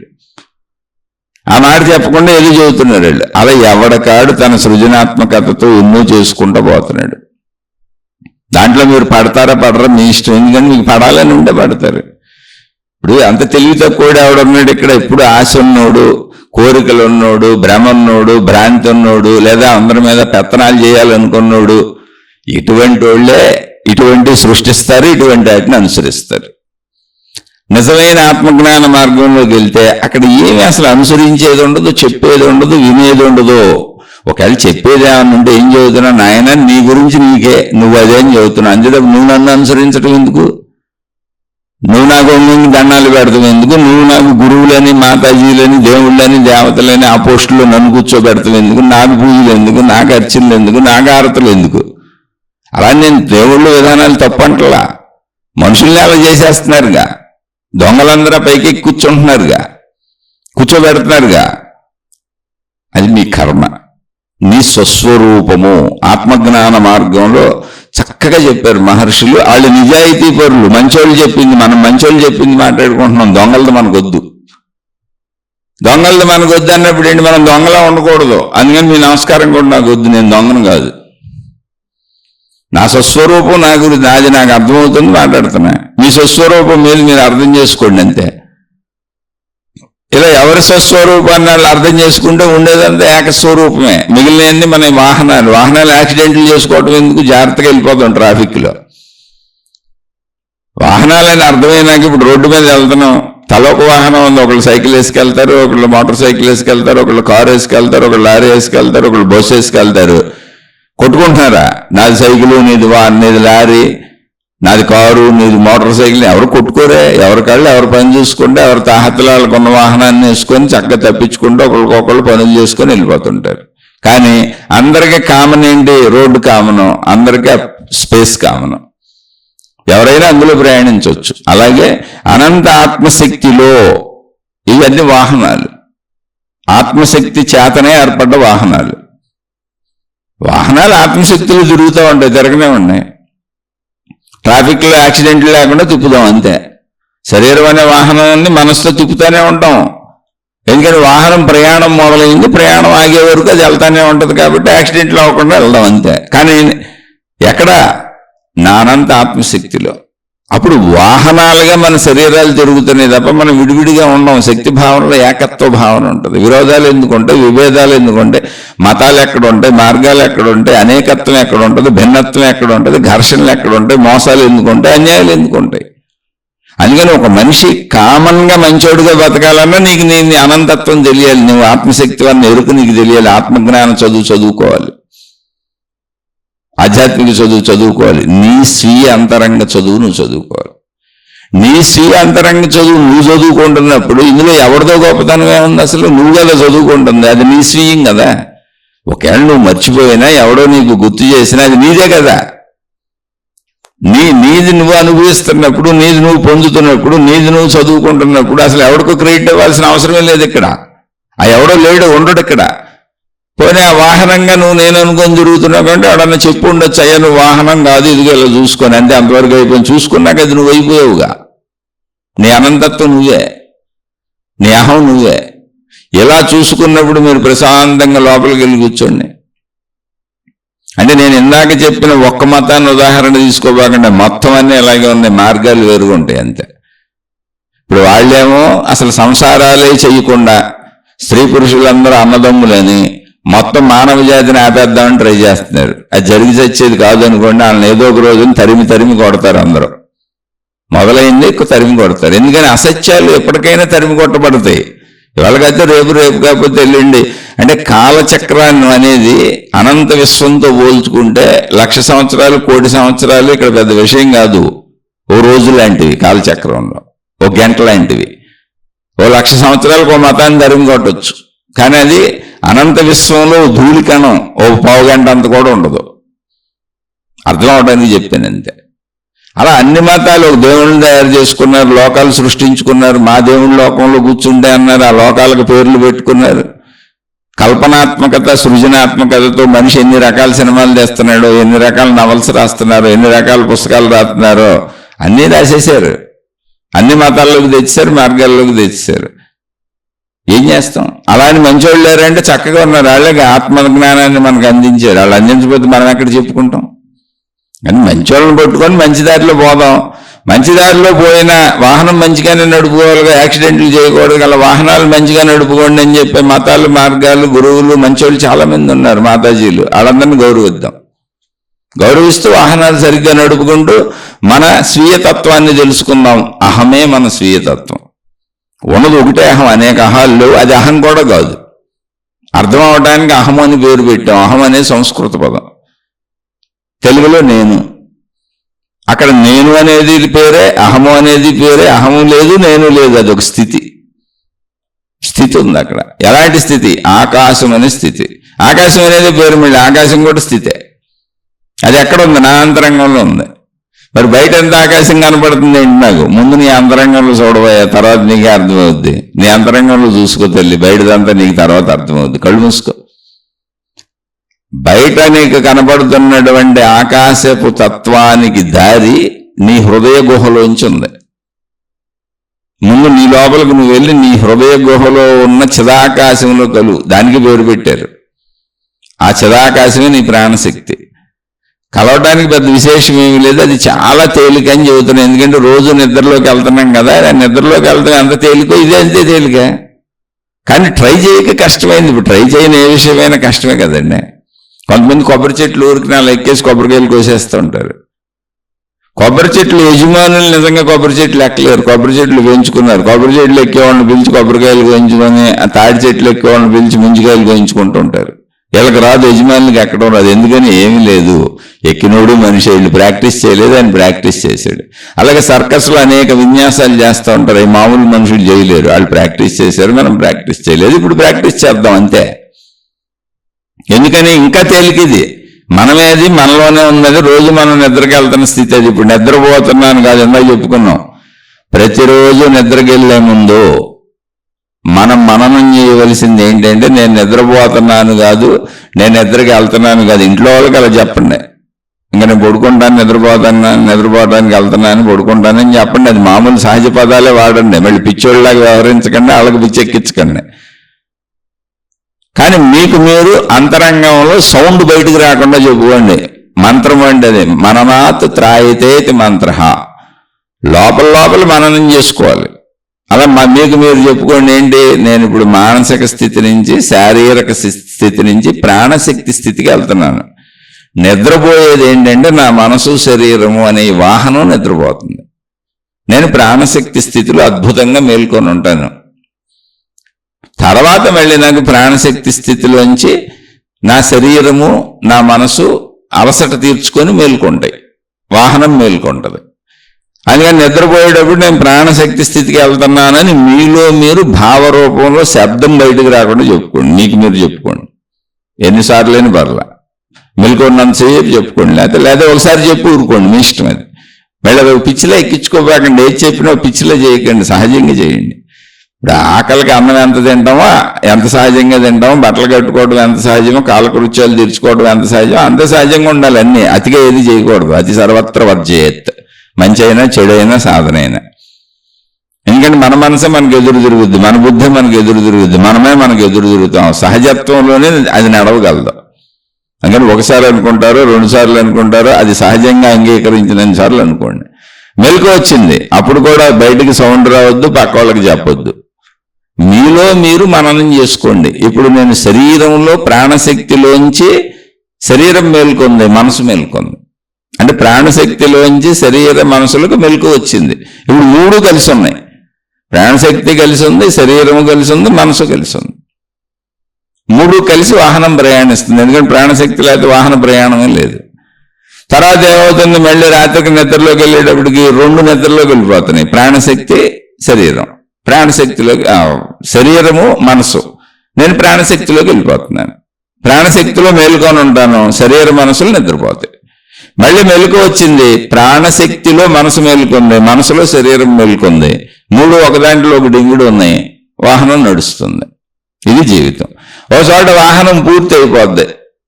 ఆ మాట చెప్పకుండా ఏదో చెబుతున్నారు వీళ్ళు. అలా ఎవడకాడు తన సృజనాత్మకతతో ఎన్నో చేసుకుంటూ పోతున్నాడు. దాంట్లో మీరు పడతారా పడరా మీ ఇష్టం. ఎందుకంటే మీకు పడాలని ఉంటే పడతారు. ఇప్పుడు అంత తెలివి తక్కువ ఎవడున్నాడు ఇక్కడ? ఇప్పుడు ఆశ ఉన్నోడు, కోరికలు ఉన్నోడు, భ్రమ ఉన్నోడు, భ్రాంతి ఉన్నోడు, లేదా అందరి మీద పెత్తనాలు చేయాలనుకున్నోడు, ఇటువంటి వాళ్ళే ఇటువంటి సృష్టిస్తారు, ఇటువంటి వాటిని అనుసరిస్తారు. నిజమైన ఆత్మజ్ఞాన మార్గంలోకి వెళ్తే అక్కడ ఏమి అసలు అనుసరించేది ఉండదు, చెప్పేది ఉండదు, వినేది ఉండదు. ఒకవేళ చెప్పేది ఏమన్నా ఉంటే ఏం చదువుతున్నా, నాయన నీ గురించి నీకే, నువ్వు అదేం చదువుతున్నావు, అంతేటప్పుడు నువ్వు నన్ను అనుసరించడం ఎందుకు? నువ్వు నాకు దండాలు పెడతావు ఎందుకు? నువ్వు నాకు గురువులని, మాతాజీలని, దేవుళ్ళని, దేవతలని ఆ పోస్టులో నన్ను కూర్చోబెడతావు ఎందుకు? నాకు పూజలు ఎందుకు? నాకు అర్చనలు ఎందుకు? నాకు ఆరతలు ఎందుకు? అలా నేను దేవుళ్ళ విధానాలు తప్పంటలా, మనుషుల్ని అలా చేసేస్తున్నారుగా, దొంగలందరూ పైకి కూర్చుంటున్నారుగా, కూర్చోబెడుతున్నారుగా. అది మీ కర్మ, నీ స్వస్వరూపము. ఆత్మజ్ఞాన మార్గంలో చక్కగా చెప్పారు మహర్షులు. వాళ్ళు నిజాయితీ పరులు, మంచోళ్ళు చెప్పింది, మనం మంచోళ్ళు చెప్పింది మాట్లాడుకుంటున్నాం. దొంగలది మనకొద్దు, దొంగలది మనకొద్దు అన్నప్పుడు ఏంటి? మనం దొంగలా ఉండకూడదు. అందుకని మీ నమస్కారం కూడా నాకు వద్దు, నేను దొంగను కాదు. నా స్వస్వరూపం నా గురించి, నాది నాకు అర్థమవుతుంది, మాట్లాడుతున్నా. మీ స్వస్వరూపం మీద మీరు అర్థం చేసుకోండి అంతే. ఇలా ఎవరి స్వస్వరూపాన్ని వాళ్ళు అర్థం చేసుకుంటే ఉండేదంతా ఏకస్వరూపమే. మిగిలినవన్నీ మన వాహనాలు యాక్సిడెంట్లు చేసుకోవటం ఎందుకు? జాగ్రత్తగా వెళ్ళిపోతాం ట్రాఫిక్లో. వాహనాలని అర్థమైనాక ఇప్పుడు రోడ్డు మీద వెళ్తున్నాం, తలొక వాహనం ఉంది. ఒకళ్ళు సైకిల్ వేసుకెళ్తారు, ఒకళ్ళు మోటార్ సైకిల్ వేసుకెళ్తారు, ఒకళ్ళు కారు వేసుకెళ్తారు, ఒకళ్ళు లారీ వేసుకెళ్తారు, ఒకళ్ళు బస్సు వేసుకెళ్తారు. కొట్టుకుంటున్నారా? నాది సైకిలు, నీది లారీ, నాది కారు, నీది మోటార్ సైకిల్. ఎవరు కొట్టుకోరే, ఎవరి కాళ్ళు ఎవరు పని చూసుకుంటే, ఎవరి తాహతలాలకు ఉన్న వాహనాన్ని వేసుకొని చక్కగా తప్పించుకుంటూ ఒకళ్ళకొకళ్ళు పనులు చేసుకొని వెళ్ళిపోతుంటారు. కానీ అందరికీ కామన్ ఏంటి? రోడ్డు కామను, అందరికీ స్పేస్ కామను. ఎవరైనా అందులో ప్రయాణించవచ్చు. అలాగే అనంత ఆత్మశక్తిలో ఇవన్నీ వాహనాలు, ఆత్మశక్తి చేతనే ఏర్పడ్డ వాహనాలు. వాహనాలు ఆత్మశక్తులు తిరుగుతూ ఉంటాయి, తిరగనే ఉన్నాయి. ట్రాఫిక్లో యాక్సిడెంట్లు లేకుండా తిప్పుదాం అంతే. శరీరం అనే వాహనాన్ని మనసుతో తిప్పుతూనే ఉంటాం. ఎందుకంటే వాహనం ప్రయాణం మొదలైంది, ప్రయాణం ఆగే వరకు అది వెళ్తానే ఉంటుంది కాబట్టి యాక్సిడెంట్లు అవ్వకుండా వెళ్దాం అంతే. కానీ ఎక్కడ? నా అనంత ఆత్మశక్తిలో. అప్పుడు వాహనాలుగా మన శరీరాలు తిరుగుతున్నాయి తప్ప మనం విడివిడిగా ఉండం. శక్తి భావనలో ఏకత్వ భావన ఉంటుంది. విరోధాలు ఎందుకుంటాయి, విభేదాలు ఎందుకుంటాయి, మతాలు ఎక్కడ ఉంటాయి, మార్గాలు ఎక్కడ ఉంటాయి, అనేకత్వం ఎక్కడ ఉంటుంది, భిన్నత్వం ఎక్కడ ఉంటుంది, ఘర్షణలు ఎక్కడ ఉంటాయి, మోసాలు ఎందుకుంటాయి, అన్యాయాలు ఎందుకుంటాయి. అందుకని ఒక మనిషి కామన్గా మంచోడుగా బతకాలన్నా నీకు నీ అనంతత్వం తెలియాలి, నువ్వు ఆత్మశక్తి వల్ల ఎరుకు నీకు తెలియాలి. ఆత్మజ్ఞానం చదువుకోవాలి, ఆధ్యాత్మిక చదువుకోవాలి. నీ స్వీయ అంతరంగ చదువు నువ్వు చదువుకోవాలి. నీ స్వీయ అంతరంగ చదువు నువ్వు చదువుకుంటున్నప్పుడు ఇందులో ఎవరిదో గొప్పతనం ఏముంది? అసలు నువ్వు కదా చదువుకుంటుంది, అది నీ స్వీయం కదా. ఒకవేళ నువ్వు మర్చిపోయినా, ఎవడో నీకు గుర్తు చేసినా అది నీదే కదా. నీది నువ్వు అనుభవిస్తున్నప్పుడు, నీది నువ్వు పొందుతున్నప్పుడు, నీది నువ్వు చదువుకుంటున్నప్పుడు అసలు ఎవరికో క్రెడిట్ ఇవ్వాల్సిన అవసరమే లేదు ఇక్కడ. ఆ ఎవడో లేడు, ఉండడు ఇక్కడ. పోనీ ఆ వాహనంగా నువ్వు నేను అనుకొని తిరుగుతున్నావు కంటే ఎవడన్నా చెప్పు ఉండొచ్చు, అయ్యా నువ్వు వాహనం కాదు, ఇదిగో ఇలా చూసుకొని అంతే, అంతవరకు అయిపోయింది. చూసుకున్నాక అది నువ్వు అయిపోయావుగా. నీ అనంతత్వం నువ్వే, నీ అహం నువ్వే. ఇలా చూసుకున్నప్పుడు మీరు ప్రశాంతంగా లోపలికి వెళ్ళి కూర్చోండి. అంటే నేను ఇందాక చెప్పిన ఒక్క మతాన్ని ఉదాహరణ తీసుకోబాకండి, మొత్తం అన్నీ ఇలాగే ఉన్నాయి, మార్గాలు వేరుగా ఉంటాయి అంతే. ఇప్పుడు వాళ్ళేమో అసలు సంసారాలే చేయకుండా స్త్రీ పురుషులందరూ అన్నదమ్ములని మొత్తం మానవ జాతిని ఆపేద్దామని ట్రై చేస్తున్నారు. అది జరిగి చచ్చేది కాదు అనుకోండి. వాళ్ళని ఏదో ఒక రోజుని తరిమి కొడతారు. అందరూ మొదలైంది తరిమి కొడతారు. ఎందుకని అసత్యాలు ఎప్పటికైనా తరిమి కొట్టబడతాయి. ఇవాళకైతే రేపు కాకపోతే వెళ్ళండి. అంటే కాలచక్రాన్ని అనేది అనంత విశ్వంతో పోల్చుకుంటే 1,00,000 సంవత్సరాలు 1,00,00,000 సంవత్సరాలు ఇక్కడ పెద్ద విషయం కాదు. ఓ రోజు లాంటివి కాలచక్రంలో, ఓ గంట లాంటివి. ఓ 1,00,000 సంవత్సరాలకు ఓ మతాన్ని తరిమి కొట్టవచ్చు. కానీ అది అనంత విశ్వంలో ధూళికణం, ఓ పావు గంట అంత కూడా ఉండదు. అర్థం అవడానికి చెప్పాను అంతే. అలా అన్ని మతాలు ఒక దేవుళ్ళని తయారు చేసుకున్నారు, లోకాలు సృష్టించుకున్నారు. మా దేవుడి లోకంలో కూర్చుంటే అన్నారు, ఆ లోకాలకు పేర్లు పెట్టుకున్నారు. కల్పనాత్మకత, సృజనాత్మకతతో మనిషి ఎన్ని రకాల సినిమాలు తెస్తున్నాడో, ఎన్ని రకాల నవల్స్ రాస్తున్నారో, ఎన్ని రకాల పుస్తకాలు రాస్తున్నారో అన్నీ రాసేశారు. అన్ని మతాల్లోకి తెచ్చారు, మార్గాల్లోకి తెచ్చారు. ఏం చేస్తాం? అలాంటి మంచోళ్ళు లేరంటే చక్కగా ఉన్నారు. వాళ్ళకి ఆత్మజ్ఞానాన్ని మనకు అందించారు. వాళ్ళు అందించకపోతే మనం ఎక్కడ చెప్పుకుంటాం? కానీ మంచి పట్టుకొని మంచి దారిలో పోదాం. మంచి దారిలో పోయిన వాహనం మంచిగానే నడుపుకోవాలిగా, యాక్సిడెంట్లు చేయకూడదు, అలా వాహనాలు మంచిగా నడుపుకోండి అని చెప్పే మతాలు, మార్గాలు, గురువులు, మంచోళ్ళు చాలా మంది ఉన్నారు, మాతాజీలు. వాళ్ళందరినీ గౌరవిద్దాం. గౌరవిస్తూ వాహనాలు సరిగ్గా నడుపుకుంటూ మన స్వీయతత్వాన్ని తెలుసుకుందాం. అహమే మన స్వీయతత్వం. ఉన్నది ఒకటే అహం, అనేక అహాలు లేవు. అది అహం కూడా కాదు. అర్థం అవడానికి అహం అని పేరు పెట్టాం. అహం అనే సంస్కృత పదం, తెలుగులో నేను. అక్కడ నేను అనేది పేరే, అహము అనేది పేరే. అహము లేదు, నేను లేదు, అదొక స్థితి. స్థితి ఉంది అక్కడ. ఎలాంటి స్థితి? ఆకాశం అనే స్థితి. ఆకాశం అనేది పేరు, మళ్ళీ ఆకాశం కూడా స్థితే. అది ఎక్కడ ఉంది? నా అంతరంగంలో ఉంది. మరి బయట ఎంత ఆకాశం కనపడుతుంది ఏంటి? నాకు ముందు నీ అంతరంగంలో చూడబోయా, తర్వాత నీకే అర్థమవుద్ది. నీ అంతరంగంలో చూసుకో తల్లి, బయటదంతా నీకు తర్వాత అర్థమవుద్ది. కళ్ళు మూసుకో. బయట నీకు కనపడుతున్నటువంటి ఆకాశపు తత్వానికి దారి నీ హృదయ గుహలోంచి ఉంది. ముందు నీ లోపలికి నువ్వు వెళ్ళి నీ హృదయ గుహలో ఉన్న చిదాకాశంలో కలువు. దానికి పేరు పెట్టారు. ఆ చిదాకాశమే నీ ప్రాణశక్తి. కలవటానికి పెద్ద విశేషం ఏమీ లేదు. అది చాలా తేలిక అని చెబుతున్నాను. ఎందుకంటే రోజు నిద్రలోకి వెళ్తున్నాం కదా, నిద్రలోకి వెళ్తాం. ఎంత తేలికో ఇదే అంతే తేలిక. కానీ ట్రై చేయక కష్టమైంది. ఇప్పుడు ట్రై చేయని ఏ విషయమైనా కష్టమే కదండి. కొంతమంది కొబ్బరి చెట్లు ఊరికి అలా ఎక్కేసి కొబ్బరికాయలు కోసేస్తూ ఉంటారు. కొబ్బరి చెట్లు యజమానులు నిజంగా కొబ్బరి చెట్లు ఎక్కలేరు, కొబ్బరి చెట్లు పెంచుకున్నారు. కొబ్బరి చెట్లు ఎక్కేవాళ్ళని పిలిచి కొబ్బరికాయలు కోయించుకొని, ఆ తాడి చెట్లు ఎక్కేవాళ్ళని పిలిచి ముంజికాయలు కోయించుకుంటూ ఉంటారు. వీళ్ళకి రాదు, యజమానులకి ఎక్కడం రాదు. ఎందుకని? ఏమీ లేదు. ఎక్కినోడు మనిషి, వీళ్ళు ప్రాక్టీస్ చేయలేదు, ఆయన ప్రాక్టీస్ చేశాడు. అలాగే సర్కస్లో అనేక విన్యాసాలు చేస్తూ ఉంటారు. ఈ మామూలు మనుషులు చేయలేరు. వాళ్ళు ప్రాక్టీస్ చేశారు, మనం ప్రాక్టీస్ చేయలేదు. ఇప్పుడు ప్రాక్టీస్ చేద్దాం అంతే. ఎందుకని? ఇంకా తేలికిది. మనమేది మనలోనే ఉన్నది. రోజు మనం నిద్రకి వెళ్తున్న స్థితి అది. ఇప్పుడు నిద్రపోతున్నాను కాదు, ఎందా చెప్పుకున్నాం. ప్రతిరోజు నిద్రకి వెళ్లే ముందు మనం మననం చేయవలసింది ఏంటంటే, నేను నిద్రపోతున్నాను కాదు, నేను నిద్రకి వెళ్తున్నాను కాదు. ఇంట్లో వాళ్ళకి అలా చెప్పండి. ఇంకా నేను పడుకుంటాను, నిద్రపోవడానికి వెళ్తున్నాను, పడుకుంటానని చెప్పండి. అది మామూలు సహజ పదాలే వాడండి. మళ్ళీ పిచ్చోళ్ళలాగా వ్యవహరించకండి, వాళ్ళకి పిచ్చెక్కించకండి. కానీ మీకు మీరు అంతరంగంలో సౌండ్ బయటకు రాకుండా చెప్పుకోండి. మంత్రం అంటే అది మననాత్ త్రాయితేతి మంత్ర. లోపల మననం చేసుకోవాలి. అలా మీకు మీరు చెప్పుకోండి. ఏంటి? నేను ఇప్పుడు మానసిక స్థితి నుంచి శారీరక స్థితి నుంచి ప్రాణశక్తి స్థితికి వెళ్తున్నాను. నిద్రపోయేది ఏంటంటే నా మనసు శరీరము అనే వాహనం నిద్రపోతుంది. నేను ప్రాణశక్తి స్థితిలో అద్భుతంగా మేల్కొని ఉంటాను. తర్వాత మళ్ళీ నాకు ప్రాణశక్తి స్థితిలోంచి నా శరీరము, నా మనసు అలసట తీర్చుకొని మేల్కొంటాయి, వాహనం మేల్కొంటది. అందుకని నిద్రపోయేటప్పుడు నేను ప్రాణశక్తి స్థితికి వెళ్తున్నానని మీలో మీరు భావరూపంలో శబ్దం బయటకు రాకుండా చెప్పుకోండి. మీకు మీరు చెప్పుకోండి. ఎన్నిసార్లు లేని పర్లా, మెలుకున్నంతసేపు చెప్పుకోండి. లేదా ఒకసారి చెప్పి ఊరుకోండి, మీ ఇష్టం. అది మళ్ళీ అది పిచ్చిలో ఎక్కించుకోబాకండి. ఏది చెప్పినా పిచ్చిలో చేయకండి, సహజంగా చేయండి. ఇప్పుడు ఆకలికి అన్నం ఎంత తింటామో ఎంత సహజంగా తింటామో, బట్టలు కట్టుకోవడం ఎంత సహజమో, కాలకృత్యాలు తీర్చుకోవడం ఎంత సహజమో అంత సహజంగా ఉండాలి. అన్నీ అతిగా ఏది చేయకూడదు. అతి సర్వత్ర వర్జయేత్. మంచి అయినా చెడు అయినా సాధన అయినా. ఎందుకంటే మన మనసే మనకు ఎదురు తిరుగుద్ది, మన బుద్ధి మనకు ఎదురు తిరుగుద్ది, మనమే మనకు ఎదురు తిరుగుతాం. సహజత్వంలోనే అది నడవగలదు. అందుకని ఒకసారి అనుకుంటారు, 2 సార్లు అనుకుంటారు, అది సహజంగా అంగీకరించినన్ని సార్లు అనుకోండి. మెలకు వచ్చింది, అప్పుడు కూడా బయటికి సౌండ్ రావద్దు, పక్క వాళ్ళకి చెప్పొద్దు. మీలో మీరు మననం చేసుకోండి. ఇప్పుడు నేను శరీరంలో ప్రాణశక్తిలోంచి శరీరం మేల్కొంది, మనసు మేల్కొంది. అంటే ప్రాణశక్తిలోంచి శరీర మనసులకు మెలకు వచ్చింది. ఇప్పుడు 3 కలిసి ఉన్నాయి. ప్రాణశక్తి కలిసి ఉంది, శరీరము కలిసి ఉంది, మనసు కలిసి ఉంది. 3 కలిసి వాహనం ప్రయాణిస్తుంది. ఎందుకంటే ప్రాణశక్తి లేకపోతే వాహన ప్రయాణమే లేదు. తర్వాత ఏమవుతుంది? మళ్ళీ రాత్రికి నిద్రలోకి వెళ్ళేటప్పటికి 2 నిద్రలోకి వెళ్ళిపోతున్నాయి. ప్రాణశక్తి, శరీరం. ప్రాణశక్తిలోకి శరీరము, మనసు. నేను ప్రాణశక్తిలోకి వెళ్ళిపోతున్నాను. ప్రాణశక్తిలో మేలుకొని ఉంటాను, శరీర మనసులు నిద్రపోతాయి. మళ్ళీ మెలకు వచ్చింది, ప్రాణశక్తిలో మనసు మేలుకుంది, మనసులో శరీరం మేలుకుంది. 3 ఒకదాంట్లో ఒక డింగుడు ఉన్నాయి, వాహనం నడుస్తుంది. ఇది జీవితం. ఒకచోట వాహనం పూర్తి అయిపోద్ది,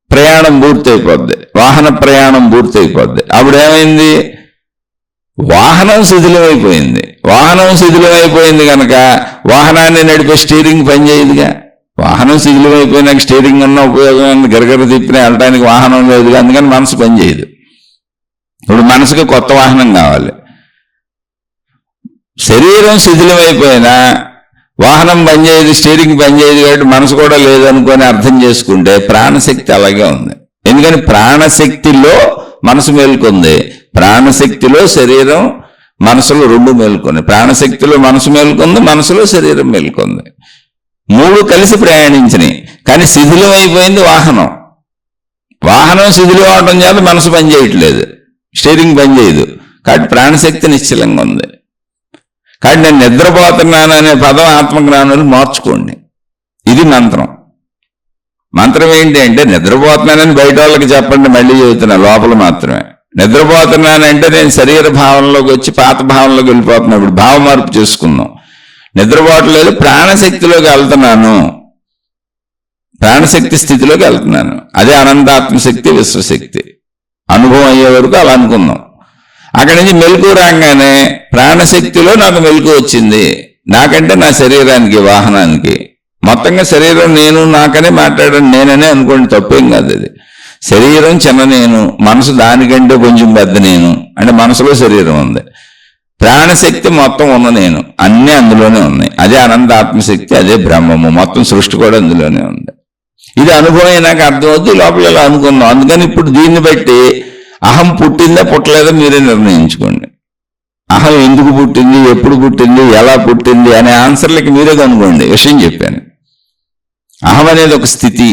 ప్రయాణం పూర్తి అయిపోద్ది, వాహన ప్రయాణం పూర్తి అయిపోద్ది. అప్పుడు ఏమైంది? వాహనం శిథిలమైపోయింది. వాహనం శిథిలమైపోయింది కనుక వాహనాన్ని నడిపే స్టీరింగ్ పనిచేయదుగా. వాహనం శిథిలమైపోయినాక స్టీరింగ్ ఉన్న ఉపయోగం, గరగర తిప్పినా వెళ్ళడానికి వాహనం లేదుగా. అందుకని మనసు పనిచేయదు. ఇప్పుడు మనసుకి కొత్త వాహనం కావాలి. శరీరం శిథిలమైపోయినా వాహనం పనిచేయదు, స్టీరింగ్ పనిచేయదు కాబట్టి మనసు కూడా లేదనుకొని అర్థం చేసుకుంటే ప్రాణశక్తి అలాగే ఉంది. ఎందుకని ప్రాణశక్తిలో మనసు మేల్కొంది, ప్రాణశక్తిలో శరీరం మనసులో రెండు మేల్కొంది. ప్రాణశక్తిలో మనసు మేల్కొంది, మనసులో శరీరం మేల్కొంది. మూడు కలిసి ప్రయాణించినాయి. కానీ శిథిలం అయిపోయింది వాహనం. వాహనం శిథిలం అవడం చేత మనసు పనిచేయట్లేదు, స్టీరింగ్ పనిచేయదు. కాబట్టి ప్రాణశక్తి నిశ్చలంగా ఉంది. కాబట్టి నేను నిద్రపోతున్నాను అనే పదం ఆత్మజ్ఞానులు మార్చుకోండి. ఇది మంత్రం. మంత్రం ఏంటి అంటే నిద్రపోతున్నానని బయట వాళ్ళకి చెప్పండి, మళ్ళీ చెబుతున్నా, లోపల మాత్రమే. నిద్రపోతున్నానంటే నేను శరీర భావనలోకి వచ్చి పాత భావనలోకి వెళ్ళిపోతున్నా. ఇప్పుడు భావ మార్పు చేసుకుందాం. నిద్రపోవట్లేదు, ప్రాణశక్తిలోకి వెళ్తున్నాను, ప్రాణశక్తి స్థితిలోకి వెళ్తున్నాను. అదే అనంతాత్మశక్తి, విశ్వశక్తి. అనుభవం అయ్యే వరకు అలా అనుకుందాం. అక్కడి నుంచి మెలకు రాగానే ప్రాణశక్తిలో నాకు మెలకు వచ్చింది. నాకంటే నా శరీరానికి, వాహనానికి, మొత్తంగా శరీరం నేను నాకనే మాట్లాడాను, నేననే అనుకోండి, తప్పేం కాదు. అది శరీరం చిన్న నేను, మనసు దానికంటే కొంచెం పెద్ద నేను. అంటే మనసులో శరీరం ఉంది, ప్రాణశక్తి మొత్తం ఉన్న నేను, అన్నీ అందులోనే ఉన్నాయి. అదే అనంత ఆత్మశక్తి, అదే బ్రహ్మము, మొత్తం సృష్టి కూడా అందులోనే ఉంది. ఇది అనుభవం నాకు అర్థమవుద్ది, లోపల ఇలా అనుకుందాం. అందుకని ఇప్పుడు దీన్ని బట్టి అహం పుట్టిందా పుట్టలేదా మీరే నిర్ణయించుకోండి. అహం ఎందుకు పుట్టింది, ఎప్పుడు పుట్టింది, ఎలా పుట్టింది అనే ఆన్సర్లకి మీరే కనుకోండి. విషయం చెప్పాను. అహం అనేది ఒక స్థితి,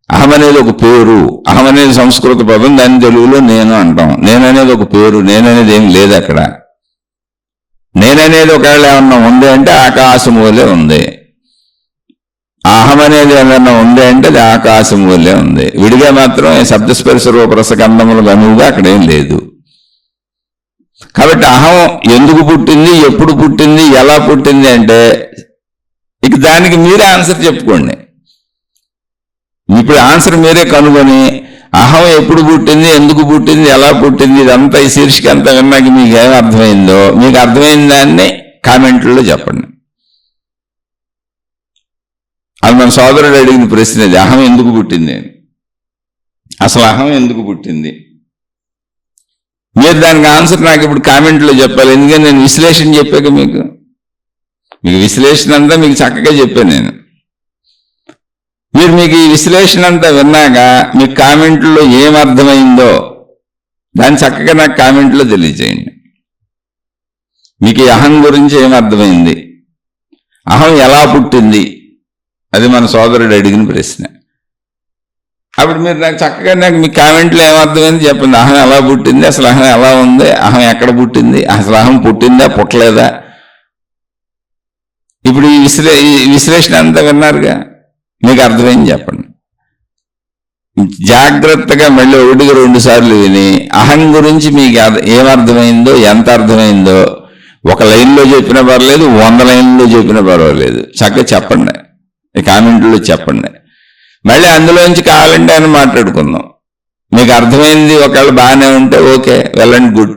అహం అనేది ఒక పేరు. అహం అనేది సంస్కృత పదం, దాని తెలుగులో నేను అంటాం. నేననేది ఒక పేరు, నేననేది ఏం లేదు అక్కడ. నేననేది ఒకవేళ ఏమన్నా ఉంది అంటే ఆకాశం వలె ఉంది. అహం అనేది ఏమన్నా ఉంది అంటే అది ఆకాశం వల్లే ఉంది. విడిగా మాత్రం శబ్దస్పర్శ రూపరసగంధములు అనువుగా అక్కడేం లేదు. కాబట్టి అహం ఎందుకు పుట్టింది, ఎప్పుడు పుట్టింది, ఎలా పుట్టింది అంటే ఇక దానికి మీరే ఆన్సర్ చెప్పుకోండి. ఇప్పుడు ఆన్సర్ మీరే కనుగొని అహం ఎప్పుడు పుట్టింది, ఎందుకు పుట్టింది, ఎలా పుట్టింది, ఇదంతా ఈ శీర్షిక అంతా విన్నాక మీకు ఏం అర్థమైందో మీకు అర్థమైన దాన్ని కామెంట్లలో చెప్పండి. అది మన సోదరుడు అడిగిన ప్రశ్న, అది అహం ఎందుకు పుట్టింది, అసలు అహం ఎందుకు పుట్టింది. మీరు దానికి ఆన్సర్ నాకు ఇప్పుడు కామెంట్లో చెప్పాలి. ఎందుకంటే నేను విశ్లేషణ చెప్పాక మీకు విశ్లేషణ అంతా మీకు చక్కగా చెప్పాను నేను. మీకు ఈ విశ్లేషణ అంతా విన్నాక మీకు కామెంట్లో ఏం అర్థమైందో దాన్ని చక్కగా నాకు కామెంట్లో తెలియజేయండి. మీకు ఈ అహం గురించి ఏం అర్థమైంది, అహం ఎలా పుట్టింది, అది మన సోదరుడు అడిగిన ప్రశ్న. అప్పుడు మీరు నాకు చక్కగా మీ కామెంట్లో ఏమర్థమైంది చెప్పండి. అహం ఎలా పుట్టింది, అసలు అహం ఎలా ఉంది, అహం ఎక్కడ పుట్టింది, అసలు అహం పుట్టిందా పుట్టలేదా. ఇప్పుడు ఈ విశ్లేషణ అంతా విన్నారుగా, మీకు అర్థమైంది చెప్పండి. జాగ్రత్తగా మళ్ళీ 1-2 సార్లు విని అహం గురించి మీకు ఏమర్థమైందో, ఎంత అర్థమైందో ఒక లైన్లో చెప్పినా పర్లేదు, 100 లైన్లో చెప్పినా పర్వాలేదు, చక్కగా చెప్పండి, కామెంట్లో చెప్పండి. మళ్ళీ అందులోంచి కావాలంటే అని మాట్లాడుకుందాం. మీకు అర్థమైంది ఒకవేళ బాగానే ఉంటే ఓకే, వెల్ అండ్ గుడ్.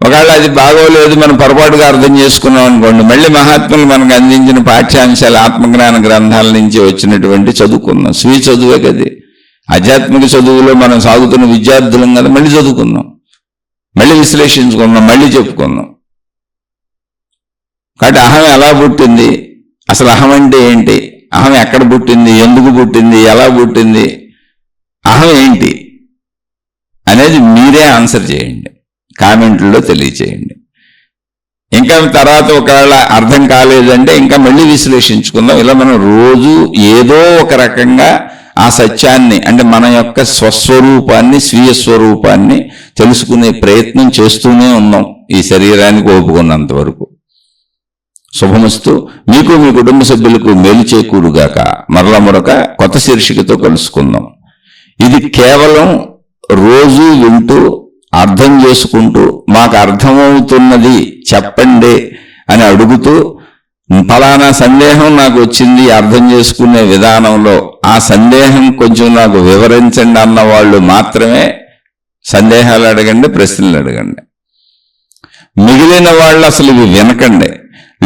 ఒకవేళ అది బాగోలేదు, మనం పొరపాటుగా అర్థం చేసుకున్నాం అనుకోండి, మళ్ళీ మహాత్ములు మనకు అందించిన పాఠ్యాంశాలు ఆత్మజ్ఞాన గ్రంథాల నుంచి వచ్చినటువంటి చదువుకుందాం. స్వీయ చదువే కదా, ఆధ్యాత్మిక చదువులో మనం సాగుతున్న విద్యార్థులం కదా, మళ్ళీ చదువుకుందాం, మళ్ళీ విశ్లేషించుకుందాం, మళ్ళీ చెప్పుకుందాం. కాబట్టి అహం ఎలా పుట్టింది, అసలు అహం అంటే ఏంటి, అహం ఎక్కడ పుట్టింది, ఎందుకు పుట్టింది, ఎలా పుట్టింది, అహం ఏంటి అనేది మీరే ఆన్సర్ చేయండి, కామెంట్లో తెలియచేయండి. ఇంకా తర్వాత ఒకవేళ అర్థం కాలేదంటే ఇంకా మళ్ళీ విశ్లేషించుకుందాం. ఇలా మనం రోజు ఏదో ఒక రకంగా ఆ సత్యాన్ని, అంటే మన యొక్క స్వస్వరూపాన్ని, స్వీయ స్వరూపాన్ని తెలుసుకునే ప్రయత్నం చేస్తూనే ఉన్నాం ఈ శరీరానికి ఓపుకున్నంత వరకు. శుభమస్తు. మీకు మీ కుటుంబ సభ్యులకు మేలు చేకూరుగాక. మరొక కొత్త శీర్షికతో కలుసుకుందాం. ఇది కేవలం రోజు వింటూ అర్థం చేసుకుంటూ మాకు అర్థమవుతున్నది చెప్పండి అని అడుగుతూ ఫలానా సందేహం నాకు వచ్చింది అర్థం చేసుకునే విధానంలో ఆ సందేహం కొంచెం నాకు వివరించండి అన్న వాళ్ళు మాత్రమే సందేహాలు అడగండి, ప్రశ్నలు అడగండి. మిగిలిన వాళ్ళు అసలు ఇవి వినకండి.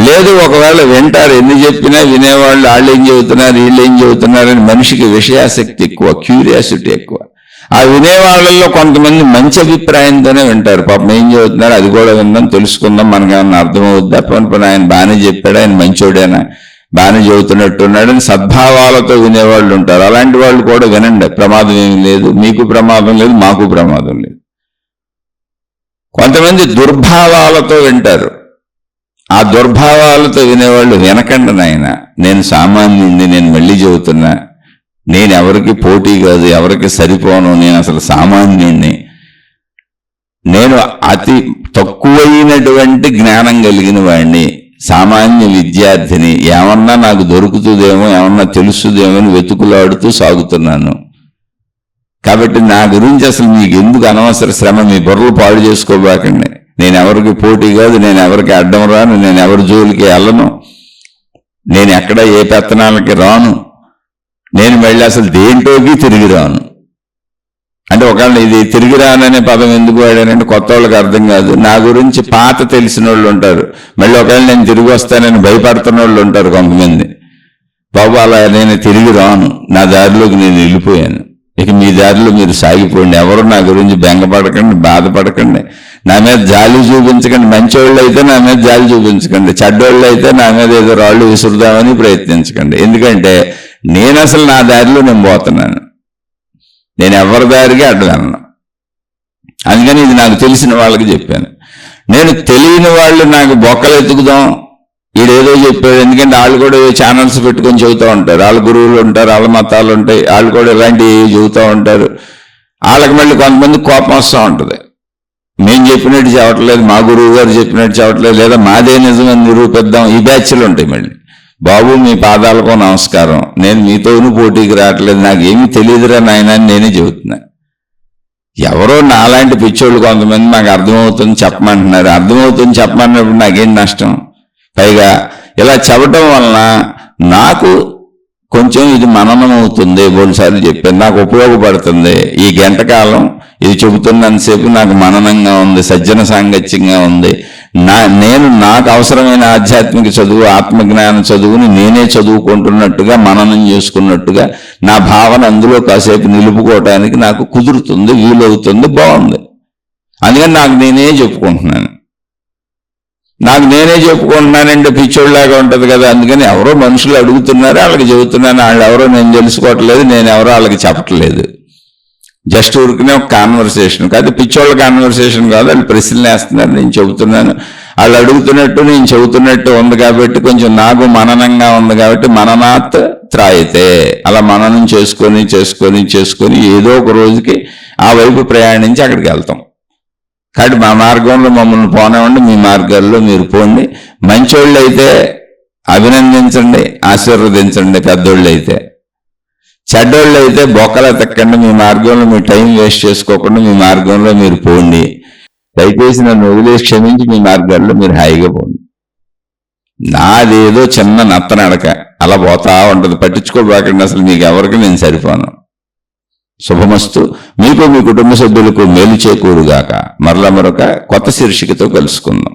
లేదు ఒకవేళ వింటారు, ఎన్ని చెప్పినా వినేవాళ్ళు వాళ్ళు ఏం చెబుతున్నారు, వీళ్ళు ఏం చెబుతున్నారని మనిషికి విషయాసక్తి ఎక్కువ, క్యూరియాసిటీ ఎక్కువ. ఆ వినేవాళ్ళల్లో కొంతమంది మంచి అభిప్రాయంతోనే వింటారు. పాపం ఏం చదువుతున్నారు అది కూడా విందాం, తెలుసుకుందాం, మనకేమన్నా అర్థమవుద్దా, పోనీ ఆయన బాగానే చెప్పాడు, ఆయన మంచోడేనా, బాగానే చదువుతున్నట్టున్నాడని సద్భావాలతో వినేవాళ్ళు ఉంటారు. అలాంటి వాళ్ళు కూడా వినండి, ప్రమాదం ఏమి లేదు, మీకు ప్రమాదం లేదు, మాకు ప్రమాదం లేదు. కొంతమంది దుర్భావాలతో వింటారు. ఆ దుర్భావాలతో వినేవాళ్ళు వినకండి నాయన, నేను సామాన్యుడిని, నేను మళ్ళీ చెబుతున్నా, నేను ఎవరికి పోటీ కాదు, ఎవరికి సరిపోను, నేను అసలు సామాన్యుడిని, నేను అతి తక్కువైనటువంటి జ్ఞానం కలిగిన వాడిని, సామాన్య విద్యార్థిని, ఏమన్నా నాకు దొరుకుతుందేమో, ఏమన్నా తెలుస్తుందేమో అని వెతుకులాడుతూ సాగుతున్నాను. కాబట్టి నా గురించి అసలు మీకు ఎందుకు అనవసర శ్రమ, మీ బుర్రలు పాడు చేసుకోబాకండి. నేను ఎవరికి పోటీ కాదు, నేను ఎవరికి అడ్డం రాను, నేను ఎవరి జోలికి వెళ్ళను, నేను ఎక్కడ ఏ పెత్తనాలకి రాను, నేను మళ్ళీ అసలు దేంట్లోకి తిరిగి రాను. అంటే ఒకవేళ ఇది తిరిగి రాననే పదం ఎందుకు వాడానంటే కొత్త వాళ్ళకి అర్థం కాదు. నా గురించి పాత తెలిసిన వాళ్ళు ఉంటారు, మళ్ళీ ఒకవేళ నేను తిరిగి వస్తానని భయపడుతున్న వాళ్ళు ఉంటారు కొంతమంది. బాబు అలా నేను తిరిగి రాను, నా దారిలోకి నేను వెళ్ళిపోయాను, ఇక మీ దారిలో మీరు సాగిపోండి, ఎవరు నా గురించి బెంగపడకండి, బాధపడకండి, నా మీద జాలి చూపించకండి. మంచోళ్ళు అయితే నా మీద జాలి చూపించకండి, చెడ్డోళ్ళు అయితే నా మీద ఏదో రాళ్ళు విసురుదామని ప్రయత్నించకండి. ఎందుకంటే నేను అసలు నా దారిలో నేను పోతున్నాను, నేను ఎవరి దారికి అడ్డగలను. అందుకని ఇది నాకు తెలిసిన వాళ్ళకి చెప్పాను. నేను తెలియని వాళ్ళు నాకు బొక్కలు ఎత్తుకుదాం, వీడేదో చెప్పాడు, ఎందుకంటే వాళ్ళు కూడా ఛానల్స్ పెట్టుకొని చెబుతూ ఉంటారు, వాళ్ళ గురువులు ఉంటారు, వాళ్ళ మతాలు ఉంటాయి, వాళ్ళు కూడా ఇలాంటివి చెబుతూ ఉంటారు. వాళ్ళకి మళ్ళీ కొంతమంది కోపం వస్తూ ఉంటుంది, మేము చెప్పినట్టు చెప్పట్లేదు, మా గురువు గారు చెప్పినట్టు చెప్పట్లేదు, లేదా మాదే నిజమని నిరూపిద్దాం, ఈ బ్యాచ్లు ఉంటాయి. మళ్ళీ బాబు మీ పాదాలకు నమస్కారం, నేను మీతోనూ పోటీకి రావట్లేదు, నాకేమీ తెలియదురా నాయన అని నేనే చెబుతున్నా. ఎవరో నాలాంటి పిచ్చోళ్ళు కొంతమంది నాకు అర్థమవుతుంది చెప్పమంటున్నారు, అర్థమవుతుంది చెప్పమన్నప్పుడు నాకేం నష్టం? పైగా ఇలా చెప్పడం వలన నాకు కొంచెం ఇది మననం అవుతుంది, బోల్సార్లు చెప్పాను, నాకు ఉపయోగపడుతుంది. ఈ గంట కాలం ఇది చెబుతున్నంతసేపు నాకు మననంగా ఉంది, సజ్జన సాంగత్యంగా ఉంది. నేను నాకు అవసరమైన ఆధ్యాత్మిక చదువు, ఆత్మజ్ఞాన చదువుని నేనే చదువుకుంటున్నట్టుగా, మననం చేసుకున్నట్టుగా నా భావన అందులో కాసేపు నిలుపుకోవటానికి నాకు కుదురుతుంది, వీలవుతుంది, బాగుంది. అందుకని నాకు నేనే చెప్పుకుంటున్నాను. నాకు నేనే చెప్పుకుంటున్నానంటే పిచ్చోళ్ళలాగా ఉంటుంది కదా. అందుకని ఎవరో మనుషులు అడుగుతున్నారు, వాళ్ళకి చెబుతున్నాను. వాళ్ళు ఎవరో నేను తెలుసుకోవట్లేదు, నేను ఎవరో వాళ్ళకి చెప్పట్లేదు. జస్ట్ ఊరికనే ఒక కాన్వర్సేషన్ కాదు, పిచ్చోళ్ళ కాన్వర్సేషన్ కాదు. వాళ్ళు ప్రశ్నలు వేస్తున్నారు, నేను చెబుతున్నాను, వాళ్ళు అడుగుతున్నట్టు నేను చెబుతున్నట్టు ఉంది కాబట్టి కొంచెం నాకు మననంగా ఉంది కాబట్టి మననాత్ త్రాయితే అలా మననం చేసుకొని చేసుకొని చేసుకొని ఏదో ఒక రోజుకి ఆ వైపు ప్రయాణించి అక్కడికి వెళ్తాం. కాబట్టి మా మార్గంలో మమ్మల్ని పోనివ్వండి, మీ మార్గాల్లో మీరు పోండి. మంచోళ్ళు అయితే అభినందించండి, ఆశీర్వదించండి. పెద్దోళ్ళు అయితే, చెడ్డోళ్ళు అయితే బొక్కలు ఎత్తకండి, మీ మార్గంలో మీ టైం వేస్ట్ చేసుకోకుండా మీ మార్గంలో మీరు పోండి. దయచేసి నన్ను వదిలేసి క్షమించి మీ మార్గాల్లో మీరు హాయిగా పోండి. నాదేదో చిన్న నత్తనడక అలా పోతా ఉంటుంది, పట్టించుకోబాకండి. అసలు మీకు ఎవరికి నేను సరిపోను. శుభమస్తు. మీకు మీ కుటుంబ సభ్యులకు మేలు చేకూరుగాక. మరలా మరొక కొత్త శీర్షికతో కలుసుకుందాం.